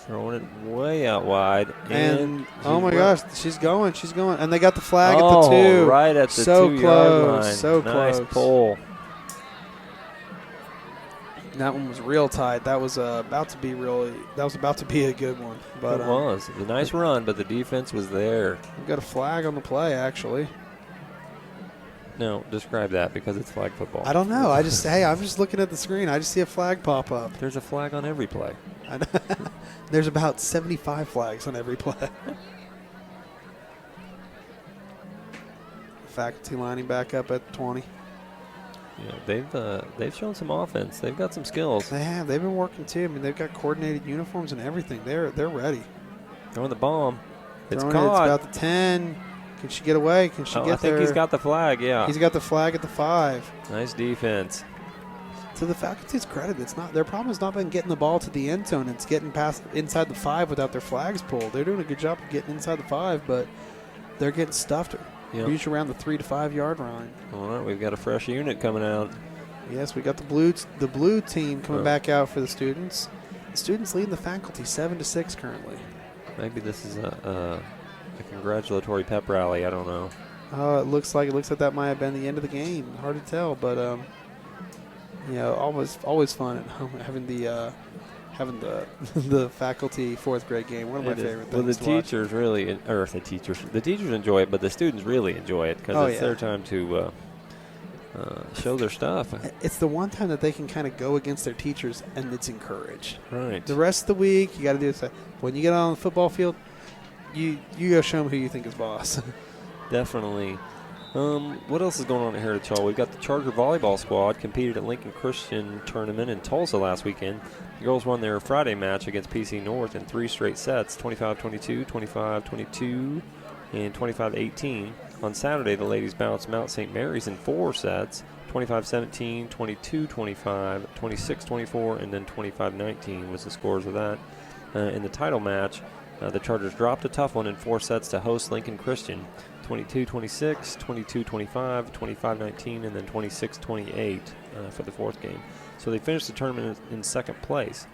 Throwing it way out wide. And oh my gosh, she's going. And they got the flag at the 2. Right at the 2-yard line. So nice close. Pull. That one was real tight. That was about to be a good one. But it was. It was a nice run, but the defense was there. We've got a flag on the play, actually. No, describe that because it's flag football. I don't know. I'm just looking at the screen. I just see a flag pop up. There's a flag on every play. There's about 75 flags on every play. Faculty lining back up at 20. Yeah, they've shown some offense. They've got some skills. They have. They've been working too. I mean, they've got coordinated uniforms and everything. They're ready. Throwing the bomb. It's Throwing caught. It's about the 10. Can she get away? Can she get there? I think he's got the flag, yeah. He's got the flag at the 5. Nice defense. To the faculty's credit, their problem has not been getting the ball to the end zone. It's getting past inside the 5 without their flags pulled. They're doing a good job of getting inside the 5, but they're getting stuffed usually around the 3 to 5 yard line. All right, we've got a fresh unit coming out. Yes, we got the blue team coming back out for the students. The students leading the faculty 7-6 currently. Maybe this is a congratulatory pep rally. I don't know. It looks like that might have been the end of the game. Hard to tell, but always fun at home having the faculty 4th grade game. One of my favorite things. Well, the to watch. teachers really, or the teachers enjoy it, but the students really enjoy it because it's their time to show their stuff. It's the one time that they can kind of go against their teachers, and it's encouraged. Right. The rest of the week, you got to do this. When you get on the football field, you go show them who you think is boss. Definitely. What else is going on at Heritage Hall? We've got the Charger volleyball squad competed at Lincoln Christian Tournament in Tulsa last weekend. The girls won their Friday match against PC North in 3 straight sets, 25-22, 25-22, and 25-18. On Saturday, the ladies bounced Mount St. Mary's in 4 sets, 25-17, 22-25, 26-24, and then 25-19 was the scores of that. In the title match, the Chargers dropped a tough one in 4 sets to host Lincoln Christian, 22-26, 22-25, 25-19, and then 26-28 for the 4th game. So they finished the tournament in 2nd place.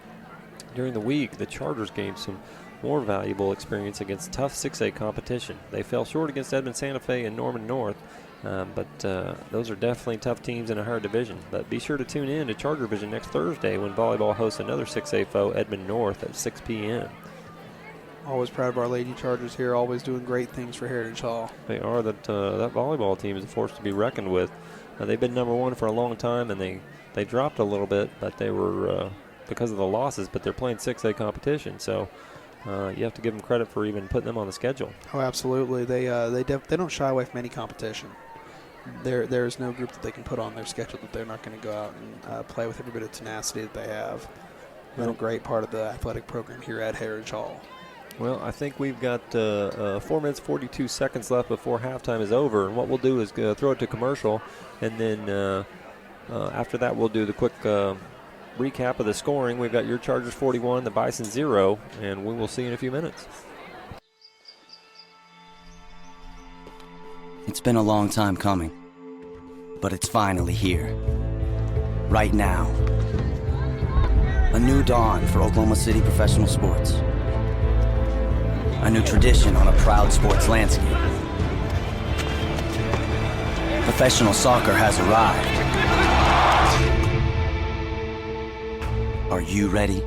During the week, the Chargers gained some more valuable experience against tough 6A competition. They fell short against Edmond Santa Fe and Norman North, but those are definitely tough teams in a higher division. But be sure to tune in to Charger Vision next Thursday when volleyball hosts another 6A foe, Edmond North, at 6 p.m. Always proud of our Lady Chargers here, always doing great things for Heritage Hall. They are. That volleyball team is a force to be reckoned with. They've been number 1 for a long time, and they dropped a little bit, but they were because of the losses, but they're playing 6A competition, so you have to give them credit for even putting them on the schedule. Oh, absolutely. They don't shy away from any competition. There is no group that they can put on their schedule that they're not going to go out and play with every bit of tenacity that they have. Been a great part of the athletic program here at Heritage Hall. Well, I think we've got 4 minutes, 42 seconds left before halftime is over. And what we'll do is throw it to commercial, and then after that we'll do the quick recap of the scoring. We've got your Chargers 41, the Bison 0, and we will see you in a few minutes. It's been a long time coming, but it's finally here. Right now. A new dawn for Oklahoma City professional sports. A new tradition on a proud sports landscape. Professional soccer has arrived. Are you ready?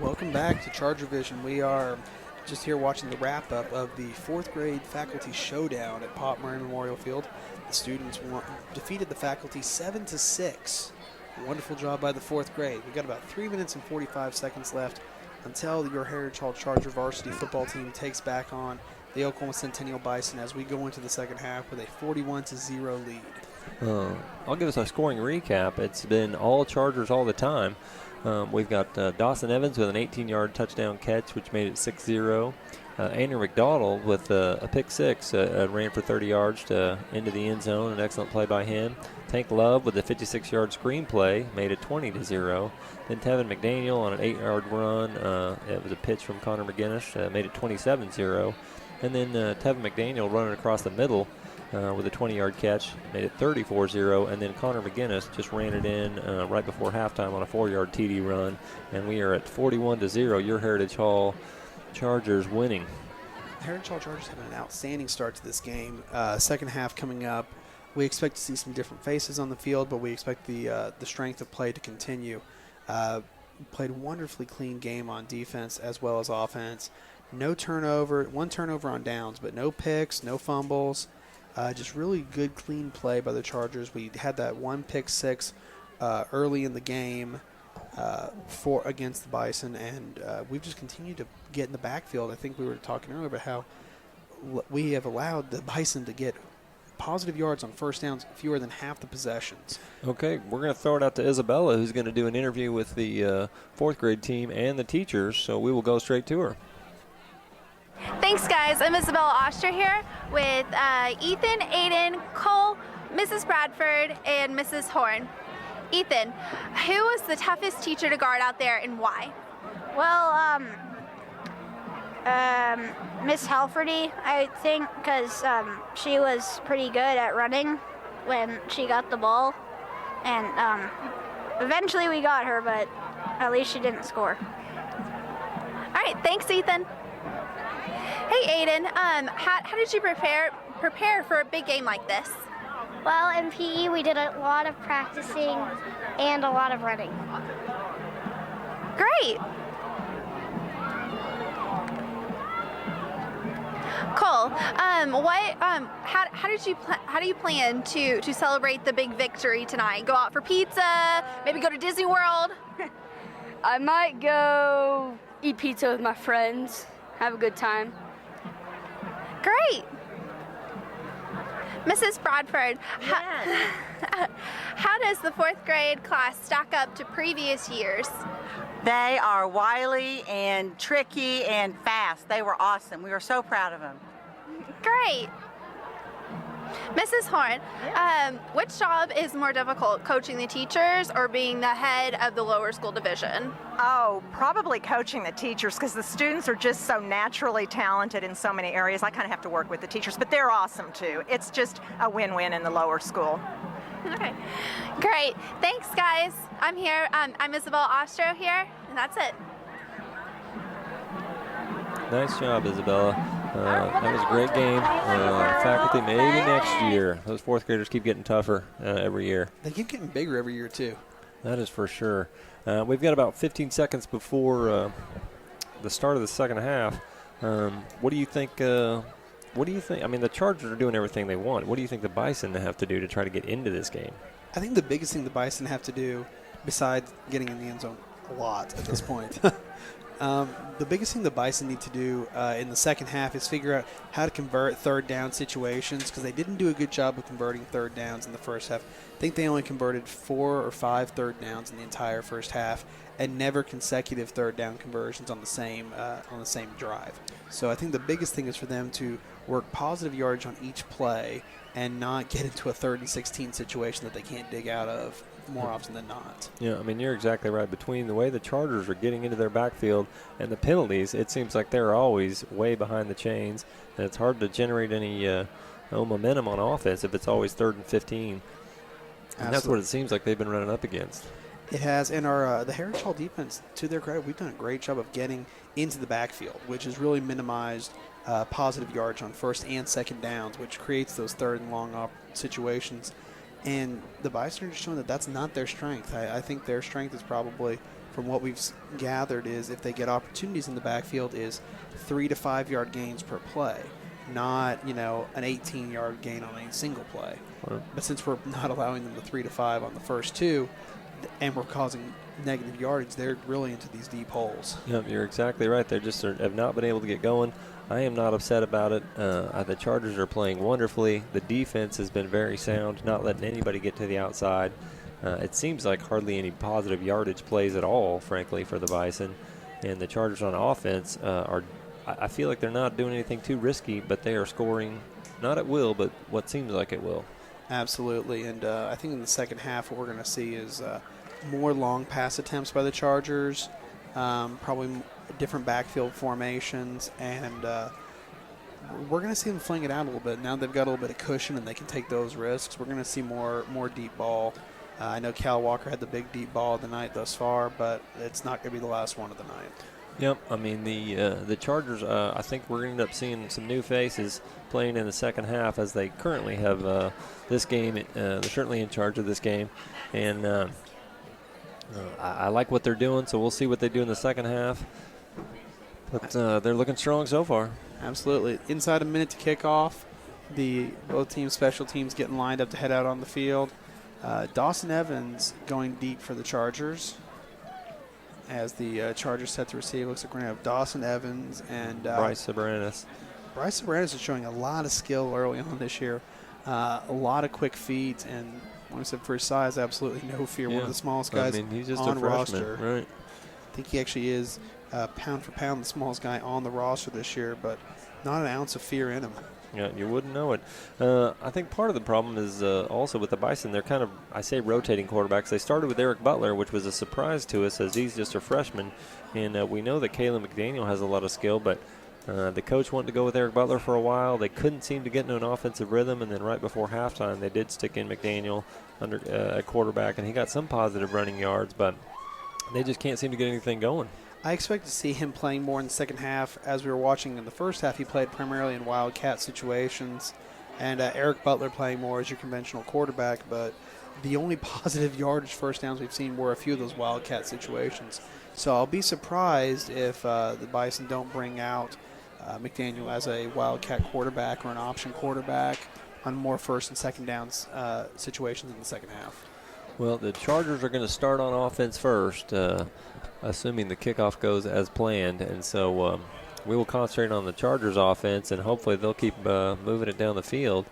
Welcome back to Charger Vision. We are just here watching the wrap-up of the 4th grade faculty showdown at Pop Murray Memorial Field. The students defeated the faculty 7-6. Wonderful job by the 4th grade. We've got about 3 minutes and 45 seconds left until your Heritage Hall Charger varsity football team takes back on the Oklahoma Centennial Bison as we go into the second half with a 41-0 lead. I'll give us a scoring recap. It's been all Chargers all the time. We've got Dawson Evans with an 18-yard touchdown catch, which made it 6-0. Andrew McDonald with a pick 6 ran for 30 yards into the end zone. An excellent play by him. Tank Love with a 56-yard screen play made it 20-0. Then Tevin McDaniel on an 8-yard run. It was a pitch from Connor McGinnis. Made it 27-0. And then Tevin McDaniel running across the middle with a 20-yard catch, made it 34-0, and then Connor McGinnis just ran it in right before halftime on a 4-yard TD run, and we are at 41-0. Your Heritage Hall Chargers winning. Heritage Hall Chargers have an outstanding start to this game. Second half coming up, we expect to see some different faces on the field, but we expect the strength of play to continue. Played a wonderfully clean game on defense as well as offense. No turnover, 1 turnover on downs, but no picks, no fumbles. Just really good, clean play by the Chargers. We had that 1 pick 6 early in the game, for against the Bison, and we've just continued to get in the backfield. I think we were talking earlier about how we have allowed the Bison to get positive yards on first downs fewer than half the possessions. Okay, we're going to throw it out to Isabella, who's going to do an interview with the fourth grade team and the teachers, so we will go straight to her. Thanks, guys. I'm Isabella Oster here with Ethan, Aiden, Cole, Mrs. Bradford, and Mrs. Horn. Ethan, who was the toughest teacher to guard out there and why? Well, Miss Halfordy, I think, because she was pretty good at running when she got the ball. And eventually we got her, but at least she didn't score. All right, thanks, Ethan. Hey, Aiden, how did you prepare for a big game like this? Well, in PE, we did a lot of practicing and a lot of running. Great. Cole, how do you plan to celebrate the big victory tonight? Go out for pizza? Maybe go to Disney World? I might go eat pizza with my friends, have a good time. Great. Mrs. Bradford, how does the fourth grade class stack up to previous years? They are wily and tricky and fast. They were awesome. We were so proud of them. Great. Mrs. Horn, which job is more difficult, coaching the teachers or being the head of the lower school division? Oh, probably coaching the teachers, because the students are just so naturally talented in so many areas. I kind of have to work with the teachers, but they're awesome too. It's just a win-win in the lower school. Okay, great. Thanks, guys. I'm here. I'm Isabel Ostro here, and that's it. Nice job, Isabella. That was a great game. Faculty, maybe next year. Those fourth graders keep getting tougher every year. They keep getting bigger every year, too. That is for sure. We've got about 15 seconds before the start of the second half. What do you think? What do you think? I mean, the Chargers are doing everything they want. What do you think the Bison have to do to try to get into this game? I think the biggest thing the Bison have to do, besides getting in the end zone a lot at this point, the biggest thing the Bison need to do in the second half is figure out how to convert third down situations, because they didn't do a good job of converting third downs in the first half. I think they only converted 4 or 5 third downs in the entire first half, and never consecutive third down conversions on the same drive. So I think the biggest thing is for them to work positive yardage on each play and not get into a 3rd and 16 situation that they can't dig out of more often than not. Yeah, I mean, you're exactly right. Between the way the Chargers are getting into their backfield and the penalties, it seems like they're always way behind the chains, and it's hard to generate any momentum on offense if it's always 3rd and 15. And that's what it seems like they've been running up against. It has, and our the Heritage Hall defense, to their credit, we've done a great job of getting into the backfield, which has really minimized positive yardage on first and second downs, which creates those third and long situations. And the Bison are just showing that that's not their strength. I think their strength is probably, from what we've gathered, is if they get opportunities in the backfield, is 3 to 5 yard gains per play, not an 18-yard gain on a single play. Right. But since we're not allowing them the 3 to 5 on the first 2, and we're causing negative yardage, they're really into these deep holes. Yep, you're exactly right. They just have not been able to get going. I am not upset about it. The Chargers are playing wonderfully. The defense has been very sound, not letting anybody get to the outside. It seems like hardly any positive yardage plays at all, frankly, for the Bison. And the Chargers on offense I feel like they're not doing anything too risky, but they are scoring, not at will, but what seems like it will. Absolutely, and I think in the second half what we're going to see is more long pass attempts by the Chargers, probably different backfield formations, and we're going to see them fling it out a little bit. Now they've got a little bit of cushion and they can take those risks. We're going to see more deep ball. I know Cal Walker had the big deep ball of the night thus far, but it's not going to be the last one of the night. Yep, I mean the Chargers, I think we're going to end up seeing some new faces playing in the second half, as they currently have this game. They're certainly in charge of this game, and I like what they're doing, so we'll see what they do in the second half. But they're looking strong so far. Absolutely. Inside a minute to kick off, both teams, special teams, getting lined up to head out on the field. Dawson Evans going deep for the Chargers. as the Chargers set to receive. Looks like we're going to have Dawson Evans and Bryce Sobranis. Bryce Sobranis is showing a lot of skill early on this year. A lot of quick feet, and like I said, for his size, absolutely no fear. One of the smallest guys he's just on a freshman, roster. right? I think he actually is pound for pound the smallest guy on the roster this year, but not an ounce of fear in him. Yeah, you wouldn't know it. I think part of the problem is also with the Bison, they're kind of, I say, rotating quarterbacks. They started with Eric Butler, which was a surprise to us as he's just a freshman. And we know that Caleb McDaniel has a lot of skill, but the coach wanted to go with Eric Butler for a while. They couldn't seem to get into an offensive rhythm, and then right before halftime, they did stick in McDaniel under at quarterback, and he got some positive running yards, but they just can't seem to get anything going. I expect to see him playing more in the second half. As we were watching in the first half, he played primarily in wildcat situations, and Eric Butler playing more as your conventional quarterback, but the only positive yardage first downs we've seen were a few of those wildcat situations. So I'll be surprised if the Bison don't bring out McDaniel as a wildcat quarterback or an option quarterback on more first and second downs situations in the second half. Well, the Chargers are going to start on offense first, assuming the kickoff goes as planned. And so we will concentrate on the Chargers offense, and hopefully they'll keep moving it down the field.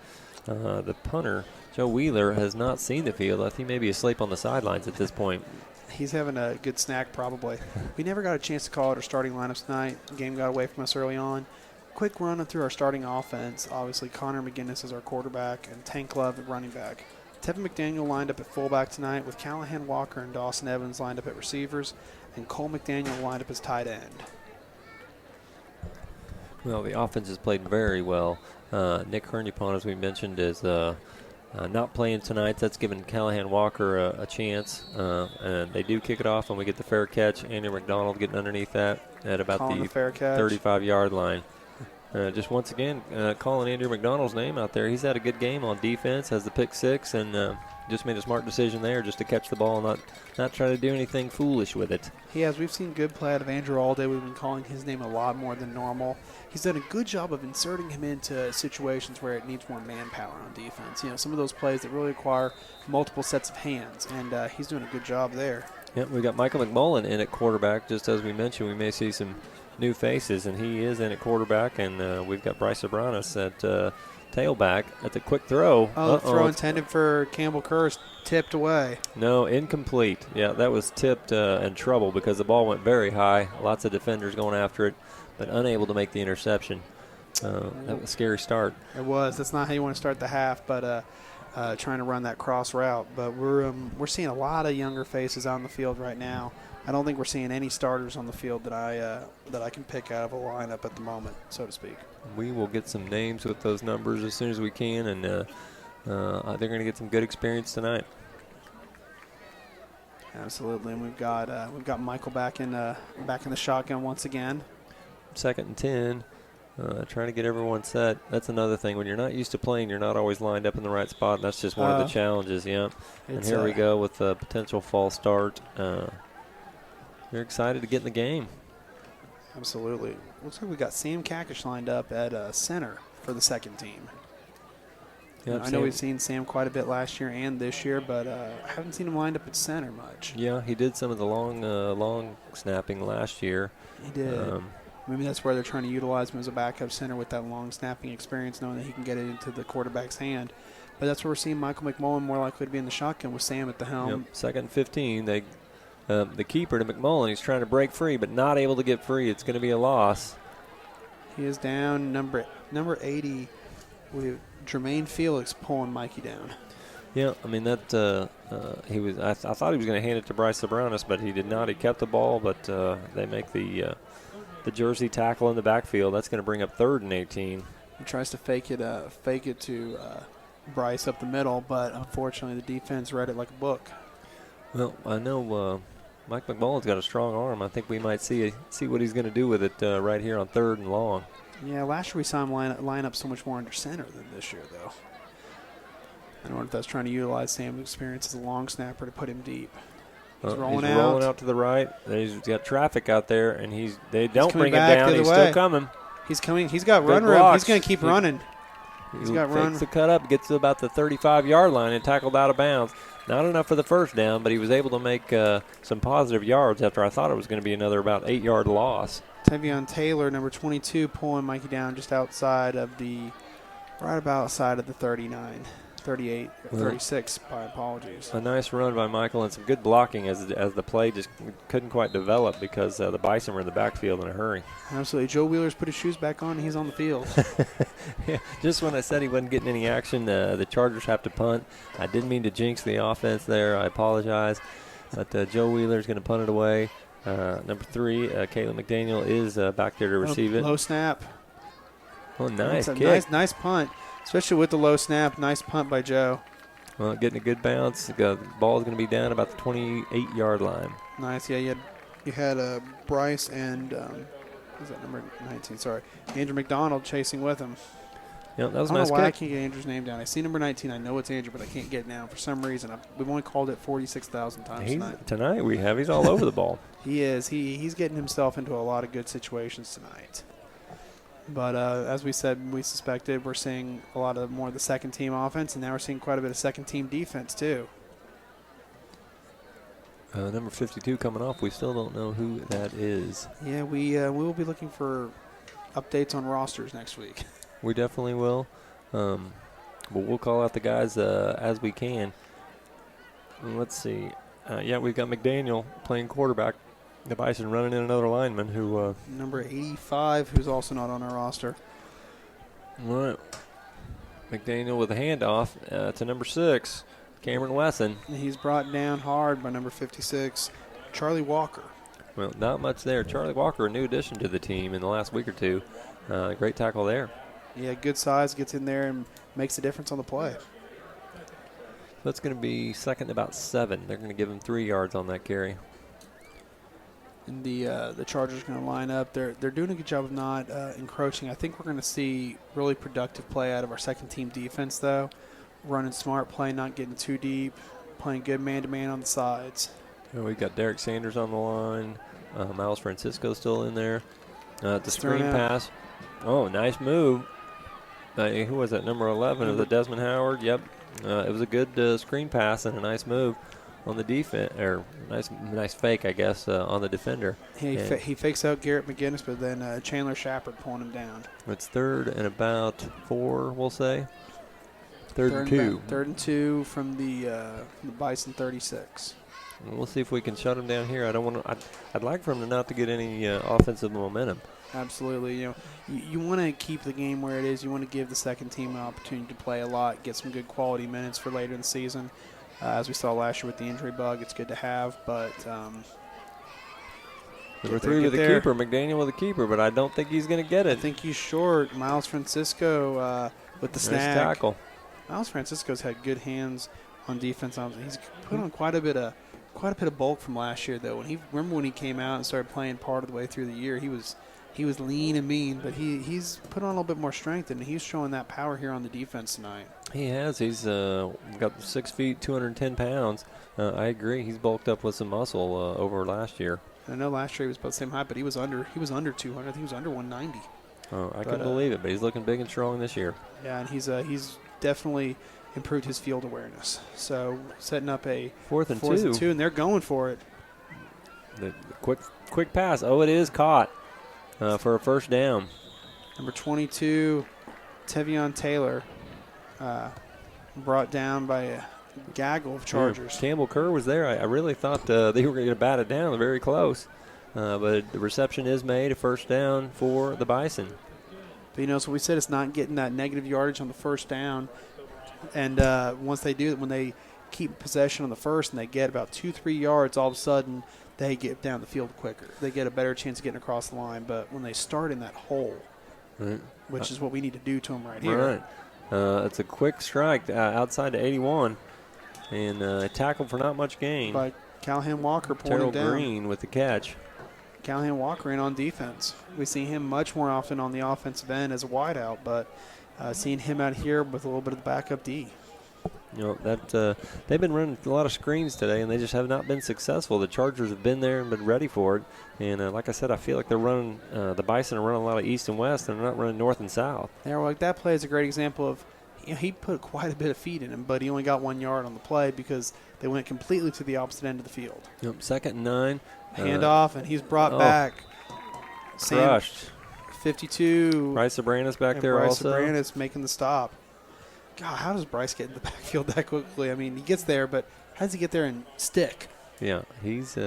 The punter, Joe Wheeler, has not seen the field. I think he may be asleep on the sidelines at this point. He's having a good snack probably. We never got a chance to call out our starting lineups tonight. The game got away from us early on. Quick run through our starting offense. Obviously, Connor McGinnis is our quarterback and Tank Love at running back. Tevin McDaniel lined up at fullback tonight with Callahan Walker and Dawson Evans lined up at receivers, and Cole McDaniel lined up as tight end. Well, the offense has played very well. Nick Hernupon, as we mentioned, is not playing tonight. That's given Callahan Walker a chance. And they do kick it off when we get the fair catch. Andrew McDonald getting underneath that at about the 35-yard line. Just once again, calling Andrew McDonald's name out there. He's had a good game on defense, has the pick six, and just made a smart decision there just to catch the ball and not try to do anything foolish with it. He has. We've seen good play out of Andrew all day. We've been calling his name a lot more than normal. He's done a good job of inserting him into situations where it needs more manpower on defense. You know, some of those plays that really require multiple sets of hands, and he's doing a good job there. Yep, we got Michael McMullen in at quarterback. Just as we mentioned, we may see some new faces, and he is in at quarterback, and we've got Bryce Sobranis at tailback at the quick throw. Oh, the throw intended for Campbell Curse tipped away. No, incomplete. Yeah, that was tipped in trouble because the ball went very high. Lots of defenders going after it, but unable to make the interception. That was a scary start. It was. That's not how you want to start the half, but trying to run that cross route. But we're seeing a lot of younger faces on the field right now. I don't think we're seeing any starters on the field that I can pick out of a lineup at the moment, so to speak. We will get some names with those numbers as soon as we can, and they're going to get some good experience tonight. Absolutely, and we've got Michael back in the shotgun once again. 2nd and 10, trying to get everyone set. That's another thing. When you're not used to playing, you're not always lined up in the right spot, and that's just one of the challenges. Yeah, and here we go with a potential false start. You're excited to get in the game. Absolutely. Looks like we got Sam Kakish lined up at center for the second team. Yep, I know we've seen Sam quite a bit last year and this year, but I haven't seen him lined up at center much. Yeah, he did some of the long snapping last year. He did. Maybe that's where they're trying to utilize him as a backup center with that long snapping experience, knowing that he can get it into the quarterback's hand. But that's where we're seeing Michael McMullen more likely to be in the shotgun with Sam at the helm. Yep, 2nd and 15. The keeper to McMullen, he's trying to break free, but not able to get free. It's going to be a loss. He is down. Number 80, with Jermaine Felix pulling Mikey down. Yeah, I mean that he was. I thought he was going to hand it to Bryce Sobranis, but he did not. He kept the ball, but they make the jersey tackle in the backfield. That's going to bring up 3rd and 18. He tries to fake it to Bryce up the middle, but unfortunately the defense read it like a book. Well, I know Mike McMullen's got a strong arm. I think we might see what he's going to do with it right here on 3rd and long. Yeah, last year we saw him line up so much more under center than this year, though. I don't know if that's trying to utilize Sam's experience as a long snapper to put him deep. He's rolling out to the right. He's got traffic out there, and they don't bring him down. He's still coming. He's coming. He's got run room. He's going to keep running. He's got run. Takes the cut up, gets to about the 35-yard line, and tackled out of bounds. Not enough for the first down, but he was able to make some positive yards after I thought it was going to be another about 8-yard loss. Tevion Taylor, number 22, pulling Mikey down just outside of right about outside of the 39. 38, 36, my apologies. A nice run by Michael and some good blocking as the play just couldn't quite develop because the Bison were in the backfield in a hurry. Absolutely. Joe Wheeler's put his shoes back on and he's on the field. Yeah, just when I said he wasn't getting any action, the Chargers have to punt. I didn't mean to jinx the offense there. I apologize. But Joe Wheeler's going to punt it away. Number 3, Caleb McDaniel is back there to receive it. Low snap. Oh, nice kick. Nice punt. Especially with the low snap, nice punt by Joe. Well, getting a good bounce. The ball is going to be down about the 28-yard line. Nice. Yeah, you had Bryce and who's that number 19? Sorry, Andrew McDonald chasing with him. Yep, that was I a nice don't know why kick. I can't get Andrew's name down. I see number 19. I know it's Andrew, but I can't get it down for some reason. We've only called it 46,000 times tonight. Tonight he's all over the ball. He is. He's getting himself into a lot of good situations tonight. But as we said, we suspected, we're seeing a lot of more of the second-team offense, and now we're seeing quite a bit of second-team defense too. Number 52 coming off. We still don't know who that is. Yeah, we will be looking for updates on rosters next week. We definitely will. But we'll call out the guys as we can. Let's see. Yeah, we've got McDaniel playing quarterback. The Bison running in another lineman who... number 85, who's also not on our roster. All right. McDaniel with a handoff to number 6, Cameron Wesson. And he's brought down hard by number 56, Charlie Walker. Well, not much there. Charlie Walker, a new addition to the team in the last week or two. Great tackle there. Yeah, good size, gets in there and makes a difference on the play. That's going to be second about 7. They're going to give him 3 yards on that carry. And the Chargers are going to line up. They're doing a good job of not encroaching. I think we're going to see really productive play out of our second-team defense, though. Running smart play, not getting too deep, playing good man-to-man on the sides. We've got Derek Sanders on the line. Miles Francisco still in there. The screen pass. Oh, nice move. Who was that? Number 11 of the Desmond Howard. Yep. It was a good screen pass and a nice move on the defense, or nice fake, I guess, on the defender. He fakes out Garrett McGinnis, but then Chandler Shepard pulling him down. It's 3rd and about 4, we'll say. Third and 2. 3rd and 2 from the Bison 36. We'll see if we can shut him down here. I'd like for him to not to get any offensive momentum. Absolutely. You want to keep the game where it is. You want to give the second team an opportunity to play a lot, get some good quality minutes for later in the season. As we saw last year with the injury bug, it's good to have, but number 3 with the keeper, McDaniel with the keeper, but I don't think he's going to get it. I think he's short. Miles Francisco with the snag. Nice tackle. Miles Francisco's had good hands on defense. He's put on quite a bit of bulk from last year, though. Remember when he came out and started playing part of the way through the year, he was lean and mean, but he's put on a little bit more strength, and he's showing that power here on the defense tonight. He has. He's got 6 feet, 210 pounds. I agree. He's bulked up with some muscle over last year. I know last year he was about the same height, but he was under 200. I think he was under 190. Oh, I can believe it, but he's looking big and strong this year. Yeah, and he's definitely improved his field awareness. So setting up a 4th and 2, and they're going for it. The quick pass. Oh, it is caught for a first down. Number 22, Tevion Taylor, brought down by a gaggle of Chargers. Campbell Kerr was there. I really thought they were going to bat it down. They're very close. But the reception is made, a first down for the Bison. But, so we said it's not getting that negative yardage on the first down. And once they do, when they keep possession on the first and they get about 2-3 yards, all of a sudden they get down the field quicker. They get a better chance of getting across the line. But when they start in that hole, which is what we need to do to them right here. Right. It's a quick strike outside the 81. And tackled for not much gain. By Callahan Walker pulling it down. Terrell Green with the catch. Callahan Walker in on defense. We see him much more often on the offensive end as a wideout, but seeing him out here with a little bit of the backup D. They've been running a lot of screens today, and they just have not been successful. The Chargers have been there and been ready for it. And like I said, I feel like they're running the Bison are running a lot of east and west, and they're not running north and south. Yeah, well, that play is a great example of he put quite a bit of feet in him, but he only got 1 yard on the play because They went completely to the opposite end of the field. Yep, 2nd and 9. Handoff, and he's brought back. Crushed. 52. Bryce Sobranis back there Bryce also. Sobranis making the stop. God, how does Bryce get in the backfield that quickly? I mean, he gets there, but how does he get there and stick? Yeah, he's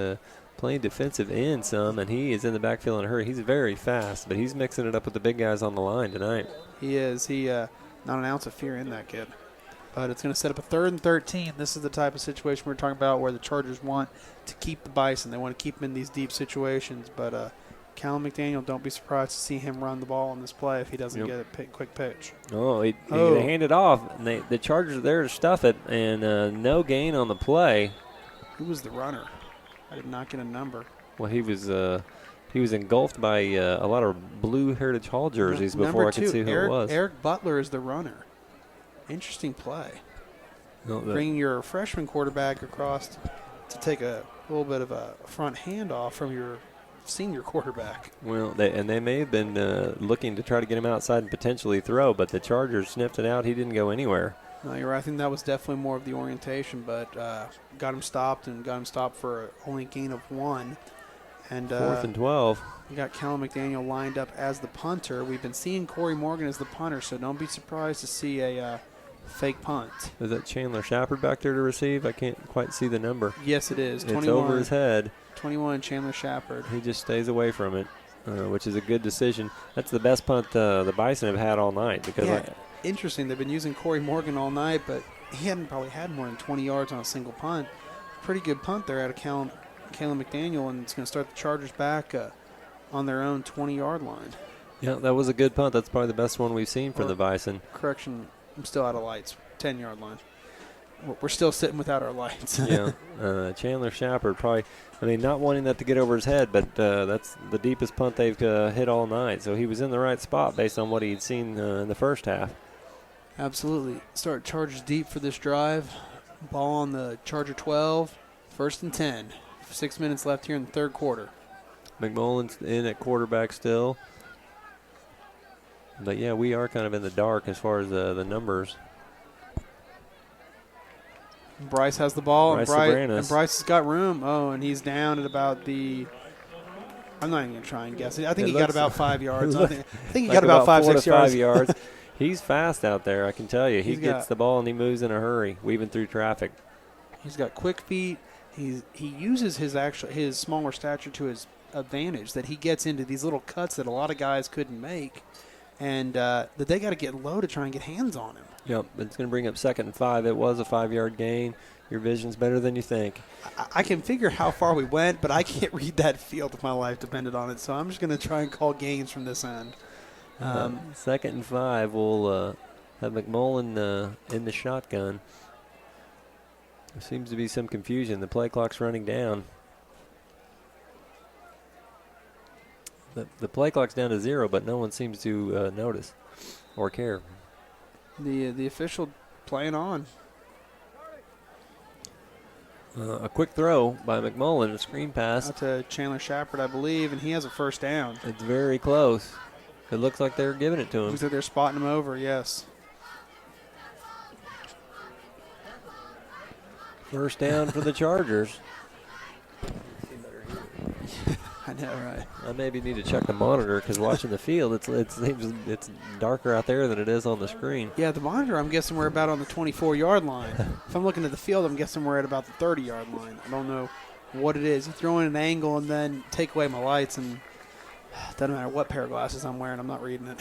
playing defensive end some, and he is in the backfield in a hurry. He's very fast, but he's mixing it up with the big guys on the line tonight. He is. Not an ounce of fear in that kid. But it's going to set up a 3rd and 13. This is the type of situation we're talking about where the Chargers want to keep the Bison. They want to keep him in these deep situations. But Callum McDaniel, don't be surprised to see him run the ball on this play if he doesn't get a quick pitch. They hand it off, and the Chargers are there to stuff it, and no gain on the play. Who was the runner? I did not get a number. Well, he was engulfed by a lot of blue Heritage Hall jerseys before I could see who it was. Eric Butler is the runner. Interesting play. Bringing your freshman quarterback across to take a little bit of a front handoff from your senior quarterback. Well, they may have been looking to try to get him outside and potentially throw, but the Chargers sniffed it out. He didn't go anywhere. No, you're right. I think that was definitely more of the orientation, but got him stopped for only a gain of 1. And 4th and 12. We got Callum McDaniel lined up as the punter. We've been seeing Corey Morgan as the punter, so don't be surprised to see a fake punt. Is that Chandler Shepard back there to receive? I can't quite see the number. Yes, it is. It's over his head. 21, Chandler Shepard. He just stays away from it, which is a good decision. That's the best punt the Bison have had all night. Because interesting. They've been using Corey Morgan all night, but he hadn't probably had more than 20 yards on a single punt. Pretty good punt there out of Callum McDaniel, and it's going to start the Chargers back on their own 20-yard line. Yeah, that was a good punt. That's probably the best one we've seen from the Bison. Correction, I'm still out of lights. 10-yard line. We're still sitting without our lights. Yeah, Chandler Shepard probably, not wanting that to get over his head, but that's the deepest punt they've hit all night. So he was in the right spot based on what he'd seen in the first half. Absolutely. Start Chargers deep for this drive. Ball on the Charger 12, 1st and 10. 6 minutes left here in the third quarter. McMullen's in at quarterback still. But, yeah, we are kind of in the dark as far as the numbers. Bryce has the ball, and Bryce has got room. Oh, and he's down at about the – I'm not even going to try and guess it. I think he got about 5 yards. I think he got about 5-6 yards. 5 yards. He's fast out there, I can tell you. He gets the ball and he moves in a hurry, weaving through traffic. He's got quick feet. He uses his smaller stature to his advantage, that he gets into these little cuts that a lot of guys couldn't make, and that they got to get low to try and get hands on him. Yep, it's going to bring up 2nd and 5. It was a 5-yard gain. Your vision's better than you think. I can figure how far we went, but I can't read that field if my life depended on it, so I'm just going to try and call gains from this end. 2nd and 5, we'll have McMullen in the shotgun. There seems to be some confusion. The play clock's running down. The play clock's down to 0, but no one seems to notice or care. The official playing on. A quick throw by McMullen, a screen pass. Out to Chandler Shepard, I believe, and he has a 1st down. It's very close. It looks like they're giving it to him. Looks like they're spotting him over, yes. 1st down for the Chargers. I know, right? I maybe need to check the monitor because watching the field, it's darker out there than it is on the screen. Yeah, the monitor, I'm guessing we're about on the 24-yard line. If I'm looking at the field, I'm guessing we're at about the 30-yard line. I don't know what it is. You throw in an angle and then take away my lights, and it doesn't matter what pair of glasses I'm wearing. I'm not reading it.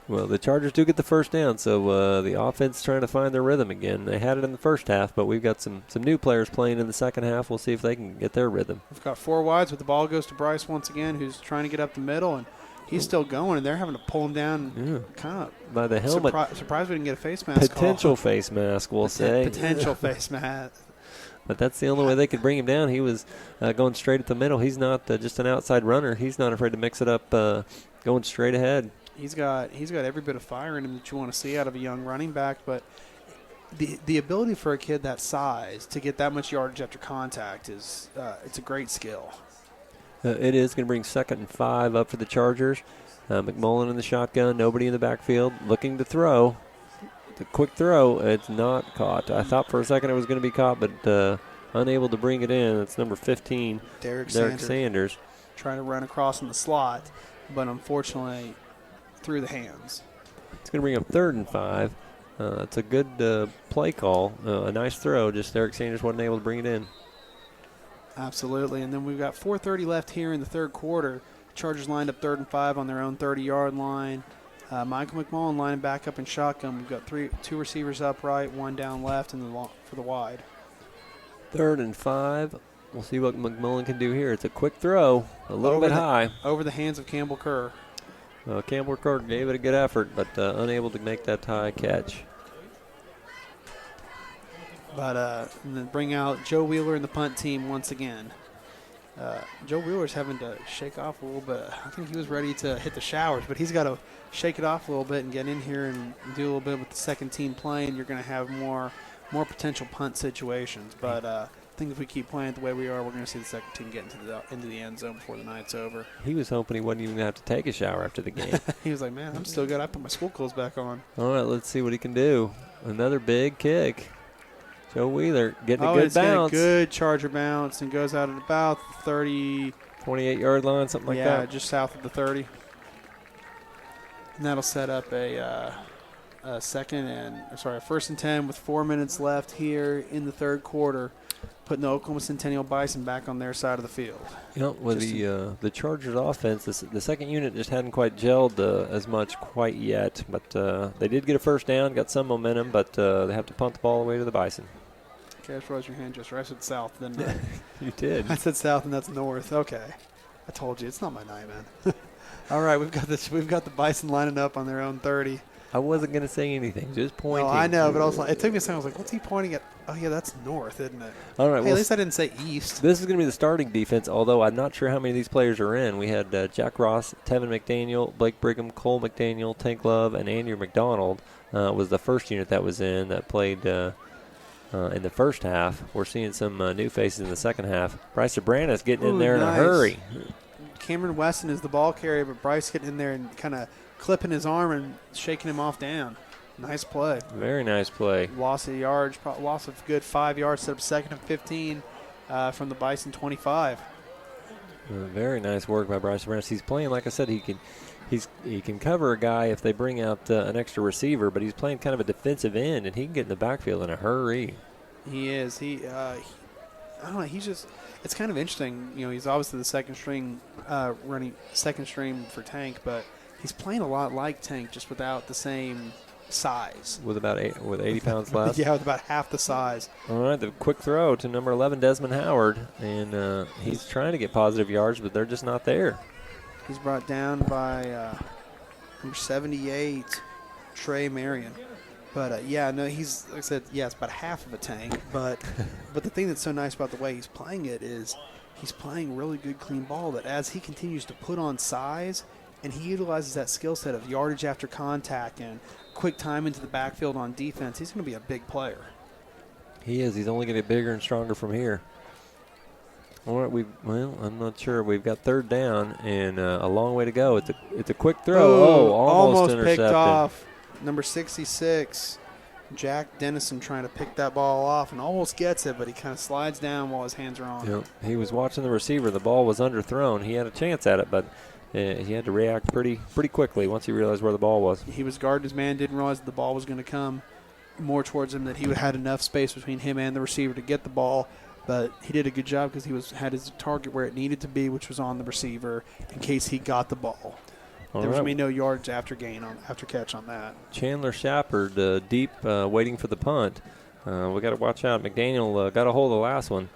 Well, the Chargers do get the 1st down, so the offense trying to find their rhythm again. They had it in the first half, but we've got some new players playing in the second half. We'll see if they can get their rhythm. We've got 4 wides, but the ball goes to Bryce once again, who's trying to get up the middle, and he's still going, and they're having to pull him down kind of by the helmet. Surprised we didn't get a face mask Potential face mask, we'll say. Potential face mask. But that's the only way they could bring him down. He was going straight at the middle. He's not just an outside runner. He's not afraid to mix it up, going straight ahead. He's got every bit of fire in him that you want to see out of a young running back, but the ability for a kid that size to get that much yardage after contact is it's a great skill. It is going to bring 2nd and 5 up for the Chargers. McMullen in the shotgun, nobody in the backfield, looking to throw. The quick throw, it's not caught. I thought for a second it was going to be caught, but unable to bring it in. It's number 15, Derek Sanders. Trying to run across in the slot, but unfortunately through the hands. It's going to bring up 3rd and 5. It's a good play call, a nice throw. Just Derek Sanders wasn't able to bring it in. Absolutely, and then we've got 4:30 left here in the third quarter. Chargers lined up 3rd and 5 on their own 30-yard line. Michael McMullen lining back up in shotgun. We've got two receivers upright, one down left, and for the wide. 3rd and 5. We'll see what McMullen can do here. It's a quick throw, a little bit high. Over the hands of Campbell Kerr. Campbell Kerr gave it a good effort, but unable to make that high catch. But and then bring out Joe Wheeler and the punt team once again. Joe Wheeler's having to shake off a little bit. I think he was ready to hit the showers, but he's got to shake it off a little bit and get in here and do a little bit with the second team playing. You're going to have more potential punt situations. But I think if we keep playing it the way we are, we're going to see the second team get into the end zone before the night's over. He was hoping he wouldn't even have to take a shower after the game. He was like, man, I'm still good. I put my school clothes back on. All right, let's see what he can do. Another big kick. Joe Wheeler getting a good bounce. A good Charger bounce and goes out at about 30. 28-yard line, something like that. Yeah, just south of the 30. And that'll set up a first and 10 with 4 minutes left here in the third quarter, putting the Oklahoma Centennial Bison back on their side of the field. You know, with the Chargers offense, the second unit just hadn't quite gelled as much quite yet, but they did get a first down, got some momentum, but they have to punt the ball away to the Bison. Okay, I raised your hand, Jester. I said south, didn't I? You did. I said south, and that's north. Okay, I told you it's not my night, man. All right, we've got the Bison lining up on their own 30. I wasn't going to say anything, just pointing. No, I know, but also it took me a second. I was like, what's he pointing at? Oh, yeah, that's north, isn't it? All right. Hey, at least I didn't say east. This is going to be the starting defense, although I'm not sure how many of these players are in. We had Jack Ross, Tevin McDaniel, Blake Brigham, Cole McDaniel, Tank Love, and Andrew McDonald was the first unit that was in that played in the first half. We're seeing some new faces in the second half. Bryce Abranis getting in there in a hurry. Cameron Weston is the ball carrier, but Bryce getting in there and kind of clipping his arm and shaking him off down. Nice play. Very nice play. Loss of yards, loss of good 5 yards, set up 2nd and 15 from the Bison 25. Very nice work by Bryce Abranis. He's playing, like I said, he can cover a guy if they bring out an extra receiver, but he's playing kind of a defensive end, and he can get in the backfield in a hurry. He is. I don't know. He's just. It's kind of interesting. You know, he's obviously the second string for Tank, but he's playing a lot like Tank, just without the same size. With 80 pounds less. Yeah, with about half the size. All right, the quick throw to number 11, Desmond Howard, and he's trying to get positive yards, but they're just not there. He's brought down by number 78, Trey Marion. But, he's, like I said, it's about half of a Tank. But the thing that's so nice about the way he's playing it is he's playing really good, clean ball that as he continues to put on size and he utilizes that skill set of yardage after contact and quick time into the backfield on defense, he's going to be a big player. He is. He's only going to get bigger and stronger from here. All right, I'm not sure. We've got third down and a long way to go. It's a quick throw. Almost intercepted. Picked off. Number 66, Jack Dennison, trying to pick that ball off and almost gets it, but he kind of slides down while his hands are on it. He was watching the receiver. The ball was underthrown. He had a chance at it, but he had to react pretty quickly once he realized where the ball was. He was guarding his man, didn't realize the ball was going to come more towards him, that he had enough space between him and the receiver to get the ball. But he did a good job because he had his target where it needed to be, which was on the receiver, in case he got the ball. There was going to be no yards after catch on that. Chandler Shepard deep, waiting for the punt. We got to watch out. McDaniel got a hold of the last one,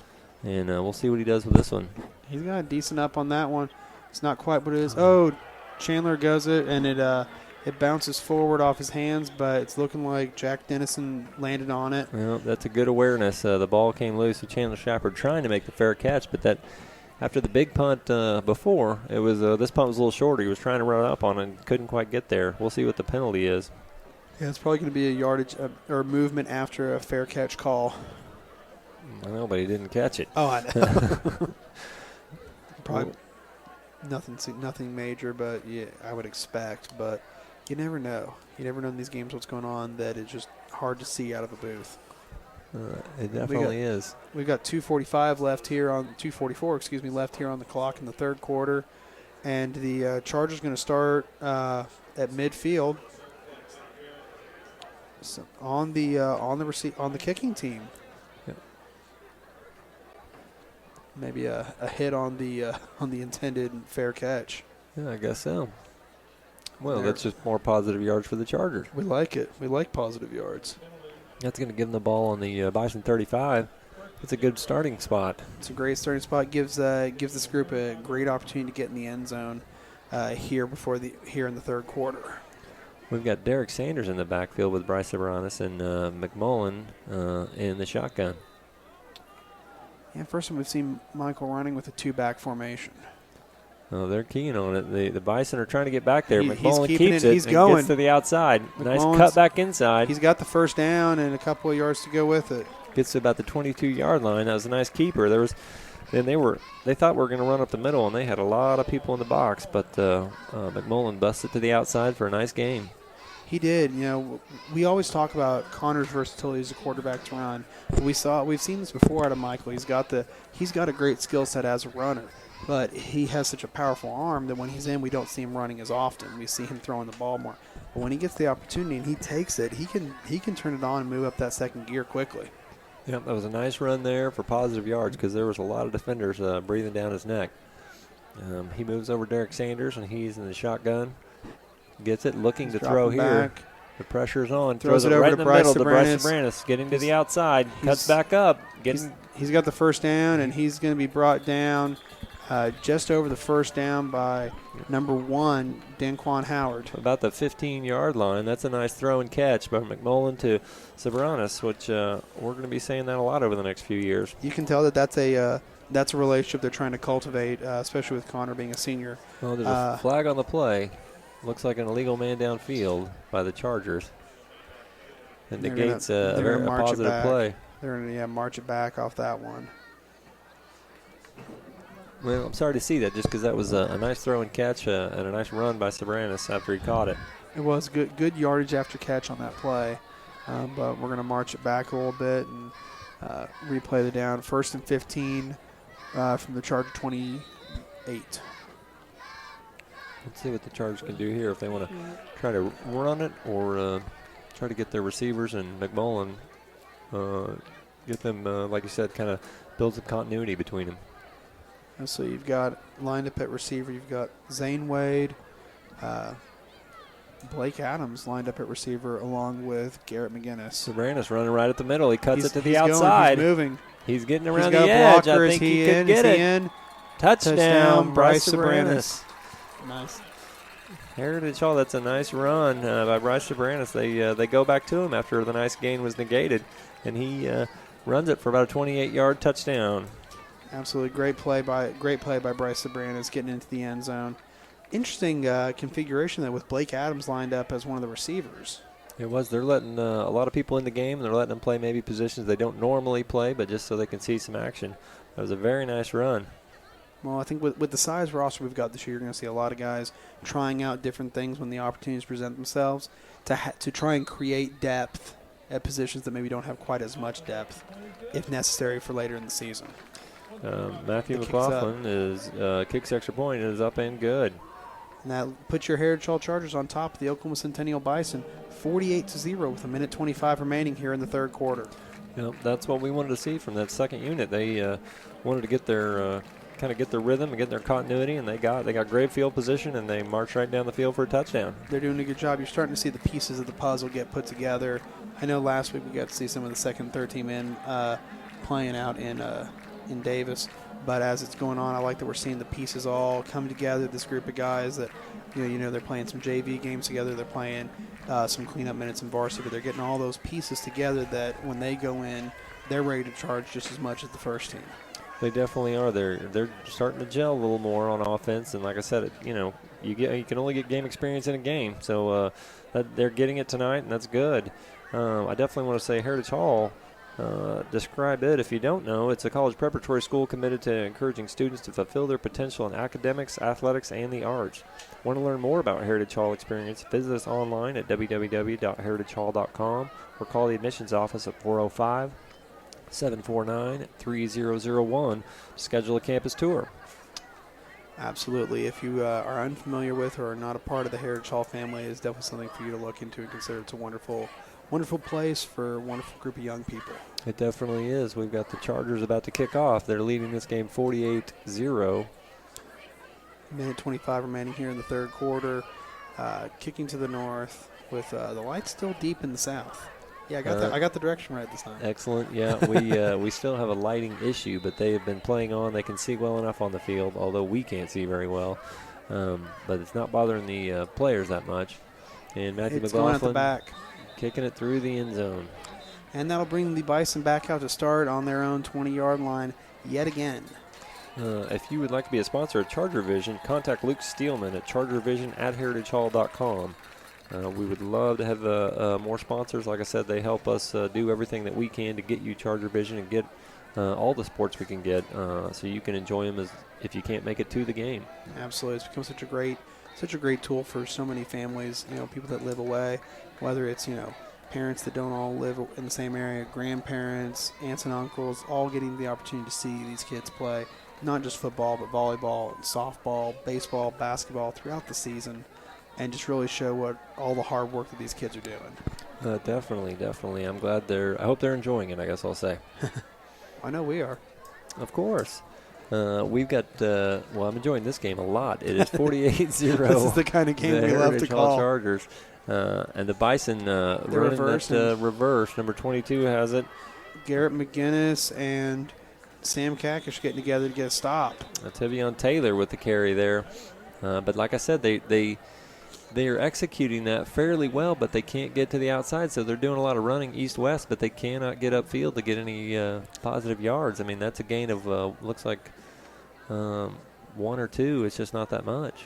and we'll see what he does with this one. He's got a decent up on that one. It's not quite what it is. Oh, Chandler goes it, and it bounces forward off his hands, but it's looking like Jack Dennison landed on it. Well, that's a good awareness. The ball came loose with Chandler Shepard trying to make the fair catch, but that after the big punt before, it was this punt was a little shorter. He was trying to run up on it and couldn't quite get there. We'll see what the penalty is. Yeah, it's probably going to be a yardage or movement after a fair catch call. I know, but he didn't catch it. Oh, I know. Probably nothing major, but yeah, I would expect. But you never know. You never know in these games what's going on, that it's just hard to see out of a booth. It definitely is. We've got 2:44 left here on the clock in the third quarter, and the Chargers going to start at midfield on the kicking team. Yep. Maybe a hit on the intended fair catch. Yeah, I guess so. Well, that's just more positive yards for the Chargers. We like it. We like positive yards. That's going to give them the ball on the Bison 35. It's a good starting spot. It's a great starting spot. Gives this group a great opportunity to get in the end zone here in the third quarter. We've got Derek Sanders in the backfield with Bryce Sabaranis and McMullen in the shotgun. Yeah, first time we've seen Michael running with a two-back formation. Oh, they're keen on it. The Bison are trying to get back there. He's McMullen keeping keeps it. it. He's and going. Gets to the outside. Nice cut back inside. He's got the first down and a couple of yards to go with it. Gets to about the 22-yard line. That was a nice keeper. They thought we were going to run up the middle, and they had a lot of people in the box. But McMullen busted to the outside for a nice game. He did. You know, we always talk about Connor's versatility as a quarterback to run. We've seen this before out of Michael. He's got a great skill set as a runner. But he has such a powerful arm that when he's in, we don't see him running as often. We see him throwing the ball more. But when he gets the opportunity and he takes it, he can turn it on and move up that second gear quickly. Yep, that was a nice run there for positive yards because there was a lot of defenders breathing down his neck. He moves over Derek Sanders, and he's in the shotgun. Gets it, looking to throw here. Back. The pressure's on. Throws it over right to in the Bryce middle to Bryce Sabaranis. Sabaranis. Getting to the outside. Cuts back up. He's got the first down, and he's going to be brought down just over the first down by number 1, Danquan Howard. About the 15-yard line. That's a nice throw and catch by McMullen to Sabaranis, which we're going to be saying that a lot over the next few years. You can tell that that's a relationship they're trying to cultivate, especially with Connor being a senior. Well, there's a flag on the play. Looks like an illegal man downfield by the Chargers. It negates a positive play. They're going to march it back off that one. Well, I'm sorry to see that just because that was a nice throw and catch and a nice run by Sabaranis after he caught it. It was good yardage after catch on that play, but we're going to march it back a little bit and replay the down. 1st and 15 from the Charger 28. Let's see what the Chargers can do here if they want to try to run it or try to get their receivers and McMullen, get them, like you said, kind of build some continuity between them. And so you've got lined up at receiver. You've got Zane Wade, Blake Adams lined up at receiver along with Garrett McGinnis. Sabaranis running right at the middle. He cuts it to the outside. He's moving. He's getting around the edge. I think he could get it. Touchdown, Bryce Sabaranis. Nice. Heritage Hall, that's a nice run by Bryce Sabaranis. They go back to him after the nice gain was negated, and he runs it for about a 28-yard touchdown. Absolutely great play by Bryce Sabaranis getting into the end zone. Interesting configuration there with Blake Adams lined up as one of the receivers. It was. They're letting a lot of people in the game. They're letting them play maybe positions they don't normally play, but just so they can see some action. That was a very nice run. Well, I think with the size roster we've got this year, you're going to see a lot of guys trying out different things when the opportunities present themselves to try and create depth at positions that maybe don't have quite as much depth, if necessary, for later in the season. Matthew McLaughlin kicks extra point and is up and good. And that puts your Heritage Hall Chargers on top of the Oklahoma Centennial Bison, 48-0 with 1:25 remaining here in the third quarter. Yep, that's what we wanted to see from that second unit. They wanted to get their kind of get their rhythm and get their continuity, and they got great field position, and they marched right down the field for a touchdown. They're doing a good job. You're starting to see the pieces of the puzzle get put together. I know last week we got to see some of the second and third team playing out in Davis, but as it's going on, I like that we're seeing the pieces all come together. This group of guys that they're playing some JV games together, they're playing some cleanup minutes in varsity, but they're getting all those pieces together that when they go in, they're ready to charge just as much as the first team. They definitely are. They're starting to gel a little more on offense, and like I said, you can only get game experience in a game, so they're getting it tonight, and that's good. I definitely want to say Heritage Hall. Describe it if you don't know. It's a college preparatory school committed to encouraging students to fulfill their potential in academics, athletics, and the arts. Want to learn more about Heritage Hall experience? Visit us online at www.heritagehall.com or call the admissions office at 749-3001 to schedule a campus tour. Absolutely. If you are unfamiliar with or are not a part of the Heritage Hall family, it's definitely something for you to look into and consider. It's a wonderful, wonderful place for a wonderful group of young people. It definitely is. We've got the Chargers about to kick off. They're leading this game 48-0. Minute 25 remaining here in the third quarter. Kicking to the north with the lights still deep in the south. Yeah, I got the direction right this time. Excellent. Yeah, we still have a lighting issue, but they have been playing on. They can see well enough on the field, although we can't see very well. But it's not bothering the players that much. And Matthew McLaughlin going out the back, kicking it through the end zone. And that'll bring the Bison back out to start on their own 20-yard line yet again. If you would like to be a sponsor of Charger Vision, contact Luke Steelman at chargervision@heritagehall.com. We would love to have more sponsors. Like I said, they help us do everything that we can to get you Charger Vision and get all the sports we can get so you can enjoy them if you can't make it to the game. Absolutely. It's become such a great tool for so many families, people that live away, whether it's, parents that don't all live in the same area, grandparents, aunts and uncles, all getting the opportunity to see these kids play, not just football, but volleyball, softball, baseball, basketball throughout the season. And just really show what all the hard work that these kids are doing. Definitely. I'm glad I hope they're enjoying it, I guess I'll say. I know we are. Of course. We've got, I'm enjoying this game a lot. It is 48-0. This is the kind of game we love to call. Chargers. And the Bison running reverse. Reverse. Number 22 has it. Garrett McGinnis and Sam Kakish getting together to get a stop. Tevion Taylor with the carry there. But like I said, they are executing that fairly well, but they can't get to the outside, so they're doing a lot of running east-west, but they cannot get upfield to get any positive yards. I mean, that's a gain of, looks like 1 or 2. It's just not that much.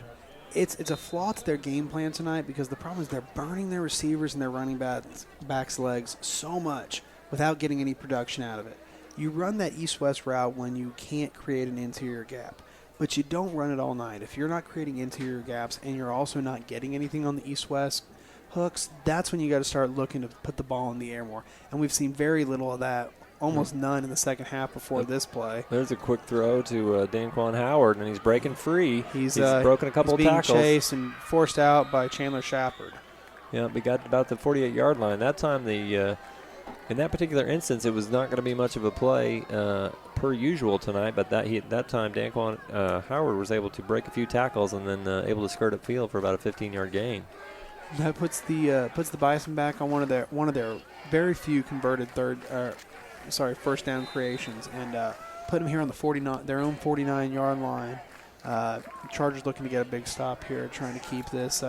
It's a flaw to their game plan tonight because the problem is they're burning their receivers and their running backs' legs so much without getting any production out of it. You run that east-west route when you can't create an interior gap. But you don't run it all night. If you're not creating interior gaps and you're also not getting anything on the east-west hooks, that's when you got to start looking to put the ball in the air more. And we've seen very little of that, almost none in the second half before this play. There's a quick throw to Danquan Howard, and he's breaking free. He's broken a couple of tackles. He's being chased and forced out by Chandler Shepard. Yeah, we got about the 48-yard line. That time, in that particular instance, it was not going to be much of a play per usual tonight, but that time Danquan Howard was able to break a few tackles and then able to skirt upfield for about a 15-yard gain. That puts the Bison back on one of their very few converted first down creations, and put them here on their own 49-yard line. Chargers looking to get a big stop here, trying to keep this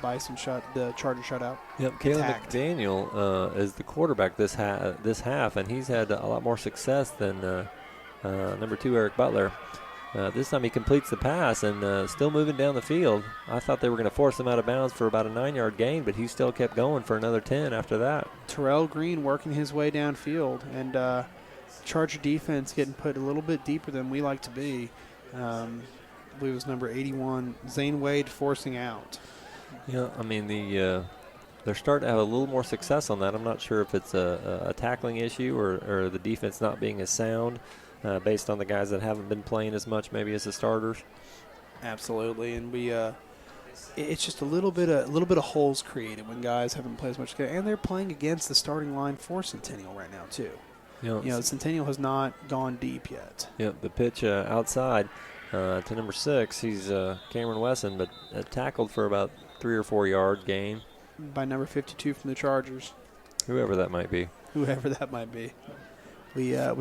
Bison the Charger shutout. Yep, Caleb McDaniel is the quarterback this half, and he's had a lot more success than number 2 Eric Butler. This time he completes the pass and still moving down the field. I thought they were going to force him out of bounds for about a 9-yard gain, but he still kept going for another 10 after that. Terrell Green working his way downfield, and Charger defense getting put a little bit deeper than we like to be. I believe it was number 81, Zane Wade, forcing out. Yeah, I mean, they're starting to have a little more success on that. I'm not sure if it's a tackling issue or the defense not being as sound based on the guys that haven't been playing as much maybe as the starters. Absolutely, and it's just a little bit of holes created when guys haven't played as much, and they're playing against the starting line for Centennial right now too. Centennial has not gone deep yet. Yeah, the pitch outside to number 6. He's Cameron Wesson, but tackled for about 3 or 4 yard gain by number 52 from the Chargers. Whoever that might be. We've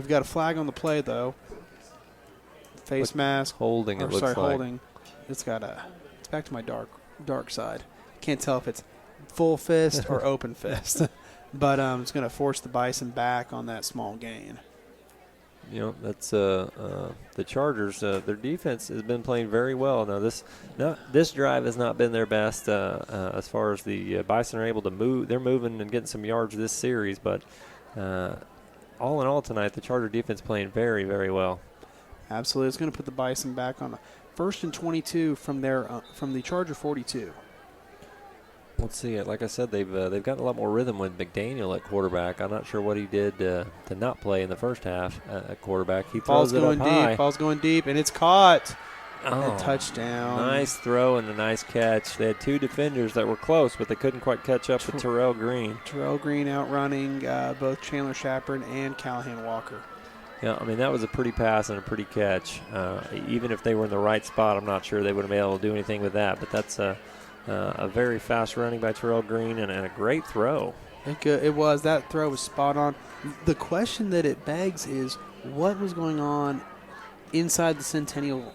got a flag on the play though. Face mask. Holding. Holding. It's back to my dark side. Can't tell if it's full fist or open fist. But it's going to force the Bison back on that small gain. That's the Chargers. Their defense has been playing very well. Now this drive has not been their best as far as the Bison are able to move. They're moving and getting some yards this series, but all in all tonight, the Charger defense playing very, very well. Absolutely, it's going to put the Bison back on 1st and 22 from the Charger 42. Let's see. Like I said, they've gotten a lot more rhythm with McDaniel at quarterback. I'm not sure what he did to not play in the first half at quarterback. He throws it up high. Ball's going deep, and it's caught. Oh, a touchdown. Nice throw and a nice catch. They had two defenders that were close, but they couldn't quite catch up with Terrell Green. Terrell Green outrunning both Chandler Shepard and Callahan Walker. Yeah, I mean, that was a pretty pass and a pretty catch. Even if they were in the right spot, I'm not sure they would have been able to do anything with that. But that's a very fast running by Terrell Green and a great throw. It was. That throw was spot on. The question that it begs is what was going on inside the Centennial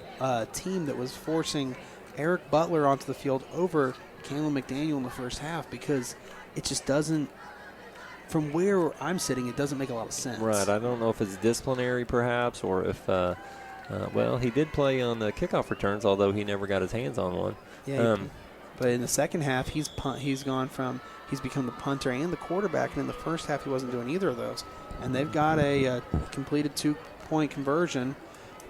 team that was forcing Eric Butler onto the field over Caleb McDaniel in the first half, because it just doesn't, from where I'm sitting, it doesn't make a lot of sense. Right. I don't know if it's disciplinary perhaps, or if, well, he did play on the kickoff returns, although he never got his hands on one. Yeah, but in the second half, he's become the punter and the quarterback, and in the first half he wasn't doing either of those. And they've got a completed 2-point conversion,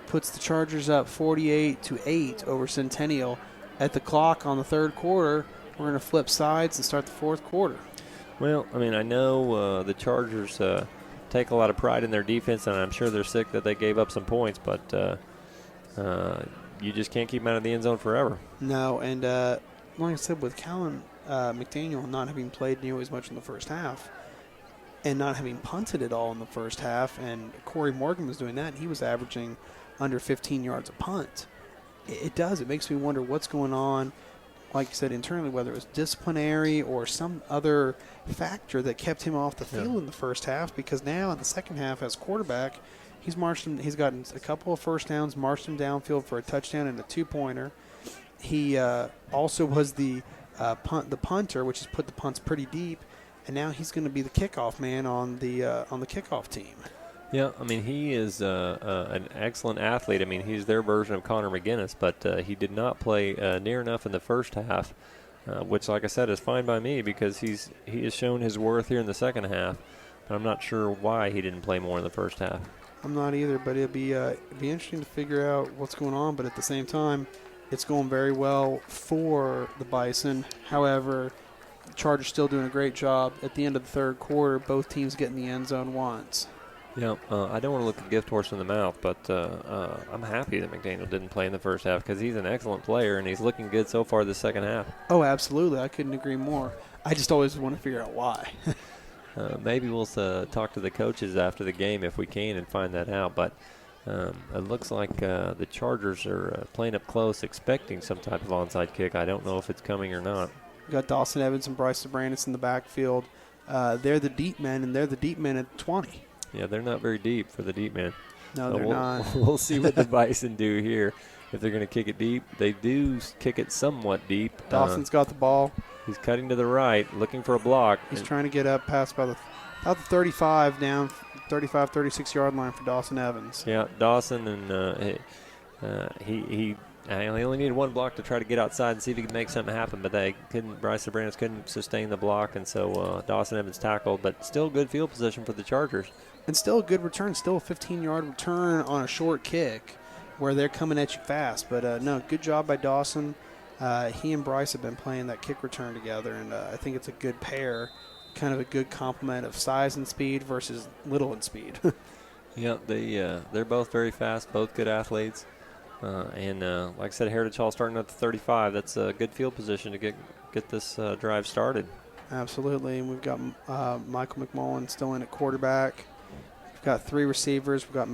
puts the Chargers up 48-8 over Centennial. At the clock on the third quarter, we're going to flip sides and start the fourth quarter. Well, I mean, I know the Chargers take a lot of pride in their defense, and I'm sure they're sick that they gave up some points, but you just can't keep them out of the end zone forever. No, and like I said, with Callan McDaniel not having played nearly as much in the first half and not having punted at all in the first half, and Corey Morgan was doing that, and he was averaging under 15 yards a punt. It makes me wonder what's going on, like you said, internally, whether it was disciplinary or some other factor that kept him off the field in the first half, because now in the second half as quarterback, he's gotten a couple of first downs, marched him downfield for a touchdown and a 2-pointer. He also was the punter, which has put the punts pretty deep, and now he's going to be the kickoff man on the kickoff team. Yeah, I mean, he is an excellent athlete. I mean, he's their version of Connor McGinnis, but he did not play near enough in the first half, which, like I said, is fine by me because he has shown his worth here in the second half. But I'm not sure why he didn't play more in the first half. I'm not either, but it'd be interesting to figure out what's going on. But at the same time, it's going very well for the Bison. However, the Chargers still doing a great job. At the end of the third quarter, both teams get in the end zone once. Yeah, I don't want to look a gift horse in the mouth, but I'm happy that McDaniel didn't play in the first half because he's an excellent player and he's looking good so far this second half. Oh, absolutely. I couldn't agree more. I just always want to figure out why. Maybe we'll talk to the coaches after the game if we can and find that out. But it looks like the Chargers are playing up close, expecting some type of onside kick. I don't know if it's coming or not. We got Dawson Evans and Bryce Sobranis in the backfield. They're the deep men, and they're the deep men at 20. Yeah, they're not very deep for the deep men. No, they're not. We'll see what the Bison do here. If they're going to kick it deep, they do kick it somewhat deep. Dawson's got the ball. He's cutting to the right, looking for a block. He's trying to get up past about the 35 down, 35, 36-yard line for Dawson Evans. Yeah, Dawson, and he only needed one block to try to get outside and see if he could make something happen, but Bryce Sobranis couldn't sustain the block, and so Dawson Evans tackled, but still good field position for the Chargers. And still a good return, still a 15-yard return on a short kick where they're coming at you fast. But, no, good job by Dawson. He and Bryce have been playing that kick return together, and I think it's a good pair, kind of a good complement of size and speed versus little and speed. Yeah, they're both very fast, both good athletes. And like I said, Heritage Hall starting at the 35. That's a good field position to get this drive started. Absolutely, and we've got Michael McMullen still in at quarterback. We've got 3 receivers. We've got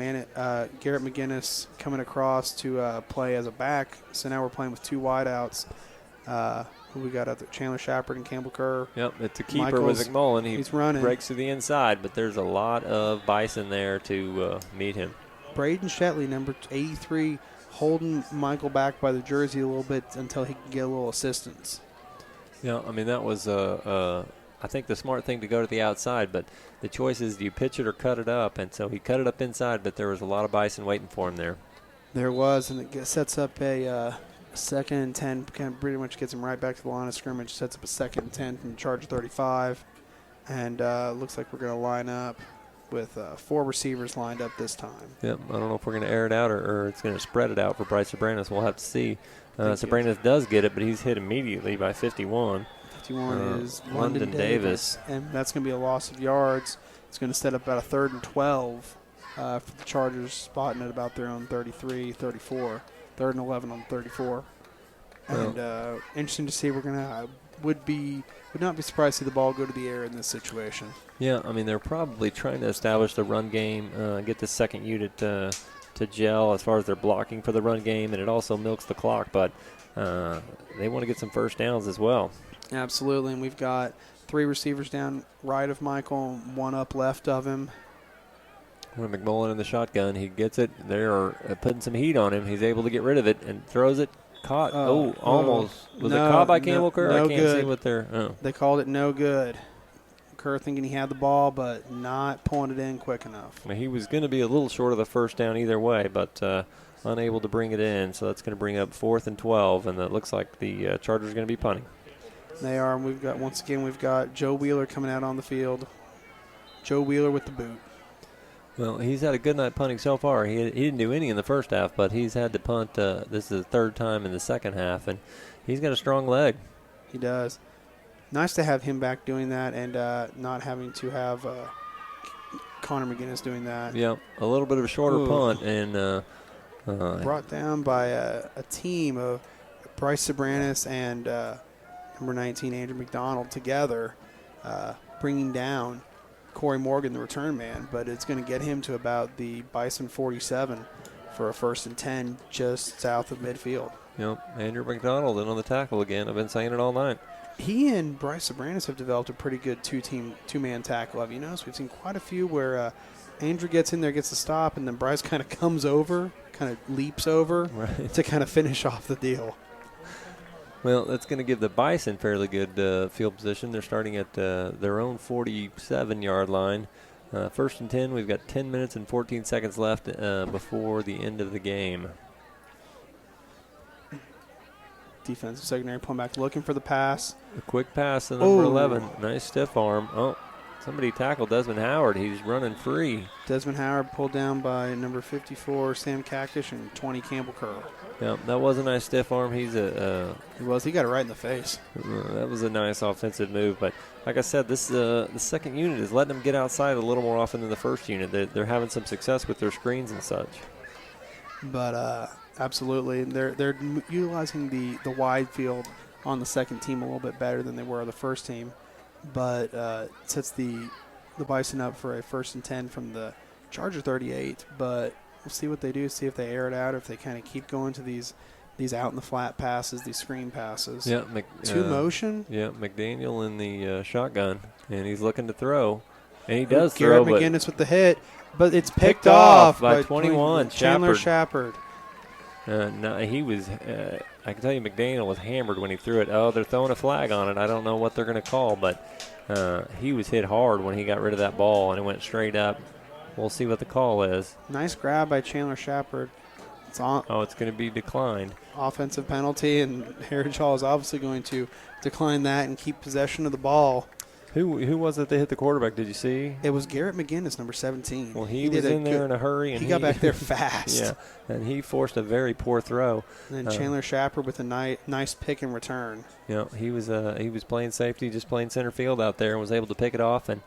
Garrett McGinnis coming across to play as a back. So now we're playing with 2 wideouts. Who we got out there? Chandler Shepard and Campbell Kerr. Yep, it's a keeper with McMullen. He's running. Breaks to the inside, but there's a lot of Bison there to meet him. Braden Shetley, number 83, holding Michael back by the jersey a little bit until he can get a little assistance. Yeah, I mean, that was, I think, the smart thing to go to the outside, but the choice is do you pitch it or cut it up, and so he cut it up inside, but there was a lot of Bison waiting for him there. There was, and it sets up a 2nd and 10, kind of pretty much gets him right back to the line of scrimmage, sets up a 2nd and 10 from Charger 35, and looks like we're going to line up with 4 receivers lined up this time. Yep, I don't know if we're going to air it out or it's going to spread it out for Bryce Sobranis. We'll have to see. Sobranis does get it, but he's hit immediately by 51. 51 is London Davis. And that's going to be a loss of yards. It's going to set up about a 3rd and 12 for the Chargers, spotting at about their own 33, 34. 3rd and 11 on 34. And interesting to see. We're going to would not be surprised to see the ball go to the air in this situation. Yeah, I mean, they're probably trying to establish the run game, get the second unit to gel as far as their blocking for the run game, and it also milks the clock, but they want to get some first downs as well. Absolutely, and we've got 3 receivers down right of Michael, 1 up left of him. When McMullen in the shotgun, he gets it. They're putting some heat on him. He's able to get rid of it and throws it. Caught. Almost. Was it caught by Campbell Kerr? No I can't good. see what they're. Oh. They called it no good. Kerr thinking he had the ball, but not pulling it in quick enough. He was going to be a little short of the first down either way, but unable to bring it in. So that's going to bring up 4th and 12, and it looks like the Chargers are going to be punting. They are. And we've got Joe Wheeler coming out on the field. Joe Wheeler with the boot. Well, he's had a good night punting so far. He didn't do any in the first half, but he's had to punt. This is the 3rd time in the second half, and he's got a strong leg. He does. Nice to have him back doing that and not having to have Connor McGinnis doing that. Yep, a little bit of a shorter punt. And brought down by a team of Bryce Sobranis and number 19, Andrew McDonald, together, bringing down Corey Morgan, the return man, but it's going to get him to about the Bison 47 for a 1st and 10 just south of midfield. Yep, Andrew McDonald in on the tackle again. I've been saying it all night. He and Bryce Sobranis have developed a pretty good two-man tackle. Have you noticed? We've seen quite a few where Andrew gets in there, gets the stop, and then Bryce kind of comes over, kind of leaps over to kind of finish off the deal. Well, that's going to give the Bison fairly good field position. They're starting at their own 47-yard line. 1st and 10, we've got 10 minutes and 14 seconds left before the end of the game. Defensive secondary pulling back, looking for the pass. A quick pass to number 11. Nice stiff arm. Oh, somebody tackled Desmond Howard. He's running free. Desmond Howard pulled down by number 54, Sam Cactus, and 20, Campbell Kerr. Yeah, that was a nice stiff arm. He got it right in the face. That was a nice offensive move. But like I said, the second unit is letting them get outside a little more often than the first unit. They're having some success with their screens and such. But absolutely, they're utilizing the wide field on the second team a little bit better than they were on the first team. But sets the Bison up for a 1st and 10 from the Charger 38. But we'll see what they do, see if they air it out, or if they kind of keep going to these out in the flat passes, these screen passes. Yeah, two motion. Yeah, McDaniel in the shotgun, and he's looking to throw, and he does Garrett throw. McGinnis with the hit, but it's picked off by 21. Chandler Shepard. No, he was. I can tell you, McDaniel was hammered when he threw it. Oh, they're throwing a flag on it. I don't know what they're going to call, but he was hit hard when he got rid of that ball, and it went straight up. We'll see what the call is. Nice grab by Chandler Shepard. It's on. Oh, it's going to be declined. Offensive penalty, and Heritage Hall is obviously going to decline that and keep possession of the ball. Who was it that hit the quarterback? Did you see? It was Garrett McGinnis, number 17. Well, he was in there in a hurry. And he got back there fast. Yeah, and he forced a very poor throw. And then Chandler Shepard with a nice pick and return. Yeah, he was playing safety, just playing center field out there, and was able to pick it off and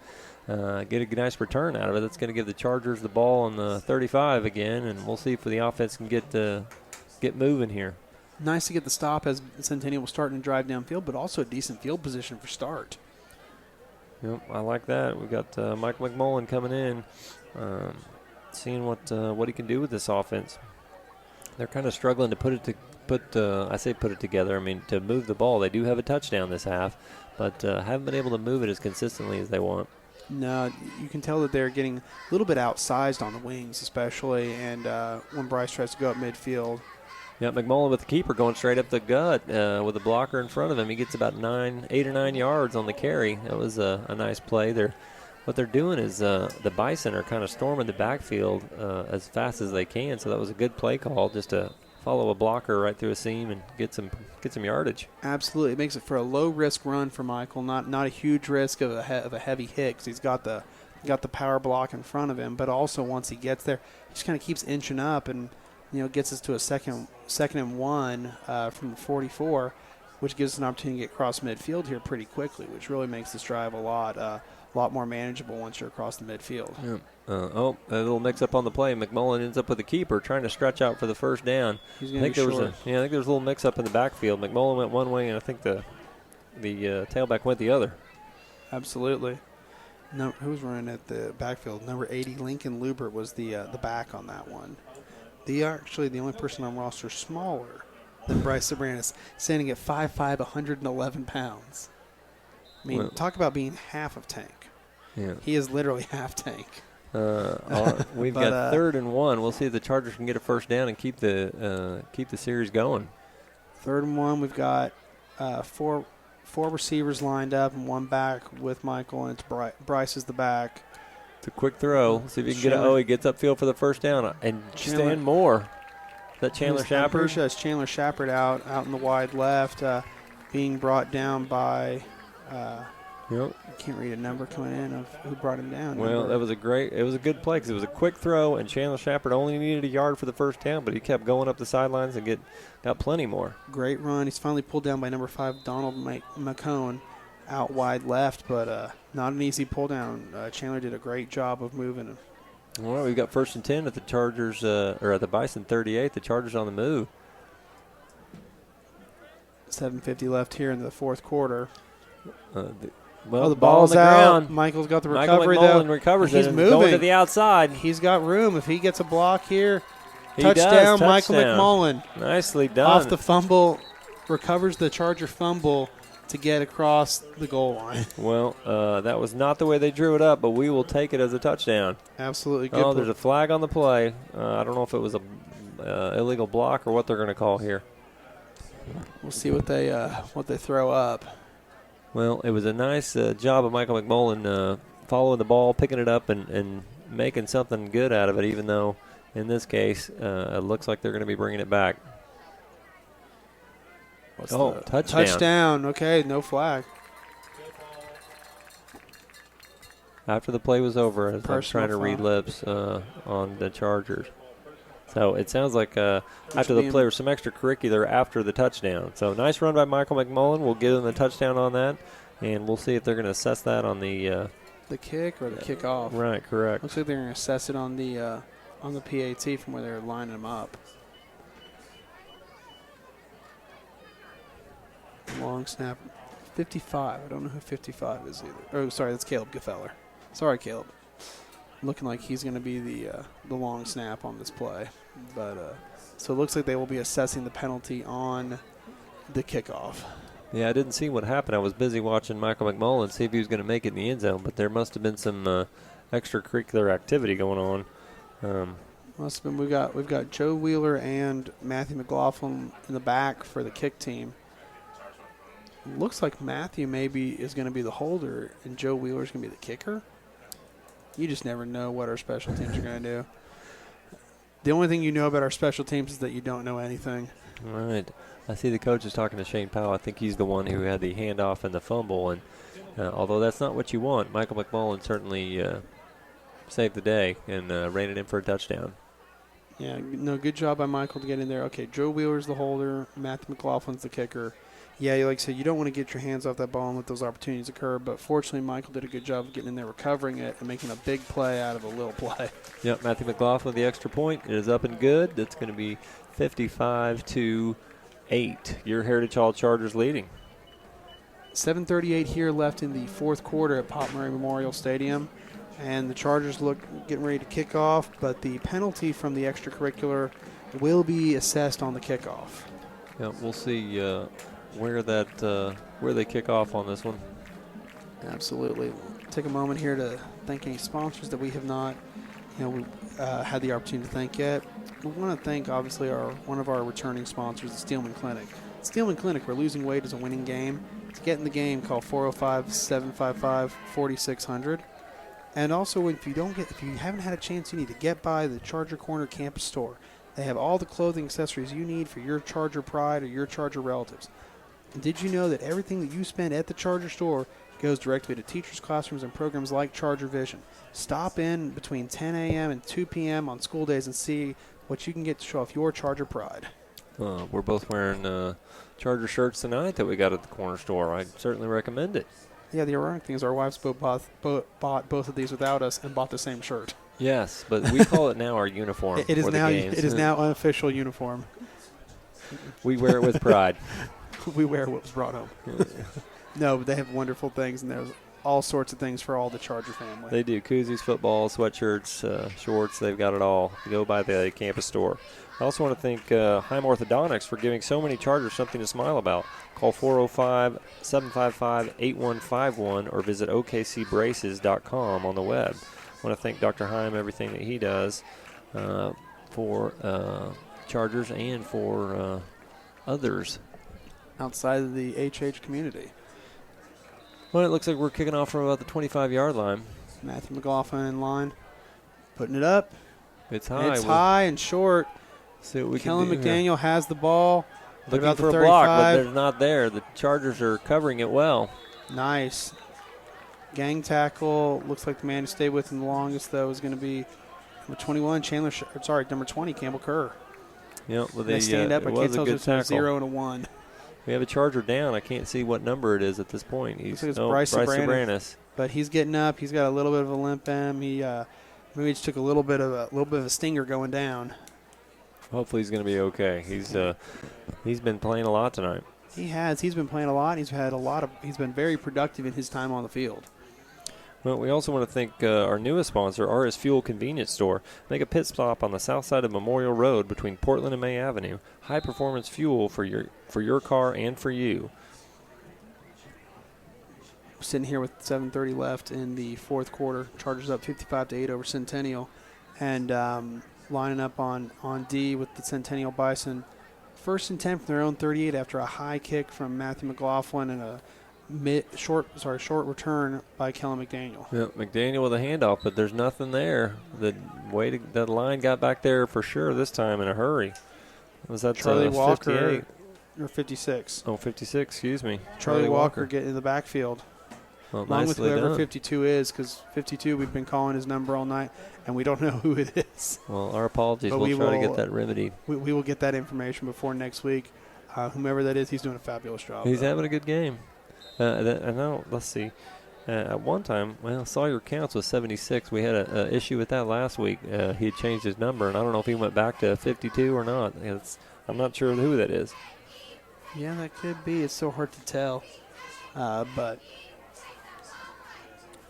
get a nice return out of it. That's going to give the Chargers the ball on the 35 again, and we'll see if the offense can get moving here. Nice to get the stop as Centennial was starting to drive downfield, but also a decent field position for start. Yep, I like that. We've got Mike McMullen coming in, seeing what he can do with this offense. They're kind of struggling to put it together. I mean, to move the ball. They do have a touchdown this half, but haven't been able to move it as consistently as they want. No, you can tell that they're getting a little bit outsized on the wings, especially, and when Bryce tries to go up midfield. Yeah, McMullen with the keeper going straight up the gut with a blocker in front of him. He gets about 8 or 9 yards on the carry. That was a nice play. What they're doing is the Bison are kind of storming the backfield as fast as they can. So that was a good play call, just to follow a blocker right through a seam and get some yardage. Absolutely, it makes it for a low risk run for Michael. Not a huge risk of a heavy hit because he's got the power block in front of him. But also once he gets there, he just kind of keeps inching up and gets us to a second and 1 from the 44 which gives us an opportunity to get across midfield here pretty quickly, which really makes this drive a lot more manageable once you're across the midfield. Yeah. A little mix-up on the play. McMullen ends up with the keeper trying to stretch out for the first down. He's going to be short. I think there was a little mix-up in the backfield. McMullen went one way, and I think the tailback went the other. Absolutely. No, who was running at the backfield? Number 80, Lincoln Lubert, was the back on that one. Actually, the only person on roster smaller than Bryce Sobranis, standing at 5'5", 111 pounds. I mean, talk about being half of Tank. Yeah. He is literally half Tank. We've got 3rd and 1. We'll see if the Chargers can get a first down and keep the series going. 3rd and 1. We've got four receivers lined up and one back with Michael, and it's Bryce is the back. It's a quick throw. See if you can get it. Oh, he gets upfield for the first down. And Stan Moore. Is that Chandler Shepard? It's Chandler Shepard out in the wide left, being brought down by Yep. I can't read a number coming in of who brought him down. Well, it was a good play because it was a quick throw, and Chandler Shepard only needed a yard for the first down, but he kept going up the sidelines and got plenty more. Great run. He's finally pulled down by number 5, Donald McCone, out wide left, but not an easy pull down. Chandler did a great job of moving him. All right, we've got 1st and 10 at the Chargers, or at the Bison 38. The Chargers on the move. 7:50 left here in the 4th quarter. The ball's on the out. ground. Michael's got the Michael recovery, McMullen though. recovers He's it and moving going to the outside. He's got room. If he gets a block here, He touchdown, does, Michael touchdown. McMullen. Nicely done. Off the fumble, recovers the Charger fumble to get across the goal line. Well, that was not the way they drew it up, but we will take it as a touchdown. Absolutely good. There's a flag on the play. I don't know if it was a illegal block or what they're going to call here. We'll see what they throw up. Well, it was a nice job of Michael McMullen following the ball, picking it up, and making something good out of it, even though in this case it looks like they're going to be bringing it back. Touchdown. Touchdown. Okay, no flag. After the play was over, as I'm trying to foul. read lips on the Chargers. So it sounds like after the play, there's some extracurricular after the touchdown. So nice run by Michael McMullen. We'll give them the touchdown on that, and we'll see if they're going to assess that on the kick or the kickoff. Right, correct. Looks like they're going to assess it on the PAT from where they're lining them up. Long snap. 55. I don't know who 55 is either. Oh, sorry, that's Caleb Gefeller. Sorry, Caleb. Looking like he's going to be the long snap on this play. But so it looks like they will be assessing the penalty on the kickoff. Yeah, I didn't see what happened. I was busy watching Michael McMullen see if he was going to make it in the end zone, but there must have been some extracurricular activity going on. Must have been. We've got Joe Wheeler and Matthew McLaughlin in the back for the kick team. Looks like Matthew maybe is going to be the holder and Joe Wheeler is going to be the kicker. You just never know what our special teams are going to do. The only thing you know about our special teams is that you don't know anything. All right. I see the coach is talking to Shane Powell. I think he's the one who had the handoff and the fumble. And although that's not what you want, Michael McMullen certainly saved the day and ran it in for a touchdown. Yeah, no, good job by Michael to get in there. Okay, Joe Wheeler's the holder. Matthew McLaughlin's the kicker. Yeah, like I said, you don't want to get your hands off that ball and let those opportunities occur. But fortunately, Michael did a good job of getting in there, recovering it, and making a big play out of a little play. Yep, Matthew McLaughlin with the extra point. It is up and good. That's going to be 55-8. Your Heritage Hall Chargers leading. 7:38 here left in the 4th quarter at Pop Murray Memorial Stadium. And the Chargers look getting ready to kick off, but the penalty from the extracurricular will be assessed on the kickoff. Yeah, we'll see where they kick off on this one. Absolutely. Take a moment here to thank any sponsors that we have not, had the opportunity to thank yet. We want to thank, obviously, one of our returning sponsors, the Steelman Clinic. Steelman Clinic, where losing weight is a winning game. To get in the game, call 405-755-4600. And also, if you haven't had a chance, you need to get by the Charger Corner campus store. They have all the clothing accessories you need for your Charger pride or your Charger relatives. And did you know that everything that you spend at the Charger store goes directly to teachers' classrooms and programs like Charger Vision? Stop in between 10 a.m. and 2 p.m. on school days and see what you can get to show off your Charger pride. We're both wearing Charger shirts tonight that we got at the corner store. I certainly recommend it. Yeah, the ironic thing is our wives both bought both of these without us and bought the same shirt. Yes, but we call it now our uniform. It is for the now. games. It is now unofficial uniform. We wear it with pride. We wear what was brought home. No, but they have wonderful things, and there's all sorts of things for all the Charger family. They do koozies, football, sweatshirts, shorts. They've got it all. Go by the campus store. I also want to thank Heim Orthodontics for giving so many Chargers something to smile about. Call 405-755-8151 or visit okcbraces.com on the web. I want to thank Dr. Heim, everything that he does for Chargers and for others outside of the HH community. Well, it looks like we're kicking off from about the 25-yard line. Matthew McLaughlin in line, putting it up. It's high. It's high and short. See what we Kellen can do McDaniel here. has the ball. Looking for a block, but they're not there. The Chargers are covering it well. Nice. Gang tackle. Looks like the man who stayed with him the longest, though, is going to be number 21, number 20, Campbell Kerr. Yeah, well, they stand up. I can't tell if it's a 0 and a 1. We have a Charger down. I can't see what number it is at this point. Looks like it's Bryce Sobranis. But he's getting up. He's got a little bit of a limp in him. He maybe just took a little bit of a stinger going down. Hopefully he's going to be okay. He's been playing a lot tonight. He has. He's been playing a lot. He's been very productive in his time on the field. Well, we also want to thank our newest sponsor, RS Fuel Convenience Store. Make a pit stop on the south side of Memorial Road between Portland and May Avenue. High performance fuel for your car and for you. Sitting here with 7:30 left in the fourth quarter. Chargers up 55-8 over Centennial, and lining up on D with the Centennial Bison. First and 10 from their own 38 after a high kick from Matthew McLaughlin and a short return by Kellen McDaniel. Yeah, McDaniel with a handoff, but there's nothing there. The line got back there for sure this time in a hurry. Was that Charlie Walker 58? Or 56? Oh, 56. Excuse me. Charlie Walker getting in the backfield. Well, along with whoever done. 52 is, because 52 we've been calling his number all night, and we don't know who it is. Well, our apologies. We'll try to get that remedied. We will get that information before next week. Whomever that is, he's doing a fabulous job. He's having a good game. Let's see. At one time, Sawyer Counts was 76. We had an issue with that last week. He had changed his number, and I don't know if he went back to 52 or not. I'm not sure who that is. Yeah, that could be. It's so hard to tell. But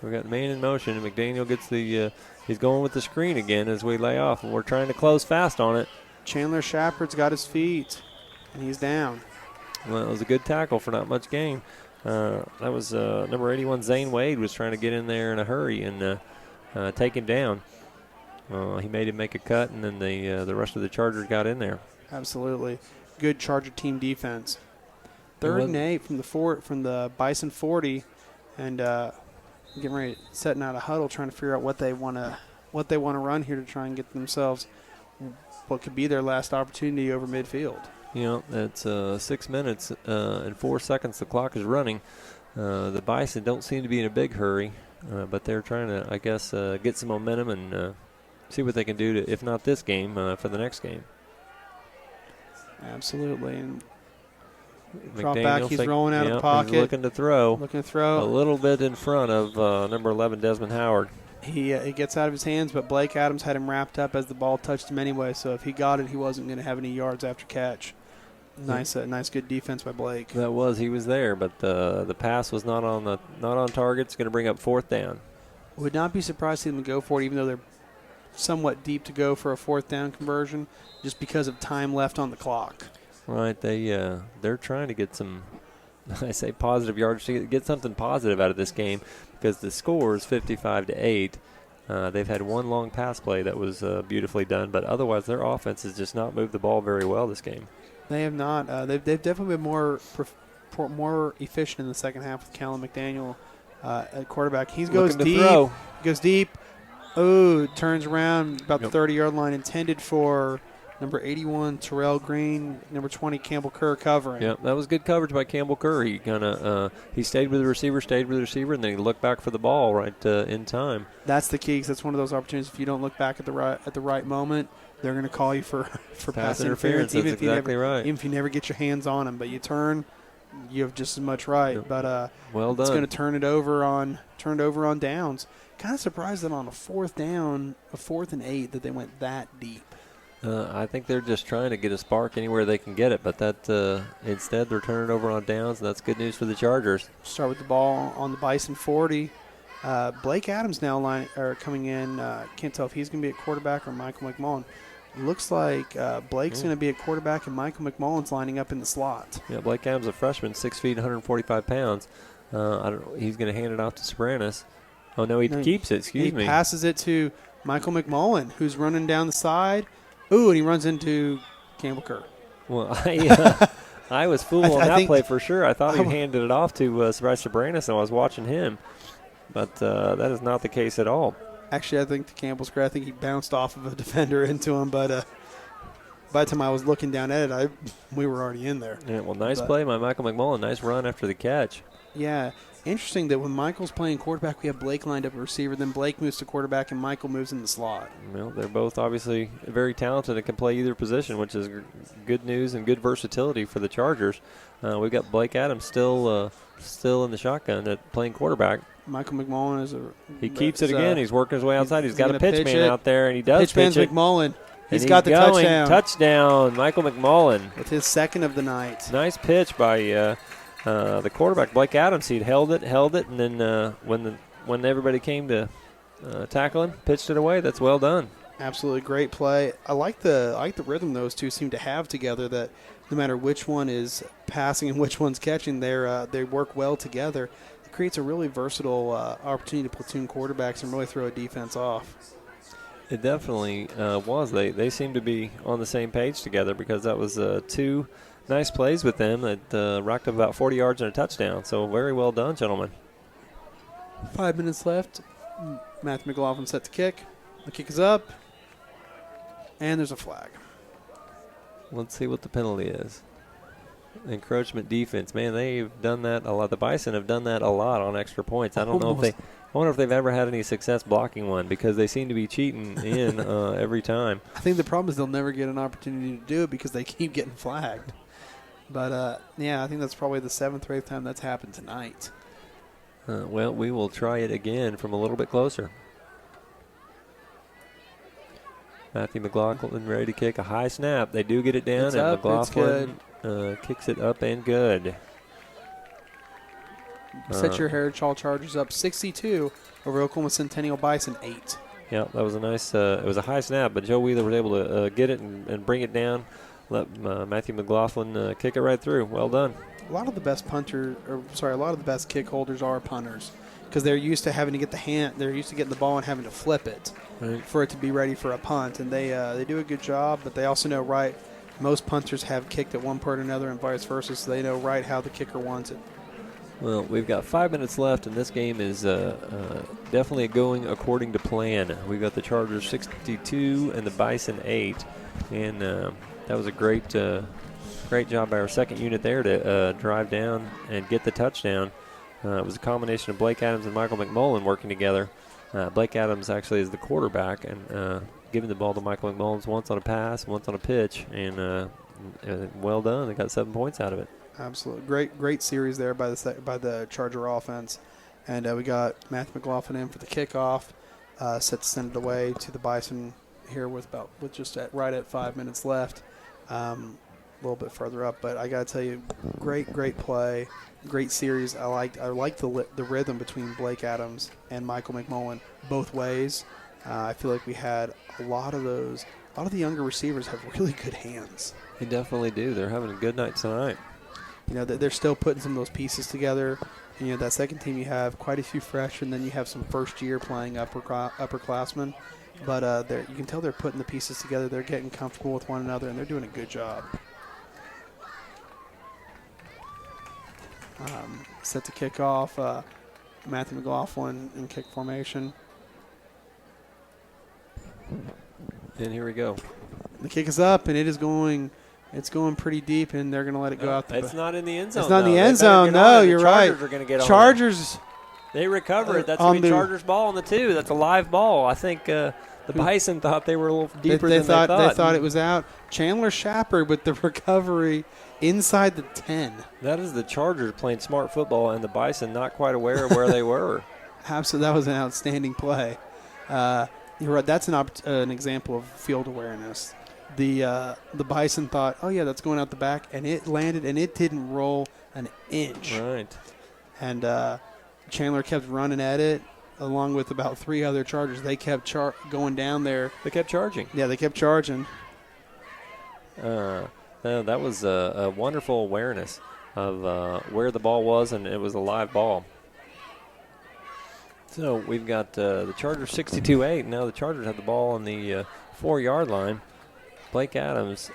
we got the man in motion, and McDaniel gets he's going with the screen again as we lay off, and we're trying to close fast on it. Chandler Shepard's got his feet, and he's down. Well, it was a good tackle for not much gain. That was number 81, Zane Wade, was trying to get in there in a hurry and take him down. He made him make a cut, and then the rest of the Chargers got in there. Absolutely. Good Charger team defense. 3rd and 8 from the Bison 40, and getting ready, setting out a huddle, trying to figure out what they want to run here to try and get themselves what could be their last opportunity over midfield. It's 6 minutes and 4 seconds. The clock is running. The Bison don't seem to be in a big hurry, but they're trying to, I guess, get some momentum and see what they can do to, if not this game, for the next game. Absolutely. And McDaniel drop back, he's rolling out of pocket. He's looking to throw. A little bit in front of number 11, Desmond Howard. He gets out of his hands, but Blake Adams had him wrapped up as the ball touched him anyway, so if he got it, he wasn't going to have any yards after catch. Nice, good defense by Blake. That was. He was there, but the pass was not on target. It's going to bring up 4th down. Would not be surprised to see them go for it, even though they're somewhat deep to go for a 4th down conversion, just because of time left on the clock. Right. They're trying to get some, I say, positive yards to get something positive out of this game, because the score is 55-8. They've had one long pass play that was beautifully done, but otherwise their offense has just not moved the ball very well this game. They have not. They've definitely been more efficient in the second half with Callum McDaniel at quarterback. He goes deep. Throw. Goes deep. Oh, turns around about the 30-yard line, intended for number 81, Terrell Green, number 20, Campbell Kerr covering. Yeah, that was good coverage by Campbell Kerr. He he stayed with the receiver, and then he looked back for the ball right in time. That's the key, because that's one of those opportunities. If you don't look back at the right moment, they're going to call you for pass interference. That's exactly right. Even if you never get your hands on them, but you turn, you have just as much right. Yep. But well done. It's going to turn it over on downs. Kind of surprised that on a 4th down, a 4th and 8, that they went that deep. I think they're just trying to get a spark anywhere they can get it, but that instead they're turning it over on downs, and that's good news for the Chargers. Start with the ball on the Bison 40. Blake Adams now coming in. Can't tell if he's going to be at quarterback or Michael McMullen. Looks like Blake's going to be at quarterback, and Michael McMullen's lining up in the slot. Yeah, Blake Adams, a freshman, 6 feet, 145 pounds. He's going to hand it off to Sobranis. Oh, no, he keeps it. Excuse me. He passes it to Michael McMullen, who's running down the side. Ooh, and he runs into Campbell Kerr. Well, I was fooled on that play for sure. I thought he handed it off to Sobranis, and I was watching him. But that is not the case at all. Actually, I think to Campbell's credit, I think he bounced off of a defender into him. But by the time I was looking down at it, we were already in there. Yeah, well, nice play by Michael McMullen. Nice run after the catch. Yeah. Interesting that when Michael's playing quarterback, we have Blake lined up at receiver. Then Blake moves to quarterback, and Michael moves in the slot. Well, they're both obviously very talented and can play either position, which is good news and good versatility for the Chargers. We've got Blake Adams still in the shotgun at playing quarterback. Michael McMullen he keeps it again. He's working his way outside. He's got a pitch man out there, and he does pitch it. McMullen. He's got the touchdown. Touchdown, Michael McMullen. With his 2nd of the night. Nice pitch by the quarterback, Blake Adams. He'd held it, and then when everybody came to tackle him, pitched it away. That's well done. Absolutely great play. I like the rhythm those two seem to have together, that no matter which one is passing and which one's catching, they work well together. It creates a really versatile opportunity to platoon quarterbacks and really throw a defense off. It definitely was. They seem to be on the same page together, because that was 2 nice plays with them that racked up about 40 yards and a touchdown. So very well done, gentlemen. 5 minutes left. Matthew McLaughlin set to kick. The kick is up, and there's a flag. Let's see what the penalty is. Encroachment defense. Man, they've done that a lot. The Bison have done that a lot on extra points. I wonder if they've ever had any success blocking one, because they seem to be cheating in every time. I think the problem is they'll never get an opportunity to do it because they keep getting flagged. But, yeah, I think that's probably the 7th or 8th time that's happened tonight. Well, we will try it again from a little bit closer. Matthew McLaughlin ready to kick a high snap. They do get it down, it's and up, McLaughlin kicks it up and good. Set your Heritage Hall Chargers up 62 over Oklahoma Centennial Bison 8. Yeah, that was a nice. It was a high snap, but Joe Wheeler was able to get it and bring it down. Let Matthew McLaughlin kick it right through. Well done. A lot of the best a lot of the best kick holders are punters, because they're used to having to get they're used to getting the ball and having to flip it for it to be ready for a punt, and they do a good job. But they also know most punters have kicked at one point or another, and vice versa, so they know how the kicker wants it. Well, we've got 5 minutes left, and this game is definitely going according to plan. We've got the Chargers 62 and the Bison 8, and that was a great job by our second unit there to drive down and get the touchdown. It was a combination of Blake Adams and Michael McMullen working together. Blake Adams actually is the quarterback, and giving the ball to Michael McMullen once on a pass, once on a pitch, and well done. They got 7 points out of it. Absolutely. Great series there by the Charger offense. And we got Matthew McLaughlin in for the kickoff, set to send it away to the Bison here with just right at 5 minutes left. A little bit further up, but I got to tell you, great play, great series. I liked the rhythm between Blake Adams and Michael McMullen both ways. I feel like we had a lot of the younger receivers have really good hands. They definitely do. They're having a good night tonight. They're still putting some of those pieces together. That second team, you have quite a few freshmen, then you have some first year playing upperclassmen. But you can tell they're putting the pieces together. They're getting comfortable with one another, and they're doing a good job. Set to kick off, Matthew McLaughlin in kick formation. And here we go. The kick is up, and it's going pretty deep, and they're going to let it go out. It's not in the end zone. It's not in the end zone. No, you're right. Chargers are going to get on. Chargers. They recover it. That's going to be Chargers ball on the 2. That's a live ball. I think The Bison thought they were a little deeper they than they thought. They thought it was out. Chandler Shepard with the recovery inside the 10. That is the Chargers playing smart football, and the Bison not quite aware of where they were. Absolutely, that was an outstanding play. You're right. That's an example of field awareness. The Bison thought, oh, yeah, that's going out the back, and it landed, and it didn't roll an inch. Right. And Chandler kept running at it, along with about 3 other Chargers. They kept going down there. They kept charging. Yeah, they kept charging. That was a wonderful awareness of where the ball was, and it was a live ball. So we've got the Chargers 62-8. Now the Chargers have the ball on the 4-yard line. Blake Adams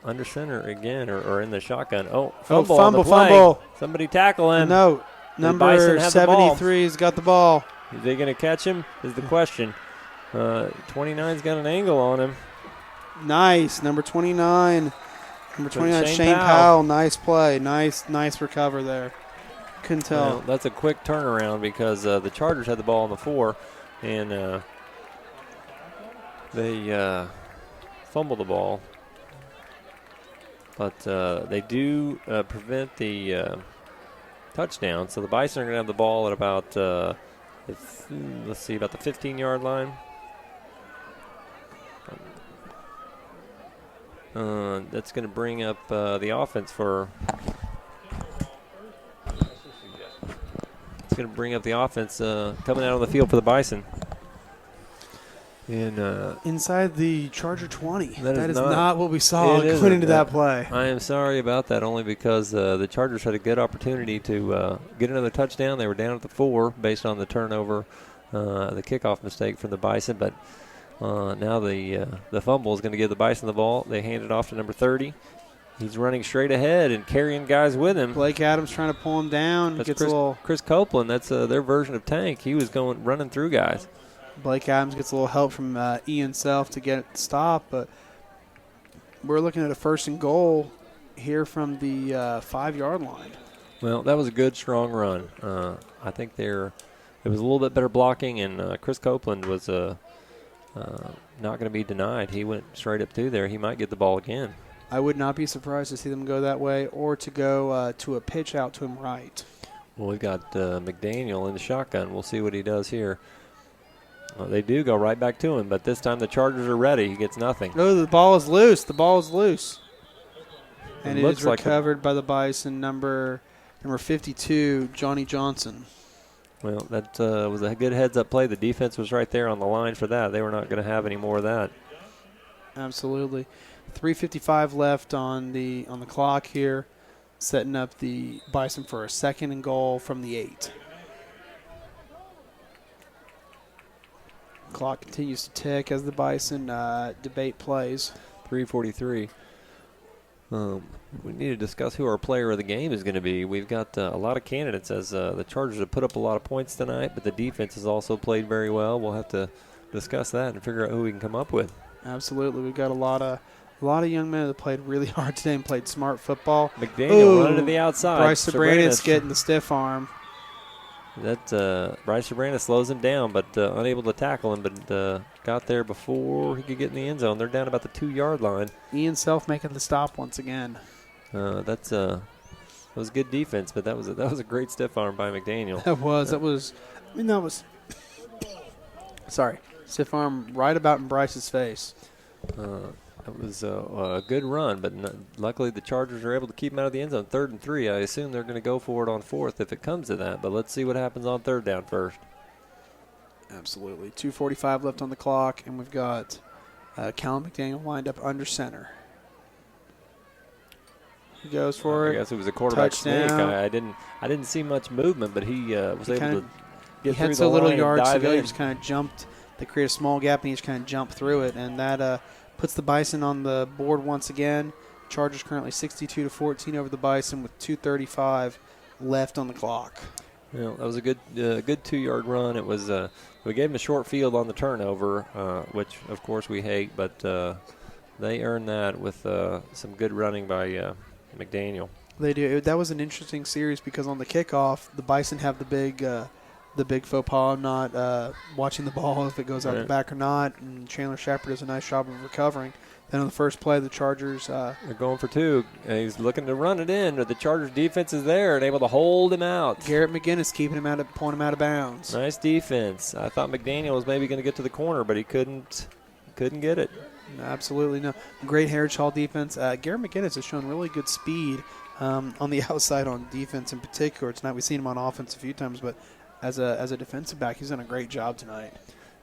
under center again, or in the shotgun. Fumble on the play. Fumble. Somebody tackle him. No, number 73's got the ball. Is they going to catch him is the question. 29's got an angle on him. Nice. Number 29. Number 29, Shane Powell. Nice play. Nice recover there. Couldn't tell. Well, that's a quick turnaround because the Chargers had the ball on the 4, and they fumbled the ball. But they do prevent the touchdown. So the Bison are going to have the ball at about, about the 15-yard line. That's going to bring up the offense for. It's going to bring up the offense coming out on the field for the Bison. And inside the Charger 20. That is not what we saw going into that play. I am sorry about that, only because the Chargers had a good opportunity to get another touchdown. They were down at the 4 based on the turnover, the kickoff mistake from the Bison. But now the fumble is going to give the Bison the ball. They hand it off to number 30. He's running straight ahead and carrying guys with him. Blake Adams trying to pull him down. That's Chris Copeland. That's their version of Tank. He was running through guys. Blake Adams gets a little help from Ian Self to get it stopped, but we're looking at a 1st and goal here from the 5-yard line. Well, that was a good, strong run. I think it was a little bit better blocking, and Chris Copeland was not going to be denied. He went straight up through there. He might get the ball again. I would not be surprised to see them go that way or to go to a pitch out to him right. Well, we've got McDaniel in the shotgun. We'll see what he does here. They do go right back to him, but this time the Chargers are ready. He gets nothing. Oh, the ball is loose. The ball is loose. And it is recovered by the Bison, number 52, Johnny Johnson. Well, that was a good heads-up play. The defense was right there on the line for that. They were not going to have any more of that. Absolutely. 3:55 left on the clock here, setting up the Bison for a 2nd and goal from the 8. Clock continues to tick as the Bison debate plays. 3:43. We need to discuss who our player of the game is going to be. We've got a lot of candidates as the Chargers have put up a lot of points tonight, but the defense has also played very well. We'll have to discuss that and figure out who we can come up with. Absolutely. We've got a lot of young men that played really hard today and played smart football. McDaniel running to the outside. Bryce Sobranis getting the stiff arm. That Bryce Sobranis slows him down, but unable to tackle him, but got there before he could get in the end zone. They're down about the 2-yard line. Ian Self making the stop once again. That was good defense, but that was a great stiff arm by McDaniel. That was sorry, stiff arm right about in Bryce's face. That was a good run, but luckily the Chargers are able to keep him out of the end zone. 3rd and 3. I assume they're going to go for it on 4th if it comes to that, but let's see what happens on 3rd down first. Absolutely. 2:45 left on the clock, and we've got Callum McDaniel lined up under center. He goes for it. I guess it was a quarterback touchdown. sneak. I didn't see much movement, but he was able to get through the line. He had so little yards to go. He just kind of jumped. They create a small gap, and he just kind of jumped through it, and that puts the Bison on the board once again. Chargers currently 62-14 over the Bison with 2:35 left on the clock. Well, that was a good 2-yard run. It was we gave him a short field on the turnover, which of course we hate, but they earned that with some good running by McDaniel. They do. That was an interesting series because on the kickoff, the Bison have the big the big faux pas, not watching the ball if it goes out the Right. back or not. And Chandler Shepard does a nice job of recovering. Then on the first play, the Chargers. They're going for two. He's looking to run it in, but the Chargers defense is there and able to hold him out. Garrett McGinnis keeping him pulling him out of bounds. Nice defense. I thought McDaniel was maybe going to get to the corner, but he couldn't get it. Absolutely no. Great Heritage Hall defense. Garrett McGinnis has shown really good speed on the outside on defense in particular. Tonight we've seen him on offense a few times, but as a defensive back, he's done a great job tonight.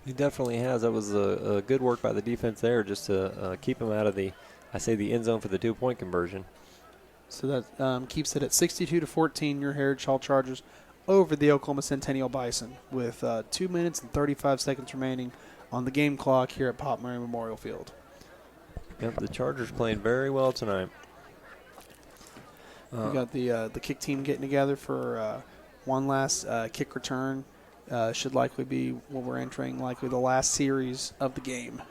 He definitely has. That was a good work by the defense there just to keep him out of the end zone for the 2-point conversion. So that keeps it at 62-14. Your Heritage Hall Chargers over the Oklahoma Centennial Bison with 2 minutes and 35 seconds remaining on the game clock here at Pop Murray Memorial Field. Yep, the Chargers playing very well tonight. We got the kick team getting together for one last kick return. Should likely be what we're entering, likely the last series of the game.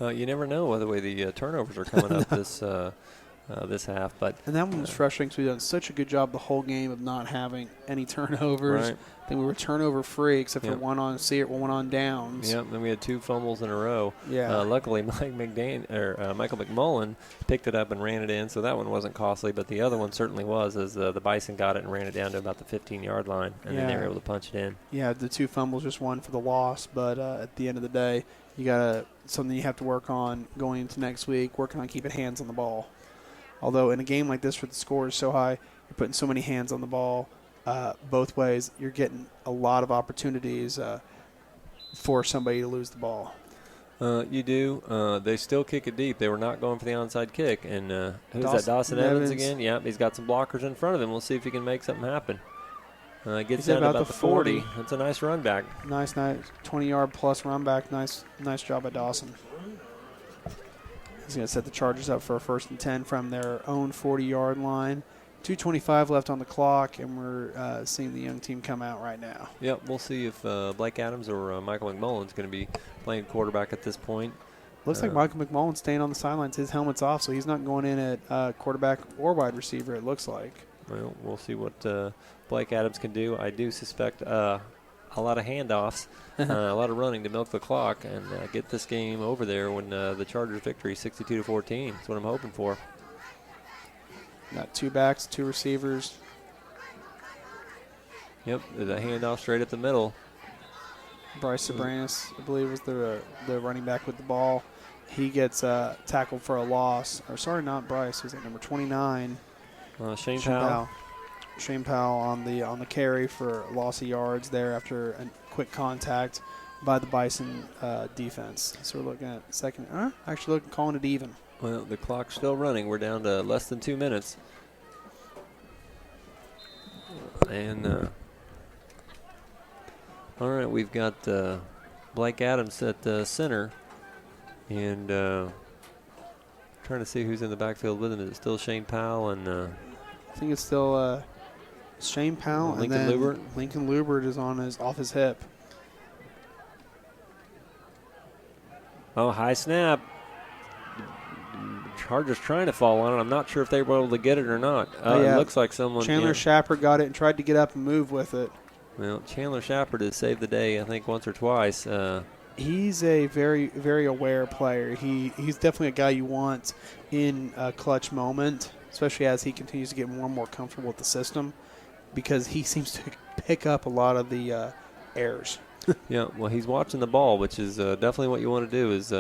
You never know the way the turnovers are coming up this half, and that one was frustrating because we've done such a good job the whole game of not having any turnovers. Right. Then we were turnover free except for one on one on downs. Yep, then we had 2 fumbles in a row. Yeah. Luckily, Michael McMullen picked it up and ran it in, so that one wasn't costly. But the other one certainly was, as the Bison got it and ran it down to about the 15-yard line, and then they were able to punch it in. Yeah, the 2 fumbles, just one for the loss. But at the end of the day, you got something you have to work on going into next week, working on keeping hands on the ball. Although in a game like this where the score is so high, you're putting so many hands on the ball both ways, you're getting a lot of opportunities for somebody to lose the ball. You do. They still kick it deep. They were not going for the onside kick. And who's that, Dawson Evans Evans again? Yep, he's got some blockers in front of him. We'll see if he can make something happen. Gets He's down at to about the 40. That's a nice run back. Nice 20-yard plus run back. Nice job by Dawson. He's going to set the Chargers up for a 1st and 10 from their own 40-yard line. 2:25 left on the clock, and we're seeing the young team come out right now. Yep, we'll see if Blake Adams or Michael McMullen's going to be playing quarterback at this point. Looks like Michael McMullen's staying on the sidelines. His helmet's off, so he's not going in at quarterback or wide receiver, it looks like. Well, we'll see what Blake Adams can do. I do suspect a lot of handoffs, a lot of running to milk the clock and get this game over there when the Chargers victory 62-14. That's what I'm hoping for. Got 2 backs, 2 receivers. Yep, the handoff straight up the middle. Bryce Sobranis, I believe, was the running back with the ball. He gets tackled for a loss. Or sorry, not Bryce. Who's at number 29? Shane Powell. Shane Powell on the carry for a loss of yards there after a quick contact by the Bison defense. So we're looking at second. Calling it even. Well, the clock's still running. We're down to less than 2 minutes. And, all right, we've got Blake Adams at center. And trying to see who's in the backfield with him. Is it still Shane Powell? And I think it's still Shane Powell. Lincoln and then Lubert. Lincoln Lubert is off his hip. Oh, high snap. Chargers trying to fall on it. I'm not sure if they were able to get it or not. It looks like someone. Chandler Shepard got it and tried to get up and move with it. Well, Chandler Shepard has saved the day, I think, once or twice. He's a very, very aware player. He's definitely a guy you want in a clutch moment, especially as he continues to get more and more comfortable with the system, because he seems to pick up a lot of the errors. Yeah, well, he's watching the ball, which is definitely what you want to do is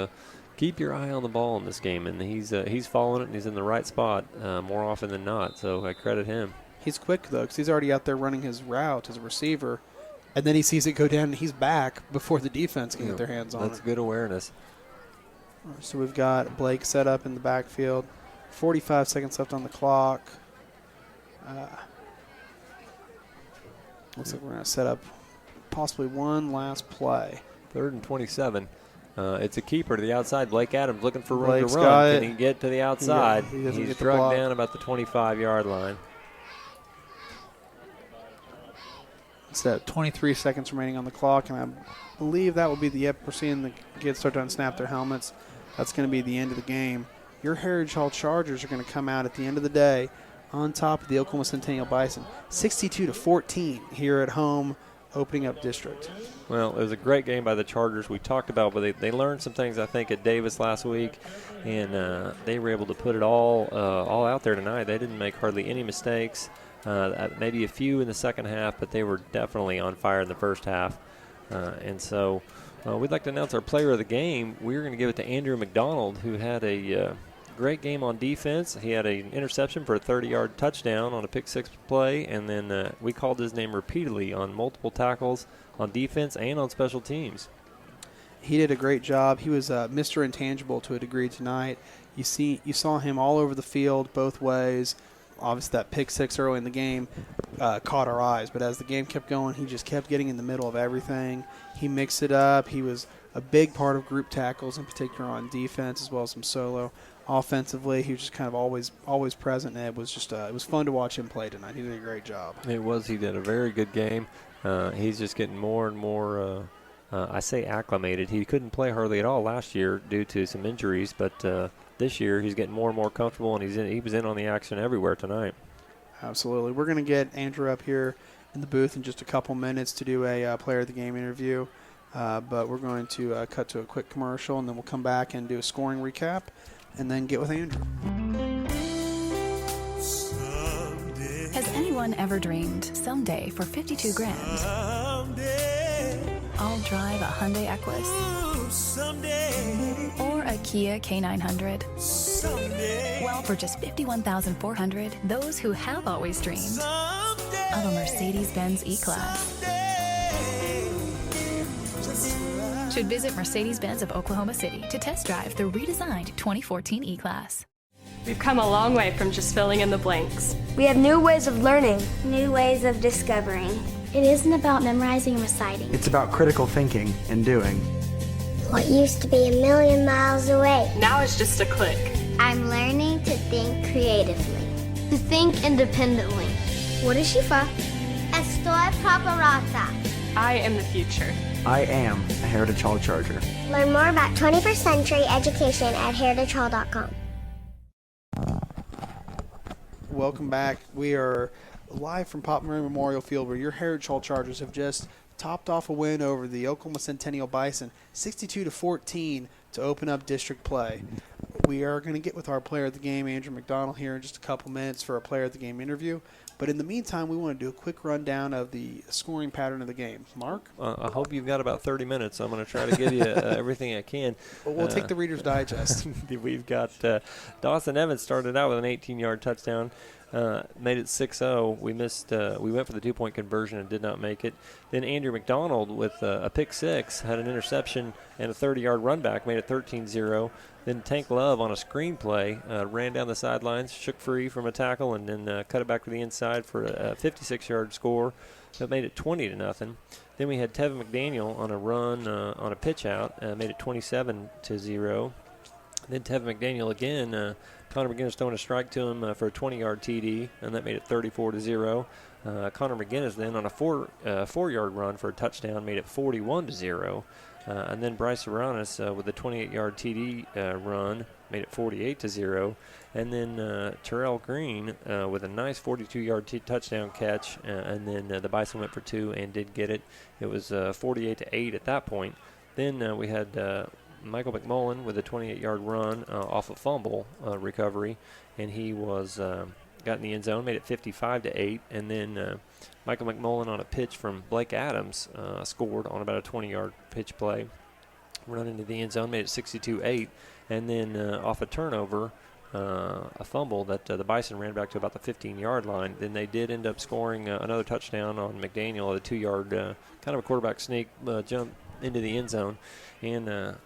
keep your eye on the ball in this game, and he's following it, and he's in the right spot more often than not, so I credit him. He's quick, though, because he's already out there running his route as a receiver, and then he sees it go down, and he's back before the defense can get their hands on it. That's good awareness. So we've got Blake set up in the backfield. 45 seconds left on the clock. Looks like we're going to set up possibly one last play. 3rd and 27. It's a keeper to the outside. Blake Adams looking for room Blake's to got run. it. Can he get to the outside? He's drugged down about the 25-yard line. It's at 23 seconds remaining on the clock, and I believe that will be we're seeing the kids start to unsnap their helmets. That's going to be the end of the game. Your Heritage Hall Chargers are going to come out at the end of the day on top of the Oklahoma Centennial Bison, 62-14 here at home opening up district. Well, it was a great game by the Chargers. We talked about, but they learned some things, I think, at Davis last week, and they were able to put it all out there tonight. They didn't make hardly any mistakes, maybe a few in the second half, but they were definitely on fire in the first half. And so we'd like to announce our player of the game. We're going to give it to Andrew McDonald, who had a great game on defense. He had an interception for a 30-yard touchdown on a pick-six play, and then we called his name repeatedly on multiple tackles on defense and on special teams. He did a great job. He was Mr. Intangible to a degree tonight. You saw him all over the field both ways. Obviously, that pick-six early in the game caught our eyes, but as the game kept going, he just kept getting in the middle of everything. He mixed it up. He was a big part of group tackles, in particular on defense, as well as some solo. Offensively, he was just kind of always present, and it was just it was fun to watch him play tonight. He did a great job. It was. He did a very good game. He's just getting more and more, I say, acclimated. He couldn't play hardly at all last year due to some injuries, but this year he's getting more and more comfortable, and he was in on the action everywhere tonight. Absolutely. We're going to get Andrew up here in the booth in just a couple minutes to do a player of the game interview, but we're going to cut to a quick commercial, and then we'll come back and do a scoring recap, and then get with Andrew. Has anyone ever dreamed someday for 52 grand I'll drive a Hyundai Equus or a Kia K900? Well, for just $51,400, those who have always dreamed of a Mercedes-Benz E-Class should visit Mercedes-Benz of Oklahoma City to test drive the redesigned 2014 E-Class. We've come a long way from just filling in the blanks. We have new ways of learning. New ways of discovering. It isn't about memorizing and reciting. It's about critical thinking and doing. What used to be a million miles away. Now it's just a click. I'm learning to think creatively. To think independently. What is Shifa? Estoy preparada. I am the future. I am a Heritage Hall Charger. Learn more about 21st century education at heritagehall.com. Welcome back. We are live from Pop Murray Memorial Field, where your Heritage Hall Chargers have just topped off a win over the Oklahoma Centennial Bison, 62-14, to open up district play. We are going to get with our player of the game, Andrew McDonald, here in just a couple minutes for a player of the game interview. But in the meantime, we want to do a quick rundown of the scoring pattern of the game. Mark? I hope you've got about 30 minutes. I'm going to try to give you everything I can. Well, we'll take the Reader's Digest. We've got Dawson Evans started out with an 18-yard touchdown. Made it 6-0. We went for the 2-point conversion and did not make it. Then Andrew McDonald with a pick six, had an interception and a 30-yard run back, made it 13-0. Then Tank Love on a screen play ran down the sidelines, shook free from a tackle, and then cut it back to the inside for a 56-yard score. That made it 20-0. Then we had Tevin McDaniel on a run on a pitch out, made it 27-0. Then Tevin McDaniel again. Connor McGinnis throwing a strike to him for a 20-yard TD, and that made it 34-0. Connor McGinnis then on a four-yard run for a touchdown made it 41-0. And then Bryce Aranis with a 28-yard TD run made it 48-0. And then Terrell Green with a nice 42-yard touchdown catch, and then the Bison went for two and did get it. It was 48-8 at that point. Then we had Michael McMullen with a 28-yard run off a fumble recovery, and he was got in the end zone, made it 55-8. And then Michael McMullen on a pitch from Blake Adams scored on about a 20-yard pitch play, run into the end zone, made it 62-8. And then off a turnover, a fumble that the Bison ran back to about the 15-yard line. Then they did end up scoring another touchdown on McDaniel at a 2-yard kind of a quarterback sneak jump into the end zone. And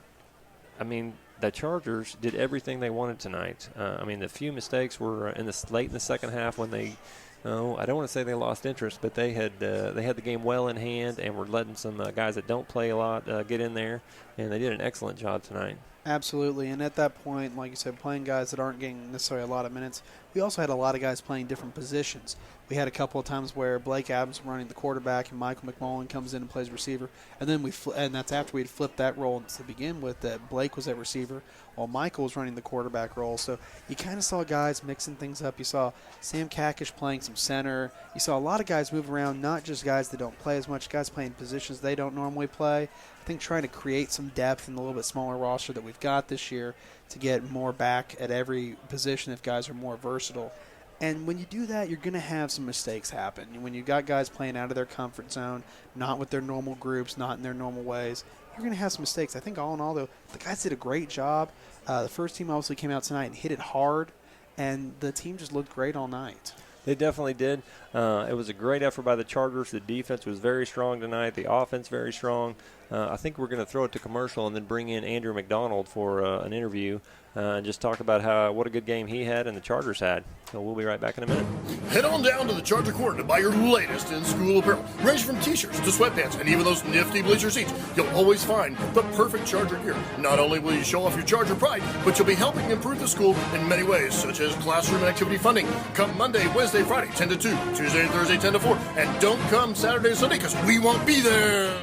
I mean, the Chargers did everything they wanted tonight. I mean, the few mistakes were late in the second half when they, I don't want to say they lost interest, but they had the game well in hand and were letting some guys that don't play a lot get in there, and they did an excellent job tonight. Absolutely, and at that point, like you said, playing guys that aren't getting necessarily a lot of minutes, we also had a lot of guys playing different positions. We had a couple of times where Blake Adams was running the quarterback and Michael McMullen comes in and plays receiver, and then and that's after we'd flipped that role to begin with, that Blake was at receiver while Michael was running the quarterback role. So you kind of saw guys mixing things up. You saw Sam Kakish playing some center. You saw a lot of guys move around, not just guys that don't play as much, guys playing positions they don't normally play. I think trying to create some depth in the little bit smaller roster that we've got this year to get more back at every position if guys are more versatile. And when you do that, you're going to have some mistakes happen. When you've got guys playing out of their comfort zone, not with their normal groups, not in their normal ways, you're going to have some mistakes. I think all in all, though, the guys did a great job. The first team obviously came out tonight and hit it hard, and the team just looked great all night. They definitely did. It was a great effort by the Chargers. The defense was very strong tonight. The offense very strong. I think we're going to throw it to commercial and then bring in Andrew McDonald for an interview and just talk about what a good game he had and the Chargers had. So we'll be right back in a minute. Head on down to the Charger Court to buy your latest in-school apparel. Range from t-shirts to sweatpants and even those nifty bleacher seats. You'll always find the perfect Charger gear. Not only will you show off your Charger pride, but you'll be helping improve the school in many ways, such as classroom and activity funding. Come Monday, Wednesday, Friday, 10 to 2. Tuesday and Thursday, 10 to 4. And don't come Saturday and Sunday because we won't be there.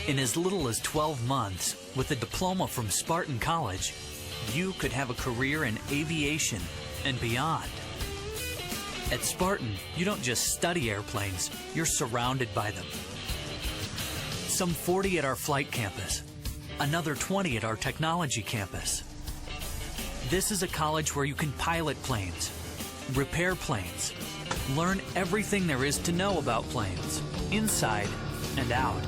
In as little as 12 months, with a diploma from Spartan College, you could have a career in aviation and beyond. At Spartan, you don't just study airplanes, you're surrounded by them. Some 40 at our flight campus, another 20 at our technology campus. This is a college where you can pilot planes, repair planes, learn everything there is to know about planes, inside and out.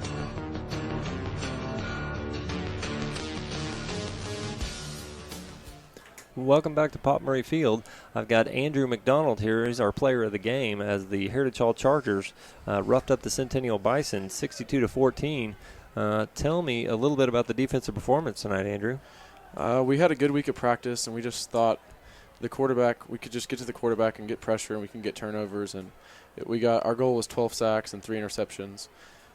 Welcome back to Pop Murray Field. I've got Andrew McDonald here. He's our player of the game as the Heritage Hall Chargers roughed up the Centennial Bison 62-14. Tell me a little bit about the defensive performance tonight, Andrew. We had a good week of practice, and we just thought we could just get to the quarterback and get pressure, and we can get turnovers. And our goal was 12 sacks and 3 interceptions.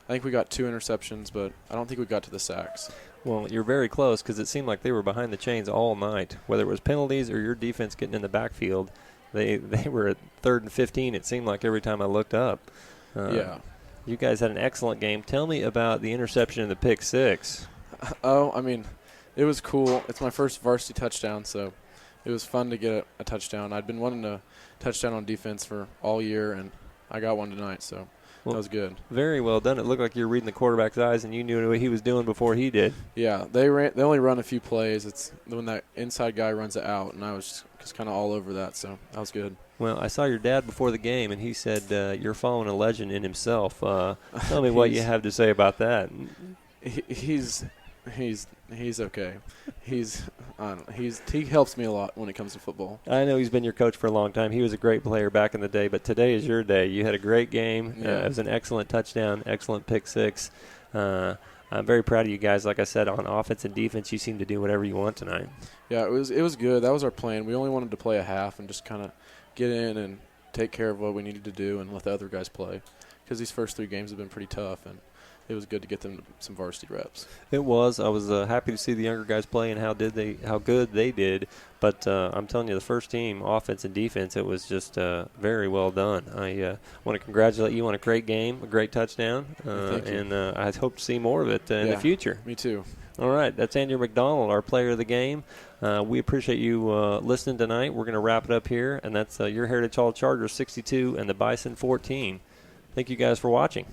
I think we got 2 interceptions, but I don't think we got to the sacks. Well, you're very close because it seemed like they were behind the chains all night. Whether it was penalties or your defense getting in the backfield, they were at 3rd and 15, it seemed like every time I looked up. Yeah. You guys had an excellent game. Tell me about the interception and the pick six. It was cool. It's my first varsity touchdown, so it was fun to get a touchdown. I'd been wanting a touchdown on defense for all year, and I got one tonight, so that was good. Very well done. It looked like you were reading the quarterback's eyes and you knew what he was doing before he did. Yeah, they only run a few plays. It's when that inside guy runs it out, and I was just kind of all over that, so that was good. Well, I saw your dad before the game, and he said you're following a legend in himself. Tell me what you have to say about that. He's okay. He helps me a lot when it comes to football. I know he's been your coach for a long time. He was a great player back in the day, but today is your day. You had a great game. Yeah. It was an excellent touchdown, excellent pick six. I'm very proud of you guys. Like I said, on offense and defense, you seem to do whatever you want tonight. Yeah, it was good. That was our plan. We only wanted to play a half and just kind of get in and take care of what we needed to do and let the other guys play, because these first 3 games have been pretty tough, and it was good to get them some varsity reps. It was. I was happy to see the younger guys play and how good they did. But I'm telling you, the first team, offense and defense, it was just very well done. I want to congratulate you on a great game, a great touchdown, and I hope to see more of it in the future. Me too. All right, that's Andrew McDonald, our player of the game. We appreciate you listening tonight. We're going to wrap it up here, and that's your Heritage Hall Chargers 62 and the Bison 14. Thank you guys for watching.